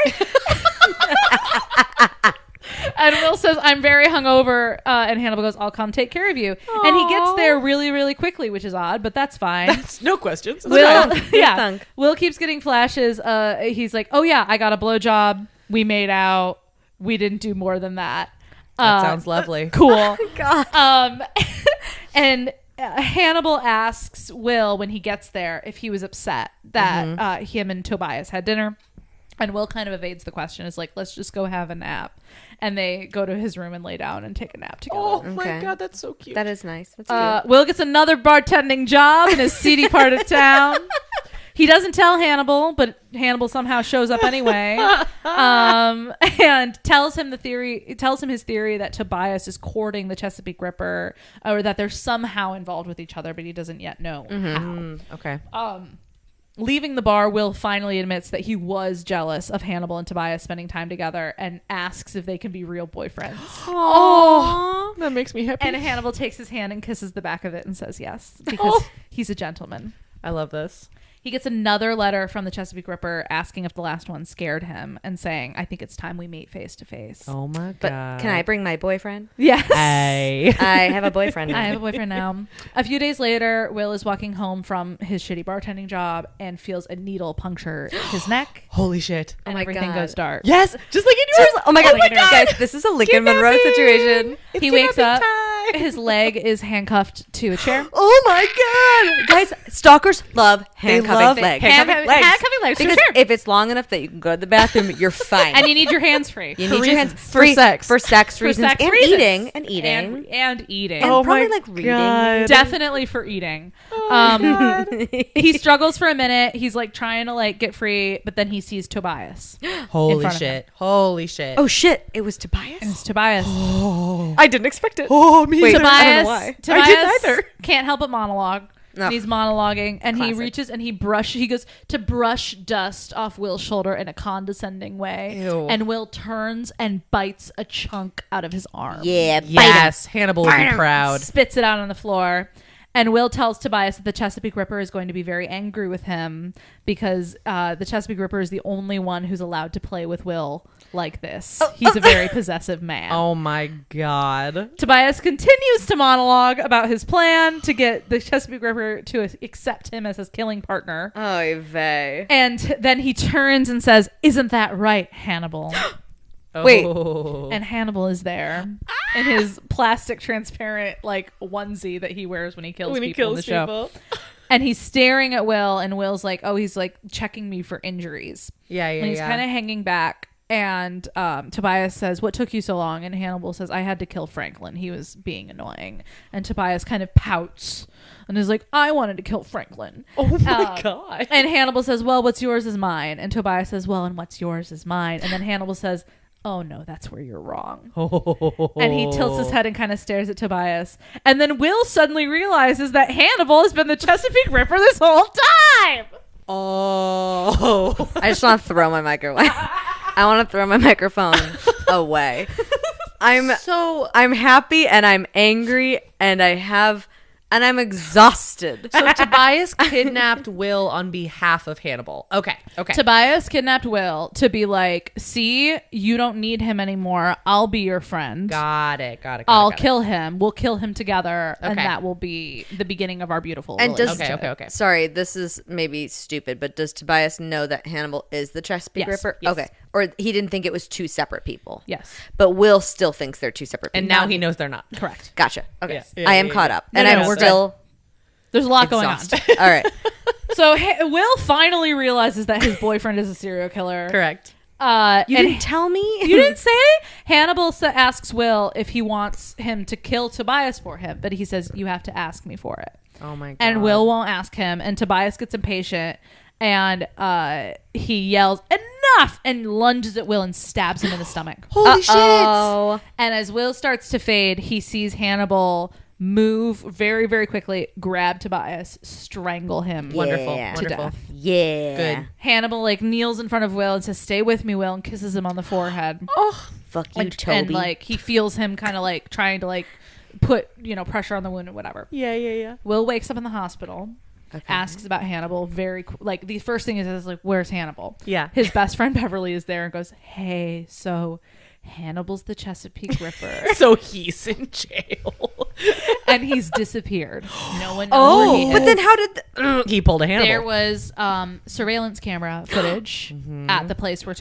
And Will says, I'm very hungover. And Hannibal goes, I'll come take care of you. And he gets there really, really quickly, which is odd, but that's fine. That's no questions. Will, yeah. thunk. Will keeps getting flashes. He's like, oh yeah, I got a blowjob. We made out. We didn't do more than that. That sounds lovely. Cool. God. And Hannibal asks Will when he gets there if he was upset that him and Tobias had dinner. And Will kind of evades the question. Is like, let's just go have a nap. And they go to his room and lay down and take a nap together. Oh my Okay. God, that's so cute. That is nice. That's cute. Will gets another bartending job in a seedy part of town. He doesn't tell Hannibal, but Hannibal somehow shows up anyway, and tells him his theory that Tobias is courting the Chesapeake Ripper, or that they're somehow involved with each other, but he doesn't yet know how. Okay. Leaving the bar, Will finally admits that he was jealous of Hannibal and Tobias spending time together and asks if they can be real boyfriends. Oh, that makes me happy. And Hannibal takes his hand and kisses the back of it and says yes, because he's a gentleman. I love this. He gets another letter from the Chesapeake Ripper asking if the last one scared him and saying, I think it's time we meet face to face. Oh my But God. can I bring my boyfriend? Yes. Hey. I have a boyfriend now. I have a boyfriend now. A few days later, Will is walking home from his shitty bartending job and feels a needle puncture his neck. Holy shit. And my everything God. goes dark. Yes. Just like in yours. Oh my God. my God. Guys, this is a Lincoln Monroe situation. He wakes up. His leg is handcuffed to a chair. Oh my God. Guys, stalkers love handcuffing love legs. handcuffing legs. Handcuffing legs to a Because chair. if it's long enough that you can go to the bathroom, you're fine. And you need your hands free. you For need your hands reasons. free sex. for sex reasons sex and reasons. eating and eating And eating. and Oh probably my like reading. God. Definitely for eating. He struggles for a minute. He's like trying to like get free, but then he sees Tobias. Holy front of shit. Holy shit. Oh shit! It was And Tobias. it's Tobias. I didn't expect it. Oh, me. Wait, too. I don't know Tobias, why. Tobias I didn't either. can't help but monologue. Ugh. And he's monologuing, and he Classic. reaches and he goes to brush dust off Will's shoulder in a condescending way. Ew. And Will turns and bites a chunk out of his arm. Yeah, bite him. Yes. Hannibal would be proud. Spits it out on the floor. And Will tells Tobias that the Chesapeake Ripper is going to be very angry with him because the Chesapeake Ripper is the only one who's allowed to play with Will like this. He's a very possessive man. Oh my God. Tobias continues to monologue about his plan to get the Chesapeake Ripper to accept him as his killing partner. Oh, vey. And then he turns and says, "Isn't that right, Hannibal?" Wait. Oh. And Hannibal is there in his plastic transparent like onesie that he wears when he kills people in the show. And he's staring at Will, and Will's like, oh, he's like checking me for injuries. Yeah, yeah, And he's yeah. kind of hanging back. And Tobias says, what took you so long? And Hannibal says, I had to kill Franklin. He was being annoying. And Tobias kind of pouts and is like, I wanted to kill Franklin. Oh my God. And Hannibal says, well, what's yours is mine. And Tobias says, well, and what's yours is mine. And then Hannibal says, oh no, that's where you're wrong. And he tilts his head and kind of stares at Tobias. And then Will suddenly realizes that Hannibal has been the Chesapeake Ripper this whole time. Oh. I just want to throw my microwave. I want to throw my microphone away. I'm happy and I'm angry and I'm exhausted. So Tobias kidnapped Will on behalf of Hannibal. Okay. Tobias kidnapped Will to be like, see, you don't need him anymore. I'll be your friend. Got it. I'll kill him. We'll kill him together. And Okay. that will be the beginning of our beautiful And does relationship. Okay. Sorry, this is maybe stupid, but does Tobias know that Hannibal is the Chesapeake Yes, Ripper? yes. Okay. Or he didn't think it was two separate people. Yes. But Will still thinks they're two separate people. And now he knows they're not. Correct. Gotcha. Okay. Yeah. I am caught up. No, And no, I'm we're still There's a lot going on. exhausted. All right. So Will finally realizes that his boyfriend is a serial killer. Correct. You and didn't tell me? You didn't say? Hannibal asks Will if he wants him to kill Tobias for him, but he says, you have to ask me for it. Oh my God. And Will won't ask him, and Tobias gets impatient, and he yells, enough, and lunges at Will and stabs him in the stomach. Holy shit. Oh. And as Will starts to fade, he sees Hannibal move very, very quickly, grab Tobias, strangle him. Wonderful. Yeah. To Wonderful. death. Yeah. Good. Hannibal kneels in front of Will and says, stay with me, Will, and kisses him on the forehead. Oh. Fuck you, and Toby. he feels him kind of trying to put pressure on the wound or whatever. Yeah. Will wakes up in the hospital, asks about Hannibal. The first thing is where's Hannibal? Yeah. His best friend Beverly is there and goes, hey, so Hannibal's the Chesapeake Ripper. So he's in jail. And he's disappeared. No one knows where he is. But then how did He pulled a Hannibal. There was surveillance camera footage at the place where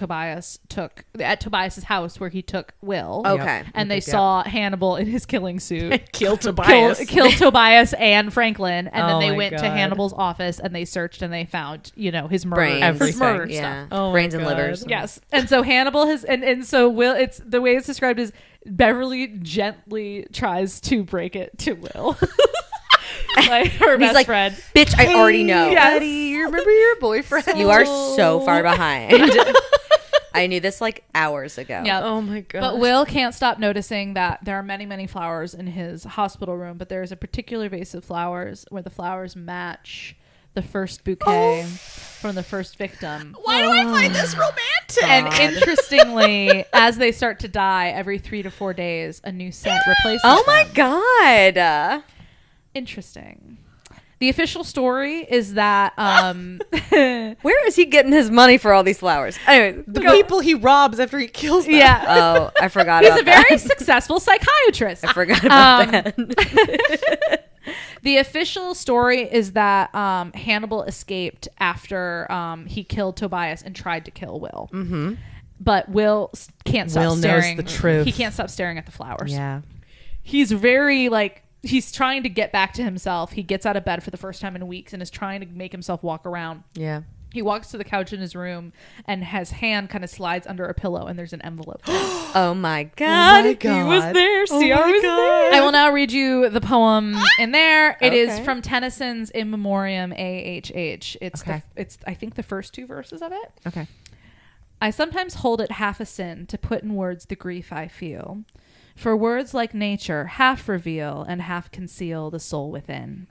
at Tobias's house where he took Will. Okay. And they saw Hannibal in his killing suit. Kill Tobias. Kill Tobias and Franklin. And then Oh they my went to God. Hannibal's office and they searched and they found, his murder. brains? His Everything. murder Yeah. stuff. Oh my Brains and God. livers. Yes. And so Hannibal has, and so Will, it's the way it's described is Beverly gently tries to break it to Will. Her He's best like, friend. bitch, I already know. Yes. Buddy, you remember your boyfriend? You are so far behind. I knew this hours ago. Yep. Oh my God. But Will can't stop noticing that there are many, many flowers in his hospital room, but there is a particular vase of flowers where the flowers match the first bouquet from the first victim. Why do I find this romantic? And interestingly, as they start to die, every 3 to 4 days, a new set replaces Oh my them. God. Interesting. The official story is that Where is he getting his money for all these flowers? Anyway, the people he robs after he kills them. yeah, oh, I forgot he's about a very that. successful psychiatrist. I forgot about that. The official story is that Hannibal escaped after he killed Tobias and tried to kill Will. Mm-hmm. But Will can't stop Will knows staring. the truth. He can't stop staring at the flowers. Yeah. He's very he's trying to get back to himself. He gets out of bed for the first time in weeks and is trying to make himself walk around. Yeah. He walks to the couch in his room and his hand kind of slides under a pillow and there's an envelope there. Oh my God. my God. He was there. Oh See, my I was God. there. I will now read you the poem in there. It is Okay. from Tennyson's In Memoriam AHH. It's Okay. it's I think the first 2 verses of it. Okay. I sometimes hold it half a sin to put in words the grief I feel. For words like nature half reveal and half conceal the soul within.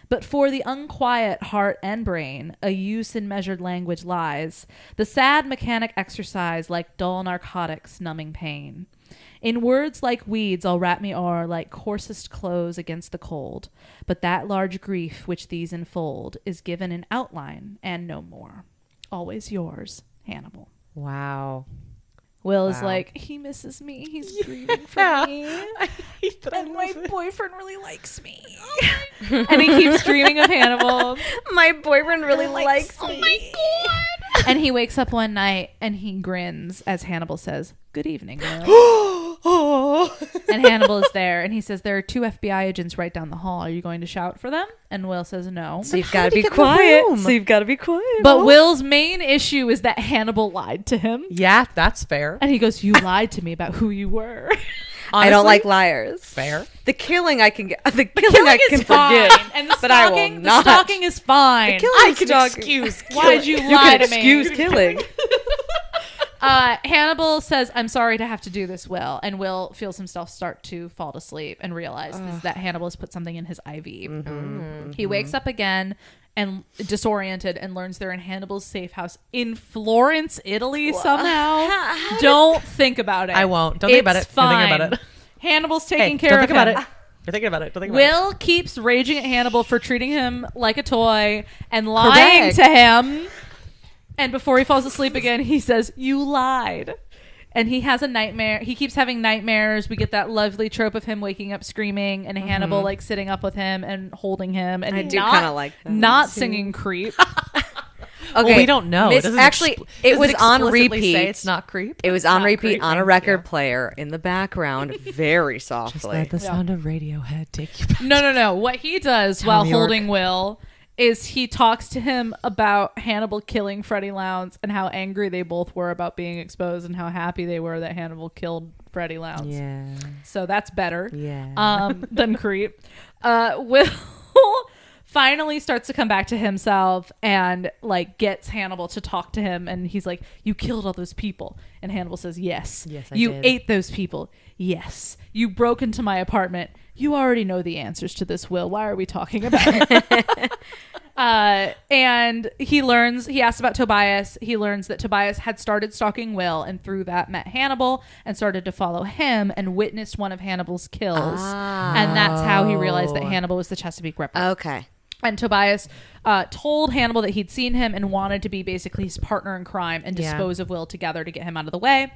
But for the unquiet heart and brain, a use in measured language lies, the sad mechanic exercise like dull narcotics numbing pain. In words like weeds I'll wrap me o'er like coarsest clothes against the cold, but that large grief which these enfold is given in outline and no more. Always yours, Hannibal. Wow. Will is Wow. like, he misses me. He's grieving for me. I hate that. And my boyfriend really likes me. And he keeps dreaming of Hannibal. My boyfriend really likes me. Oh my God. And he wakes up one night and he grins as Hannibal says, good evening, Will. And Hannibal is there, and he says, there are 2 FBI agents right down the hall. Are you going to shout for them? And Will says no. So you've got to be quiet. But Will's main issue is that Hannibal lied to him. Yeah, that's fair. And he goes, you lied to me about who you were. I don't like liars. Fair. The killing I can get. The killing I can fine. forgive. And the but I will stalking, not. the stalking is fine. I can excuse. Why'd you You lie can to me? excuse killing. Hannibal says, I'm sorry to have to do this, Will. And Will feels himself start to fall to sleep and realizes that Hannibal has put something in his IV. He wakes up again and disoriented and learns they're in Hannibal's safe house in Florence, Italy somehow. Don't think about it. I won't. Don't think about it. Fine. Don't think about it. Hannibal's taking care don't of think about him. it. You're thinking about it. Don't think about it. Will keeps raging at Hannibal for treating him like a toy and lying to him. And before he falls asleep again, he says, you lied. And he has a nightmare. He keeps having nightmares. We get that lovely trope of him waking up screaming and Hannibal like sitting up with him and holding him. And I do kind of like that. not singing Creep. Okay, Well, we don't know. It doesn't actually, it was on explicitly repeat. say it's not creep. It was on not repeat creep, on a thank record you. player in the background, very softly. the sound of Radiohead take you back. No. What he does Tom while York. holding Will is he talks to him about Hannibal killing Freddie Lounds and how angry they both were about being exposed and how happy they were that Hannibal killed Freddie Lounds. Yeah. So that's better. Yeah. Than Creep. Will finally starts to come back to himself and like gets Hannibal to talk to him, and he's like, you killed all those people. And Hannibal says, yes. Yes, I you did. ate those people. Yes. You broke into my apartment. You already know the answers to this, Will. Why are we talking about it? And he asks about Tobias. He learns that Tobias had started stalking Will and through that met Hannibal and started to follow him and witnessed one of Hannibal's kills. And that's how he realized that Hannibal was the Chesapeake Ripper. Okay. And Tobias told Hannibal that he'd seen him and wanted to be basically his partner in crime and dispose of Will together to get him out of the way.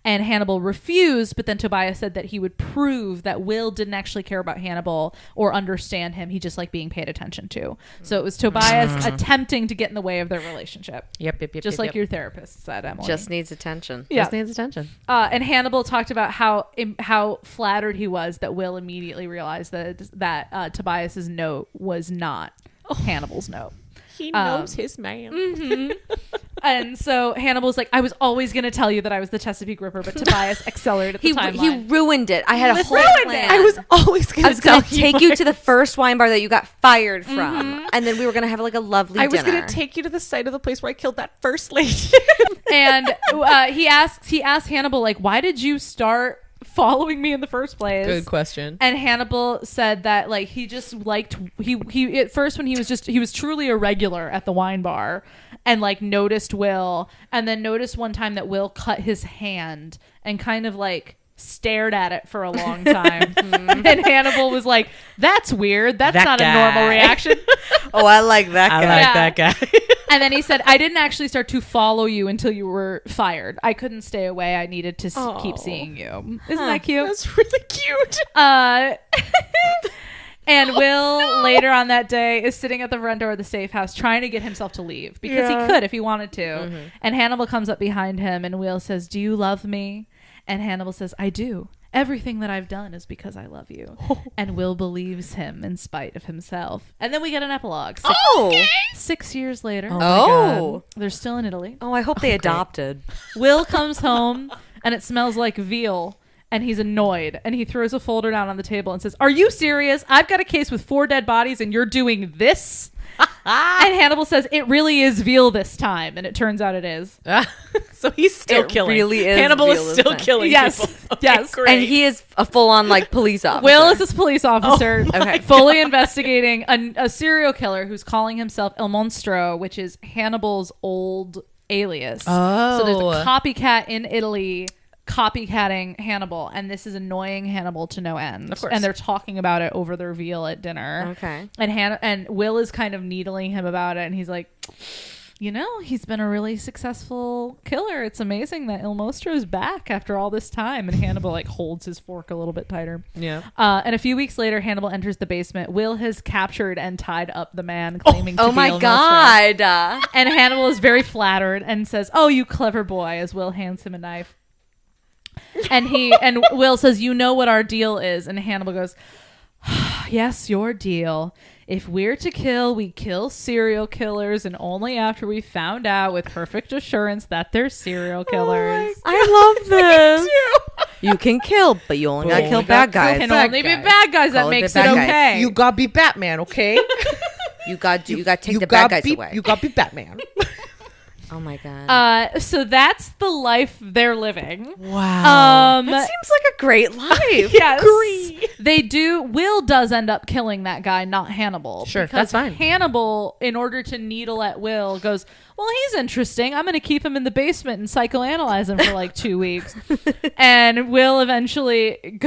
And Hannibal refused, but then Tobias said that he would prove that Will didn't actually care about Hannibal or understand him. He just liked being paid attention to. So it was Tobias attempting to get in the way of their relationship. Yep. Just like your therapist said, Emily. Just needs attention. Yeah. Just needs attention. And Hannibal talked about how flattered he was that Will immediately realized that Tobias's note was not Hannibal's note. He knows his man. And so Hannibal's like, I was always going to tell you that I was the Chesapeake Ripper, but Tobias accelerated the He timeline. ruined it. I had a whole plan. I was always going I was going to take you to the first wine bar that you got fired from, and then we were going to have like a lovely I was dinner. going to take you to the site of the place where I killed that first lady. And he asked Hannibal, like, why did you start following me in the first place? Good question. And Hannibal said that like he just liked he at first when he was truly a regular at the wine bar and like noticed Will, and then noticed one time that Will cut his hand and kind of like stared at it for a long time. And Hannibal was like, that's weird, that's That not guy. a normal reaction. Oh, I like that guy. I like Yeah. that guy. And then he said, I didn't actually start to follow you until you were fired. I couldn't stay away. I needed to keep seeing you. Isn't that cute? That's really cute. And Will later on that day is sitting at the front door of the safe house trying to get himself to leave because he could if he wanted to. And Hannibal comes up behind him and Will says, do you love me? And Hannibal says, I do. Everything that I've done is because I love you. And Will believes him in spite of himself. And then we get an epilogue. 6 years later, they're still in Italy. I hope they adopted. Will comes home and it smells like veal. And he's annoyed and he throws a folder down on the table and says, are you serious? I've got a case with 4 dead bodies and you're doing this? And Hannibal says, it really is veal this time. And it turns out it is. So he's still It killing. really is Hannibal veal is this still time. killing Yes. people. Okay, Yes. great. And he is a full-on like police officer. Will is this police officer Okay. fully investigating a serial killer who's calling himself El Monstro, which is Hannibal's old alias. So there's a copycat in Italy copycatting Hannibal, and this is annoying Hannibal to no end. Of course. And they're talking about it over their veal at dinner. Okay. And Will is kind of needling him about it, and he's like, you know, he's been a really successful killer. It's amazing that Il Mostro's back after all this time. And Hannibal like holds his fork a little bit tighter. Yeah. And a few weeks later, Hannibal enters the basement. Will has captured and tied up the man claiming to Oh be my Il Mostro. God. And Hannibal is very flattered and says, oh, you clever boy, as Will hands him a knife. And Will says, "You know what our deal is." And Hannibal goes, "Yes, your deal. If we're to kill, we kill serial killers, and only after we found out with perfect assurance that they're serial killers." I love this. You can kill, but you only gotta kill bad guys. Can only be bad guys. That Call it makes the it bad guys. okay. You gotta be Batman, okay? You got to take the bad guys away. You gotta be Batman. Oh my god. So that's the life they're living. Wow. That seems like a great life. Yes. They do. Will does end up killing that guy, not Hannibal. Sure, because that's fine. Hannibal, in order to needle at Will, goes, "Well, he's interesting. I'm going to keep him in the basement and psychoanalyze him for like 2 weeks." And Will eventually...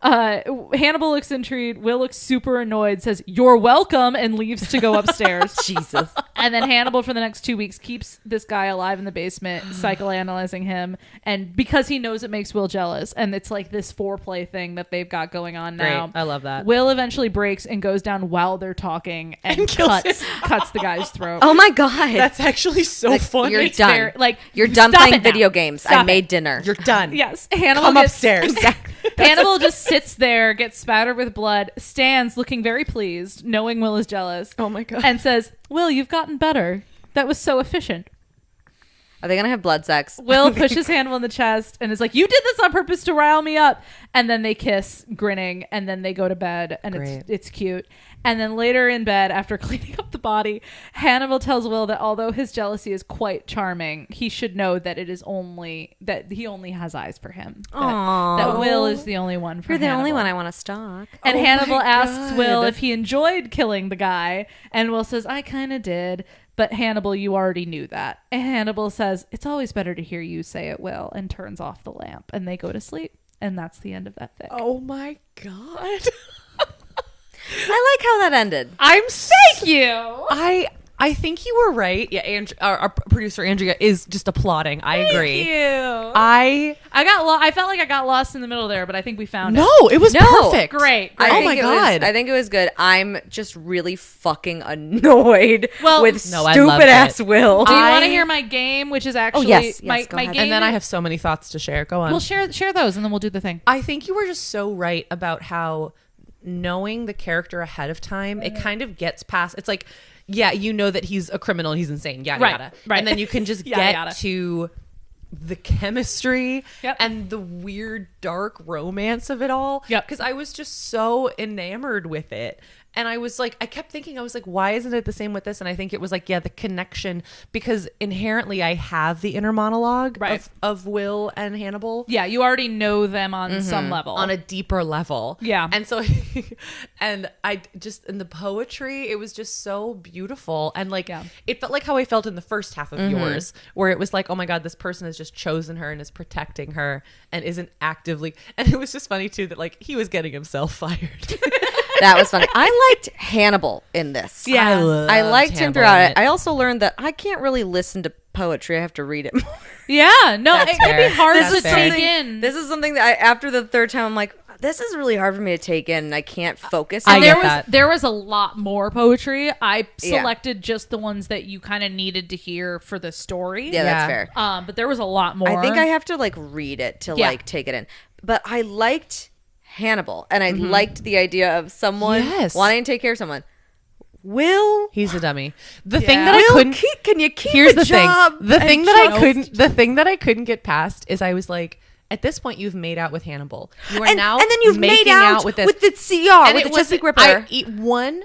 Hannibal looks intrigued. Will looks super annoyed, says, "You're welcome," and leaves to go upstairs. Jesus. And then Hannibal, for the next 2 weeks, keeps this guy alive in the basement, psychoanalyzing him. And because he knows it makes Will jealous. And it's like this foreplay thing that they've got going on now. Great. I love that. Will eventually breaks and goes down while they're talking and cuts the guy's throat. Oh my god. That's actually so funny. You're It's done. very- like, You're done stop playing it now. video games. I Stop made it. dinner. You're done. Yes. Hannibal Come gets- upstairs. Hannibal just sits there, gets spattered with blood, stands looking very pleased, knowing Will is jealous. Oh my god. And says, "Will, you've gotten better. That was so efficient." Are they gonna have blood sex? Will pushes Hannibal in the chest and is like, "You did this on purpose to rile me up." And then they kiss, grinning, and then they go to bed, and it's cute. And then later in bed, after cleaning up the body, Hannibal tells Will that although his jealousy is quite charming, he should know that he only has eyes for him. That Will is the only one for You're the Hannibal. only one I want to stalk. And Oh Hannibal my asks God. Will if he enjoyed killing the guy, and Will says, "I kind of did. But Hannibal, you already knew that." And Hannibal says, "It's always better to hear you say it, Will," and turns off the lamp, and they go to sleep. And that's the end of that fic. Oh my god. I like how that ended. Thank you. I think you were right. Yeah, our producer Andrea is just applauding. I agree. Thank you. I I felt like I got lost in the middle there, but I think we found it. it was perfect. Great. I Oh think my it God. I think it was good. I'm just really fucking annoyed Well, with No, I loved stupid ass it. Will. Do you want to hear my game, which is actually yes, my go ahead. game? And then I have so many thoughts to share. Go on. We'll share those, and then we'll do the thing. I think you were just so right about how knowing the character ahead of time, it kind of gets past. It's like, yeah, you know that he's a criminal and he's insane, yada Right, yada. right. And then you can just Yada, get yada. to the chemistry Yep. and the weird dark romance of it all. Yep. Because I was just so enamored with it. And I was like, I kept thinking, I was like, why isn't it the same with this? And I think it was like, yeah, the connection, because inherently I have the inner monologue Right. of Will and Hannibal. Yeah, you already know them on some level. On a deeper level. Yeah. And so, and I just, in the poetry, it was just so beautiful. And like, Yeah. it felt like how I felt in the first half of yours, where it was like, oh my God, this person has just chosen her and is protecting her and isn't actively. And it was just funny too that like he was getting himself fired. That was funny. I liked Hannibal in this. Yeah. I liked him Hannibal throughout in it. I also learned that I can't really listen to poetry. I have to read it more. Yeah, no, That's it can fair. be hard That's to fair. take in. This is something that after the third time, I'm like, this is really hard for me to take in, and I can't focus. I on get it. that. There was a lot more poetry. I Yeah. selected just the ones that you kind of needed to hear for the story. Yeah, that's Yeah. fair. But there was a lot more. I think I have to like read it to Yeah. like take it in. But I liked Hannibal, and I liked the idea of someone Yes. wanting to take care of someone. Will He's a dummy. The thing that Will, I couldn't can you keep here's a the job? thing. The and thing that I just- couldn't the thing that I couldn't get past is I was like, at this point you've made out with Hannibal. You are and, now and then you've made making out with this. with the CR And with it the Chesapeake wasn't- Ripper. One,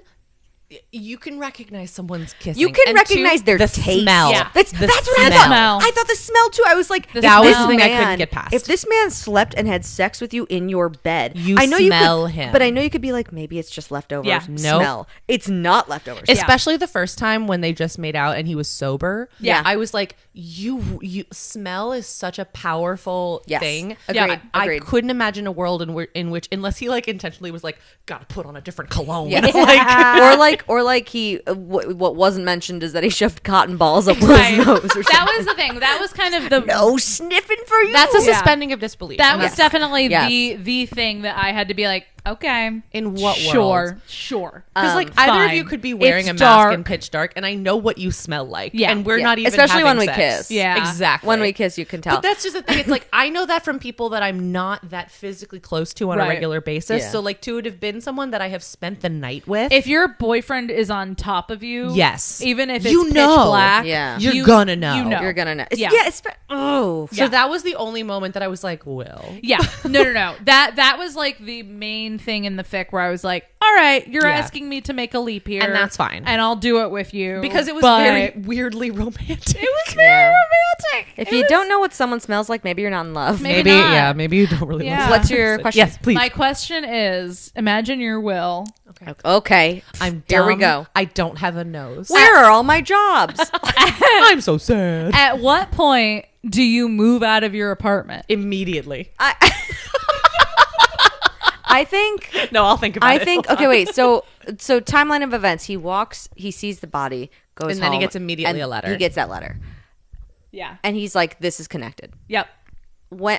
you can recognize someone's kissing. You can And recognize two, their the taste. smell. Yeah. That's The what I smell. thought. I thought the smell too. I was like, The if smell. this That was the thing I man- couldn't get past. If this man slept and had sex with you in your bed, You I know smell you could, him. but I know you could be like, maybe it's just leftovers. Yeah. Nope. Smell. It's not leftovers. Especially the first time when they just made out and he was sober. Yeah. I was like, you smell is such a powerful Yes. thing. Agreed. I Agreed. couldn't imagine a world in which, unless he like intentionally was like, gotta put on a different cologne. Yeah. or like he what wasn't mentioned is that he shoved cotton balls up Right. Will's nose or something. That was the thing. That was kind of the No sniffing for you. That's a Yeah. suspending of disbelief. That And was that's- definitely Yes. the thing that I had to be like, Okay. In what Sure. world? Because like either of fine. you could be wearing It's a mask in dark. pitch dark, and I know what you smell like. Yeah. And we're Yeah. not even Especially when having we sex. kiss. Yeah. Exactly. When we kiss, you can tell. But that's just the thing. It's like I know that from people that I'm not that physically close to on Right. a regular basis. Yeah. So like to have been someone that I have spent the night with. If your boyfriend is on top of you, Yes. even if it's You pitch know. black, Yeah. You're gonna know. You know. You're gonna know. Yeah. Yeah. It's oh. So that was the only moment that I was like, Will. Yeah. No. That was like the main thing in the fic where I was like, all right, you're Yeah. asking me to make a leap here. And that's fine. And I'll do it with you. Because it was but very weirdly romantic. It was very romantic. If It you was- don't know what someone smells like, maybe you're not in love. Maybe not. maybe you don't really Yeah. love What's your question? Yes, please. My question is, imagine your Will. Okay. I'm Here we dumb. go. I don't have a nose. Where are all my jobs? I'm so sad. At what point do you move out of your apartment? Immediately. I think. No, I'll think about it. I think. Okay, wait. So timeline of events. He walks. He sees the body. Goes And then he home, gets immediately and a letter. He gets that letter, Yeah. and he's like, "This is connected." Yep.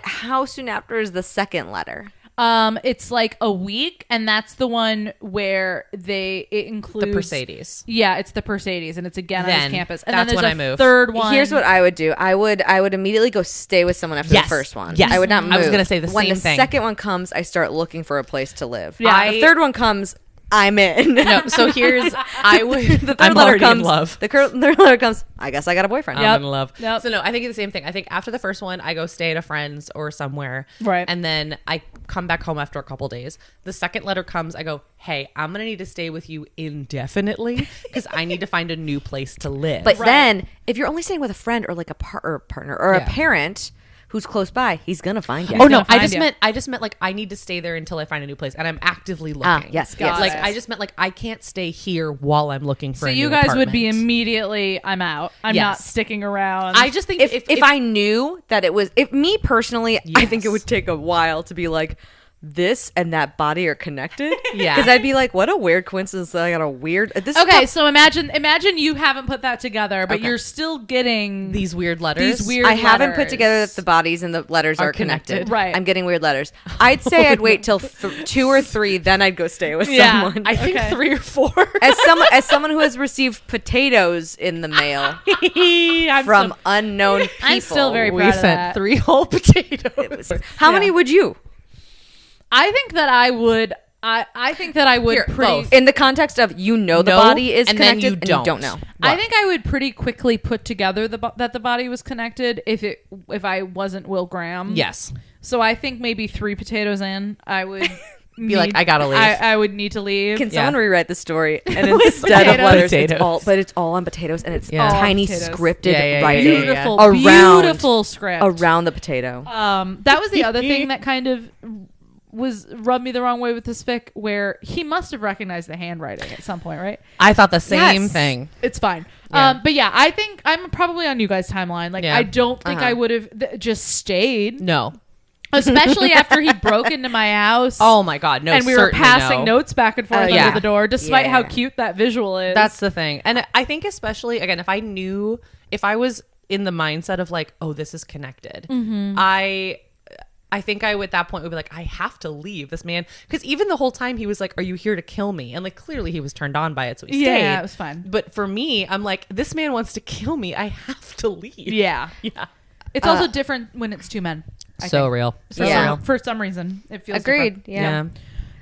How soon after is the second letter? It's like a week, and that's the one where it includes The Mercedes. Yeah, it's the Mercedes, and it's again on his Then, campus. And that's then when there's I a move. third one. Here's what I would do. I would immediately go stay with someone after Yes. the first one. Yes. I would not move. I was gonna say the when same the thing. second one comes, I start looking for a place to live. Yeah. The third one comes, I'm in. No, so here's I would. The third I'm letter already comes. in love. The third letter comes. I guess I got a boyfriend. Yep. I'm in love. Yep. So no, I think it's the same thing. I think after the first one, I go stay at a friend's or somewhere. Right. And then I come back home after a couple days. The second letter comes. I go, hey, I'm going to need to stay with you indefinitely because I need to find a new place to live. But then, if you're only staying with a friend or like a partner or a Yeah. parent who's close by, he's gonna find you. Oh no! gonna find you. I just meant like I need to stay there until I find a new place, and I'm actively looking. Yes, Got Like it. I just meant like I can't stay here while I'm looking for. So a you new guys would be apartment. immediately, I'm out. I'm not Yes. sticking around. I just think If I knew that it was, if me personally, I think it Yes. would take a while to be like, this and that body are connected. Yeah. Because I'd be like, what a weird coincidence that I got a weird. This is Okay, what- so imagine you haven't put that together, but you're still getting these weird letters. These weird I haven't put letters. together that the bodies and the letters are connected. connected. Right. I'm getting weird letters. I'd say I'd wait till 2 or 3, then I'd go stay with Yeah. someone. I think Okay. 3 or 4. As someone who has received potatoes in the mail I'm from so- unknown people. I'm still very we proud of sent that. 3 whole potatoes. How many would you? I think that I would. I think that I would Here, pretty. both. In the context of the No, body is and then connected you and you don't don't. know. I think I would pretty quickly put together that the body was connected if I wasn't Will Graham. Yes. So I think maybe 3 potatoes in, I would Be like, I gotta leave. I would need to leave. Can Yeah. someone rewrite the story and instead of potatoes. letters, Potatoes. it's all on potatoes and it's Yeah. tiny All potatoes. scripted Yeah. writing beautiful, around beautiful script. around the potato. That was the other thing that kind of rubbed me the wrong way with this fic, where he must have recognized the handwriting at some point, right? I thought the same Yes. thing. It's fine. Yeah. But yeah, I think I'm probably on you guys' timeline. Like, Yeah. I don't think Uh-huh. I would have just stayed, No. especially after he broke into my house. Oh my God. No. and we were certainly passing no. notes back and forth under yeah. the door, despite Yeah. how cute that visual is. That's the thing. And I think especially, again, if I was in the mindset of like, oh, this is connected, I think I at that point would be like, I have to leave this man. Because even the whole time he was like, are you here to kill me? And like, clearly he was turned on by it. So he stayed. Yeah, it was fine. But for me, I'm like, this man wants to kill me. I have to leave. Yeah. Yeah. It's also different when it's 2 men. I So think. real. So Yeah. for some reason, it feels Agreed. different. Yeah.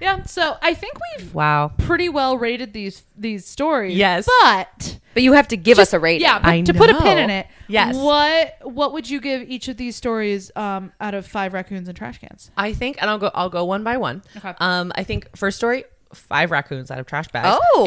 Yeah. So I think we've Wow. pretty well rated these stories. Yes. But But you have to give us a rating. yeah, but I to put a pin know. in it. Yes. What would you give each of these stories out of 5 raccoons and trash cans? I think, and I'll go one by one. Okay. I think first story, 5 raccoons out of trash bags. Oh.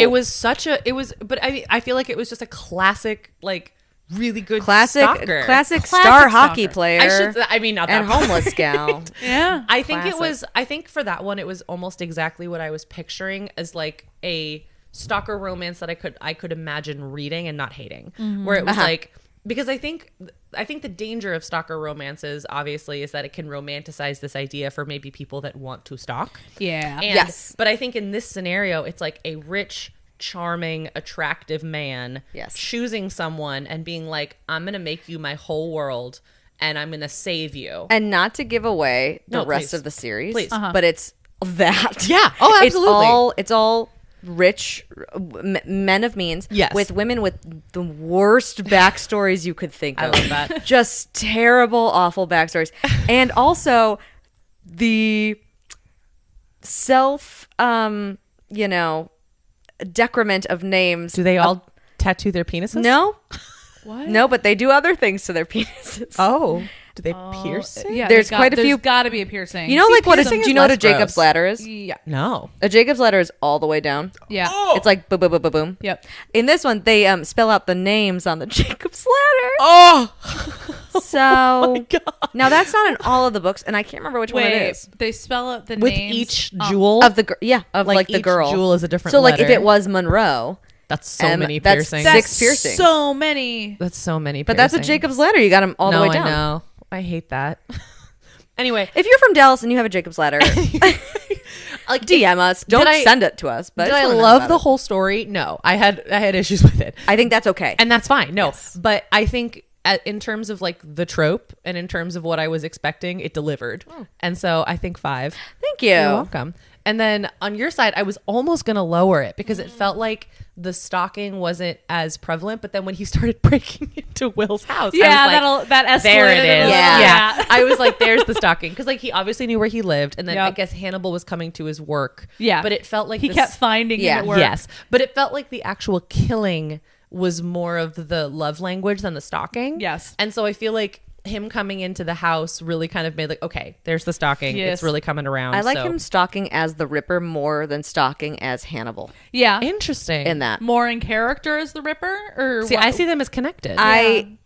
But I feel like it was just a classic, like really good Classic stalker. star stalker. hockey player I mean, not that and part. homeless gal. Yeah. I think Classic. I think for that one, it was almost exactly what I was picturing as like a stalker romance that I could imagine reading and not hating, where it was like, because I think the danger of stalker romances obviously is that it can romanticize this idea for maybe people that want to stalk. Yeah. And, Yes. But I think in this scenario, it's like a rich, charming, attractive man Yes. choosing someone and being like, I'm going to make you my whole world and I'm going to save you. And not to give away the No, rest please. of the series, Please. Uh-huh. but it's that. Yeah. Oh, absolutely. It's all rich men of means. Yes. With women with the worst backstories you could think of. I love that. Just terrible, awful backstories. And also the self, decrement of names. Do they all tattoo their penises? No. What? No, but they do other things to their penises. Oh. Do they pierce it? Yeah, There's quite a few- There's got to be a piercing. You know, like what? Do piercing you is know what a less Jacob's gross. ladder is? Yeah. No. A Jacob's ladder is all the way down. Yeah. It's like boom, boom, boom, boom, boom. Yep. In this one, they spell out the names on the Jacob's ladder. Oh. So now that's not in all of the books, and I can't remember which one it Wait, is. they spell out the With names each jewel Of the like the each girl. jewel is a different So like if letter. it was Monroe, That's so many that's piercings. six piercings. So many. That's so many but that's a piercings. Jacob's ladder. You got them all the way down. I know. I hate that. Anyway, If you're from Dallas and you have a Jacob's ladder, like DM us. Don't I- send it to us. But did just I wanna know love about the it. whole story? No. I had issues with it. I think that's okay. And that's fine. No. But I think in terms of like the trope and in terms of what I was expecting, it delivered. And so I think 5. Thank you. You're welcome. And then on your side, I was almost going to lower it because it felt like the stalking wasn't as prevalent. But then when he started breaking into Will's house, Yeah, I was like, that escalated. there it a is. little. Yeah. I was like, there's the stalking. Because like he obviously knew where he lived. And then I Yep. guess Hannibal was coming to his work. Yeah. But it felt like He this- kept finding Yeah. him at work. Yes. But it felt like the actual killing was more of the love language than the stalking. Yes. And so I feel like him coming into the house really kind of made like, okay, there's the stalking. Yes. It's really coming around. I like So- him stalking as the Ripper more than stalking as Hannibal Yeah. Interesting. in that. More in character as the Ripper? Or See, what? I see them as connected. I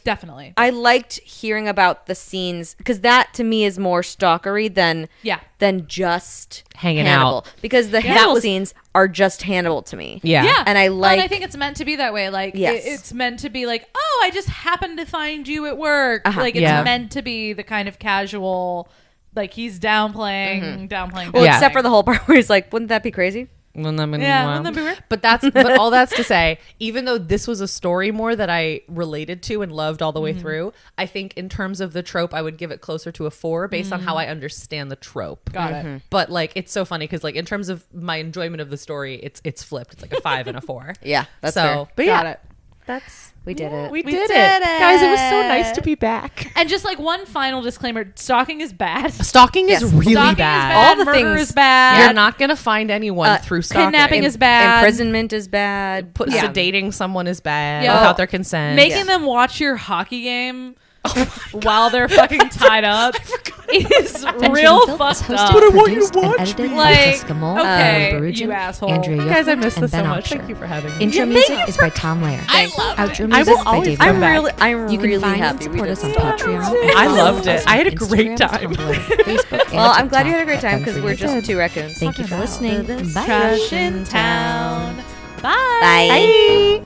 Definitely. I liked hearing about the scenes because that to me is more stalkery than Yeah. just Hanging Hannibal. out. Because the Hannibal scenes are just Hannibal to me. Yeah. Yeah. And I Well, like and I think it's meant to be that way. Like, Yes. it's meant to be like, oh, I just happened to find you at work. Uh-huh. Like, it's Yeah. meant to be the kind of casual, like, he's downplaying. well, Yeah. except for the whole part where he's like, wouldn't that be crazy? Yeah, wouldn't that be weird? But but all that's to say, even though this was a story more that I related to and loved all the way through, I think in terms of the trope, I would give it closer to a 4 based on how I understand the trope. Got it. But like, it's so funny because like in terms of my enjoyment of the story, it's flipped. It's like a 5 and a 4. Yeah, that's so, fair. but Got yeah, it. that's We did it. we We did did it, it. guys. It was so nice to be back. And just like one final disclaimer, stalking is bad. Stalking Yes. is really Stalking bad. is bad. All the Murder things- is bad. You're not gonna find anyone through stalking. Kidnapping is bad. Imprisonment is bad. Sedating someone is bad Yeah. without their consent. Making them watch your hockey game while they're fucking tied up is real fucked up. But I want you to watch me. Like, Jessica Mole, okay, Aaron Barujan, you asshole. Andrea Guys, I Yochum, missed and this so Ben much. Offshore. Thank you for having me. Intro music is by Tom Lair. Outro music will by always David come I'm back. really, I'm You can really find and happy. support we us did on that. Patreon. I Follow loved it. us I had a on great Instagram, time. Tumblr, Facebook, and Well, I'm glad you had a TikTok great time at because Them we're Three just Kids. two raccoons. Thank you for listening. Bye. Trash in town. Bye. Bye.